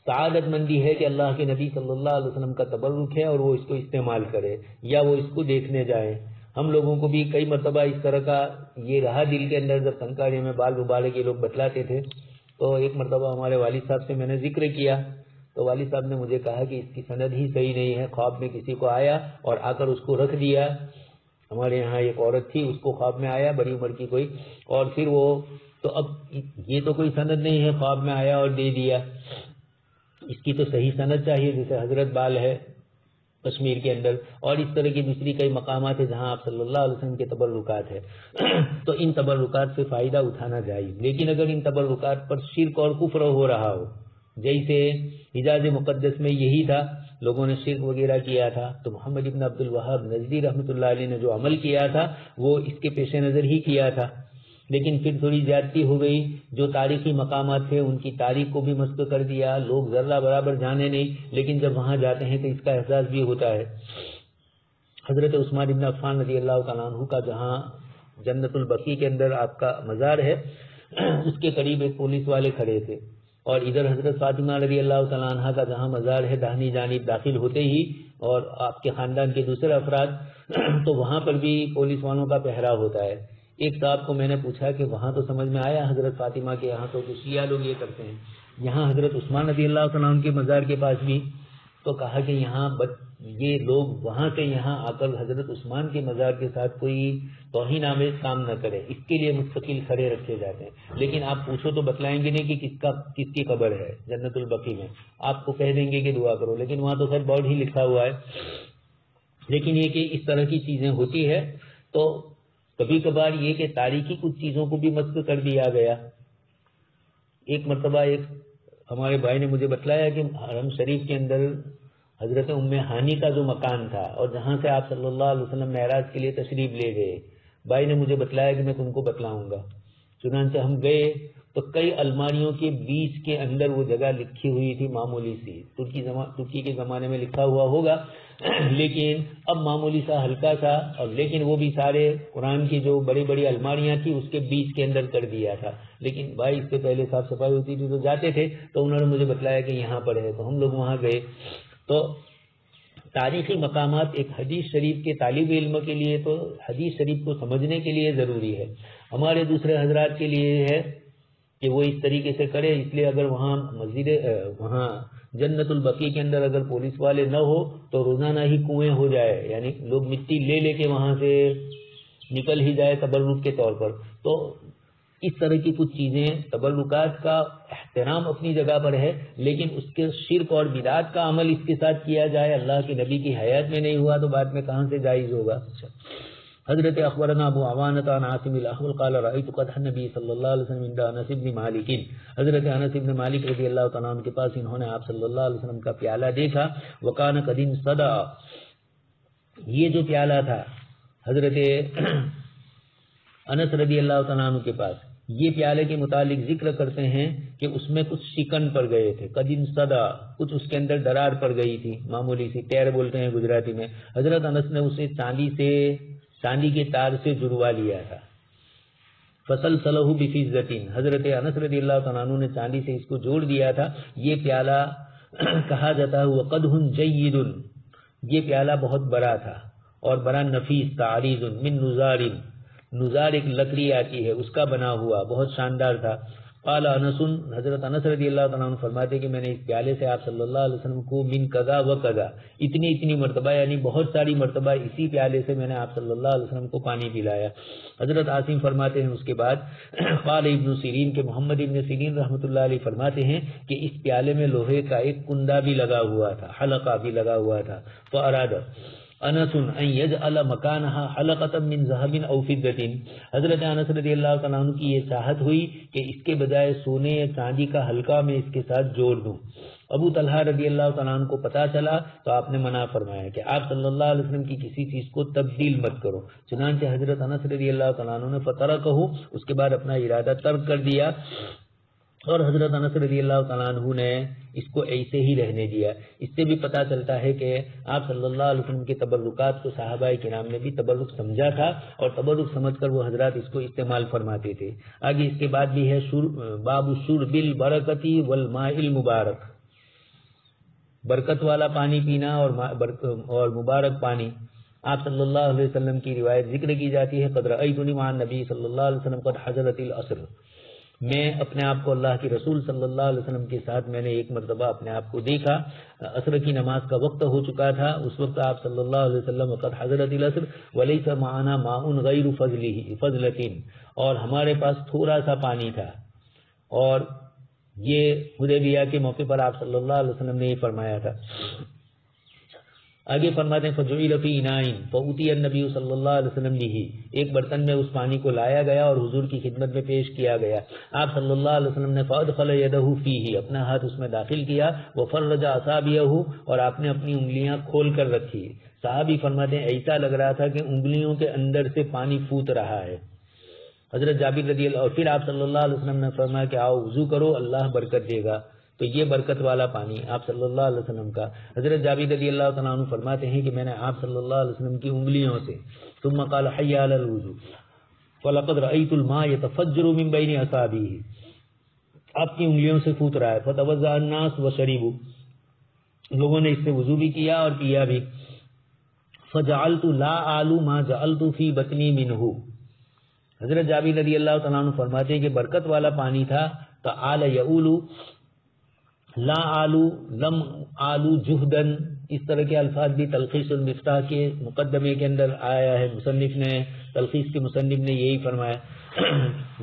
سعادت مندی ہے کہ اللہ کے نبی صلی اللہ علیہ وسلم کا تبرک ہے اور وہ اس کو استعمال کرے یا وہ اس کو دیکھنے جائے. ہم لوگوں کو بھی کئی مرتبہ اس طرح کا یہ رہا دل کے اندر، جب تنکاڑے میں بال ابالے کے لوگ بتلاتے تھے تو ایک مرتبہ ہمارے والد صاحب سے میں نے ذکر کیا تو والد صاحب نے مجھے کہا کہ اس کی سند ہی صحیح نہیں ہے. خواب میں کسی کو آیا اور آ کر اس کو رکھ دیا. ہمارے یہاں ایک عورت تھی، اس کو خواب میں آیا بڑی عمر کی کوئی، اور پھر وہ تو اب یہ تو کوئی سند نہیں ہے، خواب میں آیا اور دے دیا. اس کی تو صحیح سند چاہیے، جیسے حضرت بال ہے کشمیر کے اندر اور اس طرح کی دوسری کئی مقامات ہیں جہاں آپ صلی اللہ علیہ وسلم کے تبرکات ہے. تو ان تبرکات سے فائدہ اٹھانا جائز، لیکن اگر ان تبرکات پر شرک اور کفر ہو رہا ہو، جیسے حجاز مقدس میں یہی تھا، لوگوں نے شرک وغیرہ کیا تھا، تو محمد ابن عبد الوہاب نجدی رحمۃ اللہ علیہ نے جو عمل کیا تھا وہ اس کے پیش نظر ہی کیا تھا. لیکن پھر تھوڑی زیادتی ہو گئی، جو تاریخی مقامات تھے ان کی تاریخ کو بھی مسخ کر دیا. لوگ ذرہ برابر جانے نہیں، لیکن جب وہاں جاتے ہیں تو اس کا احساس بھی ہوتا ہے. حضرت عثمان ابن عفان رضی اللہ تعالیٰ عنہ کا جہاں جنت البقیع کے اندر آپ کا مزار ہے، اس کے قریب ایک پولیس والے کھڑے تھے، اور ادھر حضرت فاطمہ رضی اللہ تعالیٰ عنہ کا جہاں مزار ہے داہنی جانب داخل ہوتے ہی، اور آپ کے خاندان کے دوسرے افراد، تو وہاں پر بھی پولیس والوں کا پہرا ہوتا ہے۔ ایک صاحب کو میں نے پوچھا کہ وہاں تو سمجھ میں آیا حضرت فاطمہ کے یہاں تو شیعہ لوگ یہ کرتے ہیں، یہاں حضرت عثمان رضی اللہ تعالیٰ عنہ کے مزار کے پاس بھی، تو کہا کہ یہاں یہ لوگ وہاں سے یہاں آ کر حضرت عثمان کے مزار کے ساتھ کوئی توہین آمیز کام نہ کرے، اس کے لیے مستقل کھڑے رکھے جاتے ہیں، لیکن آپ پوچھو تو بتلائیں گے نہیں کہ کس کی قبر ہے جنت البقیع میں، آپ کو کہہ دیں گے کہ دعا کرو، لیکن وہاں تو خیر بورڈ ہی لکھا ہوا ہے۔ لیکن یہ کہ اس طرح کی چیزیں ہوتی ہے، تو کبھی کبھار یہ کہ تاریخی کچھ چیزوں کو بھی مسخ کر دیا گیا۔ ایک مرتبہ ایک ہمارے بھائی نے مجھے بتلایا کہ حرم شریف کے اندر حضرت ام ہانی کا جو مکان تھا اور جہاں سے آپ صلی اللہ علیہ وسلم معراج کے لیے تشریف لے گئے، بھائی نے مجھے بتلایا کہ میں تم کو بتلاؤں گا۔ چنانچہ ہم گئے تو کئی الماریوں کے بیچ کے اندر وہ جگہ لکھی ہوئی تھی معمولی سی، ترکی کے زمانے میں لکھا ہوا ہوگا، لیکن اب معمولی سا ہلکا سا، اور لیکن وہ بھی سارے قرآن کی جو بڑی بڑی الماریاں تھی اس کے بیچ کے اندر کر دیا تھا۔ لیکن بھائی اس سے پہلے صاف صفائی ہوتی تھی تو جاتے تھے، تو انہوں نے مجھے بتلایا کہ یہاں پر ہے، تو ہم لوگ وہاں گئے۔ تو تاریخی مقامات ایک حدیث شریف کے طالب علم کے لیے تو حدیث شریف کو سمجھنے کے لیے ضروری ہے، ہمارے دوسرے حضرات کے لیے ہے کہ وہ اس طریقے سے کرے۔ اس لیے اگر وہاں وہاں جنت البقیع کے اندر اگر پولیس والے نہ ہو تو روزانہ ہی کنویں ہو جائے، یعنی لوگ مٹی لے لے کے وہاں سے نکل ہی جائے تبرک کے طور پر۔ تو اس طرح کی کچھ چیزیں، تبرکات کا احترام اپنی جگہ پر ہے، لیکن اس کے شرک اور بدعات کا عمل اس کے ساتھ کیا جائے، اللہ کے نبی کی حیات میں نہیں ہوا تو بعد میں کہاں سے جائز ہوگا۔ حضرت اخبرنا ابو عوانۃ عن عاصم الاحول قال رأيت قدح النبي صلی اللہ علیہ وسلم عند انس بن مالک، حضرت انس بن مالک رضی اللہ تعالیٰ عنہ کے پاس انہوں نے آپ صلی اللہ علیہ وسلم کا پیالہ دیکھا، وکان قد انصدع، یہ جو پیالہ تھا حضرت انس رضی اللہ تعالیٰ عنہ کے پاس، یہ پیالے کے متعلق ذکر کرتے ہیں کہ اس میں کچھ شکن پڑ گئے تھے، قد انصدع، کچھ اس کے اندر درار پڑ گئی تھی، معمولی سی ٹیر بولتے ہیں گجراتی میں۔ حضرت انس نے اسے چاندی کے تار سے جڑوا لیا تھا، فسلسلہ بفضۃ، حضرت انس رضی اللہ تعالیٰ عنہ نے چاندی سے اس کو جوڑ دیا تھا۔ یہ پیالہ کہا جاتا ہے وقدح جید، یہ پیالہ بہت بڑا تھا اور بڑا نفیس تھا، عریض من نزار، نزار ایک لکڑی آتی ہے اس کا بنا ہوا، بہت شاندار تھا۔ قال انس، حضرت انس رضی اللہ تعالیٰ عنہ فرماتے کہ میں نے اس پیالے سے آپ صلی اللہ علیہ وسلم کو من قضا و قضا، اتنی مرتبہ، یعنی بہت ساری مرتبہ اسی پیالے سے میں نے آپ صلی اللہ علیہ وسلم کو پانی پلایا۔ حضرت عاصم فرماتے ہیں اس کے بعد قال ابن سیرین کے محمد ابن سیرین رحمۃ اللہ علیہ فرماتے ہیں کہ اس پیالے میں لوہے کا ایک کنڈا بھی لگا ہوا تھا، حلقہ بھی لگا ہوا تھا۔ فاراد انس ان یجعل مکانها حلقۃ من ذهب او فضۃ، حضرت انس رضی اللہ تعالیٰ عنہ کی یہ چاہت ہوئی کہ اس کے بجائے سونے یا چاندی کا حلقہ میں اس کے ساتھ جوڑ دوں۔ ابو طلحہ رضی اللہ تعالیٰ عنہ کو پتا چلا تو آپ نے منع فرمایا کہ آپ صلی اللہ علیہ وسلم کی کسی چیز کو تبدیل مت کرو، چنانچہ حضرت انس رضی اللہ تعالیٰ عنہ نے فترکہ، اس کے بعد اپنا ارادہ ترک کر دیا، اور حضرت انس رضی اللہ تعالیٰ عنہ نے اس کو ایسے ہی رہنے دیا۔ اس سے بھی پتہ چلتا ہے کہ آپ صلی اللہ علیہ وسلم کے تبرکات کو صحابہ کرام نے بھی تبرک سمجھا تھا، اور تبرک سمجھ کر وہ حضرات اس کو استعمال فرماتے تھے۔ آگے اس کے بعد بھی ہے باب شرب البرکۃ والماء المبارک، برکت والا پانی پینا اور مبارک پانی۔ آپ صلی اللہ علیہ وسلم کی روایت ذکر کی جاتی ہے، قد رأیتنی مع النبی صلی اللہ علیہ وسلم قد حضرت العصر، میں اپنے آپ کو اللہ کے رسول صلی اللہ علیہ وسلم کے ساتھ میں نے ایک مرتبہ اپنے آپ کو دیکھا، عصر کی نماز کا وقت ہو چکا تھا، اس وقت آپ صلی اللہ علیہ وسلم قد حضرت العصر ولیس معنا ماء غیر فضلۃ، اور ہمارے پاس تھوڑا سا پانی تھا، اور یہ حدیبیہ کے موقع پر آپ صلی اللہ علیہ وسلم نے یہ فرمایا تھا۔ آگے فرماتے ہیں فجعل فی اناء فأتی النبی صلی اللہ علیہ وسلم به، ایک برتن میں اس پانی کو لایا گیا اور حضور کی خدمت میں پیش کیا گیا۔ آپ صلی اللہ علیہ وسلم نے فادخل یدہ فیہ، اپنا ہاتھ اس میں داخل کیا، وفرج اصابعہ، اور آپ نے اپنی انگلیاں کھول کر رکھی۔ صحابی فرماتے ہیں ایسا لگ رہا تھا کہ انگلیوں کے اندر سے پانی پھوٹ رہا ہے۔ حضرت جابر رضی اللہ، اور پھر آپ صلی اللہ علیہ وسلم نے فرمایا کہ آؤ وضو کرو، اللہ برکت دے گا۔ تو یہ برکت والا پانی آپ صلی اللہ علیہ وسلم کا. حضرت جابر رضی اللہ تعالیٰ عنہ فرماتے ہیں کہ میں نے آپ صلی اللہ علیہ وسلم کی انگلیوں سے ثم قال حی علی الوضوء فلقد رأیت الماء يتفجر من بین اصابعہ، آپ کی انگلیوں سے پھوٹ رہا ہے. فتوضأ الناس وشربوا، لوگوں نے اس سے وضو بھی کیا اور پیا بھی. فجعلت لا آلو ما جعلت فی بطنی منہ، حضرت جابر رضی اللہ تعالیٰ عنہ فرماتے ہیں کہ برکت والا پانی تھا. تو آل یعولو، لا آلو، لم آلو جہدن، اس طرح کے الفاظ بھی تلخیص المفتاح کے مقدمے کے اندر آیا ہے. مصنف نے، تلخیص کے مصنف نے یہی فرمایا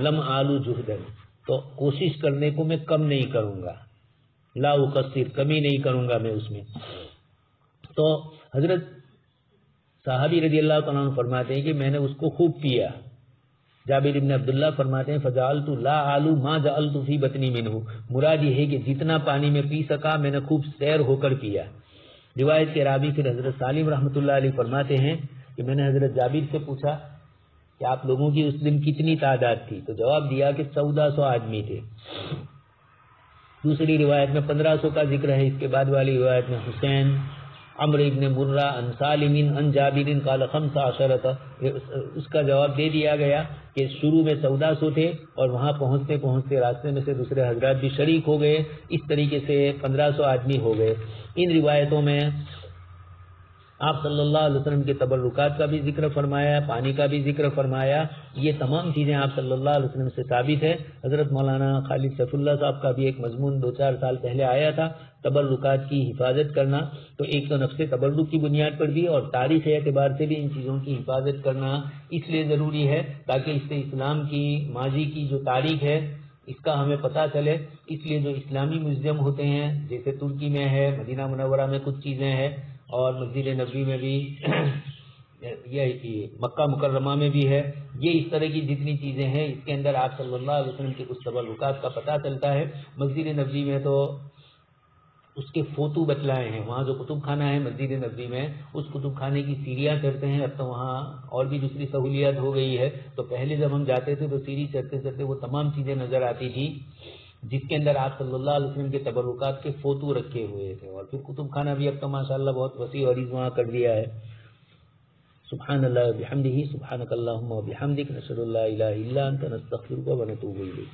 لم آلو جہدن، تو کوشش کرنے کو میں کم نہیں کروں گا، لا اقصر، کمی نہیں کروں گا میں اس میں. تو حضرت صحابی رضی اللہ تعالیٰ عنہ فرماتے ہیں کہ میں نے اس کو خوب پیا. جابر ابن عبداللہ فرماتے ہیں فجعلت لا آلو ما جعلت فی بطنی منہ، مراد یہ ہے کہ جتنا پانی میں پی سکا میں نے خوب سیر ہو کر پیا. روایت کے راوی پھر حضرت سالم رحمۃ اللہ علیہ فرماتے ہیں کہ میں نے حضرت جابر سے پوچھا کہ آپ لوگوں کی اس دن کتنی تعداد تھی؟ تو جواب دیا کہ 1400 آدمی تھے. دوسری روایت میں 1500 کا ذکر ہے. اس کے بعد والی روایت میں حسین عمرو ابن مرہ عن سالم عن جابر قال 15، اس کا جواب دے دیا گیا کہ شروع میں 1400 تھے اور وہاں پہنچتے پہنچتے راستے میں سے دوسرے حضرات بھی شریک ہو گئے، اس طریقے سے 1500 آدمی ہو گئے. ان روایتوں میں آپ صلی اللہ علیہ وسلم کے تبرکات کا بھی ذکر فرمایا، پانی کا بھی ذکر فرمایا. یہ تمام چیزیں آپ صلی اللہ علیہ وسلم سے ثابت ہے. حضرت مولانا خالد سیف اللہ صاحب کا بھی ایک مضمون 2-4 سال پہلے آیا تھا، تبرکات کی حفاظت کرنا. تو ایک تو نفس تبرک کی بنیاد پر بھی اور تاریخ اعتبار سے بھی ان چیزوں کی حفاظت کرنا اس لیے ضروری ہے تاکہ اس سے اسلام کی ماضی کی جو تاریخ ہے اس کا ہمیں پتہ چلے. اس لیے جو اسلامی میوزیم ہوتے ہیں جیسے ترکی میں ہے، مدینہ منورہ میں کچھ چیزیں ہیں اور مسجد نبوی میں بھی یہ مکہ مکرمہ میں بھی ہے، یہ اس طرح کی جتنی چیزیں ہیں اس کے اندر آپ صلی اللہ علیہ وسلم کے کچھ تبرکات کا پتہ چلتا ہے. مسجد نبوی میں تو اس کے فوٹو بتلائے ہیں، وہاں جو کتب خانہ ہے مسجد نبوی میں اس کتب خانے کی سیڑھیاں چڑھتے ہیں. اب تو وہاں اور بھی دوسری سہولیات ہو گئی ہے، تو پہلے جب ہم جاتے تھے تو سیڑھی چڑھتے چڑھتے وہ تمام چیزیں نظر آتی تھی جس کے اندر آپ صلی اللہ علیہ وسلم کے تبرکات کے فوٹو رکھے ہوئے تھے. اور پھر کتب خانہ بھی اب تو ماشاءاللہ بہت وسیع و عریض وہاں کر دیا ہے. سبحان اللہ و بحمدہ، سبحانک اللہم و بحمدک، نشہد ان لا الہ الا انت، نستغفرک و نتوب الیک.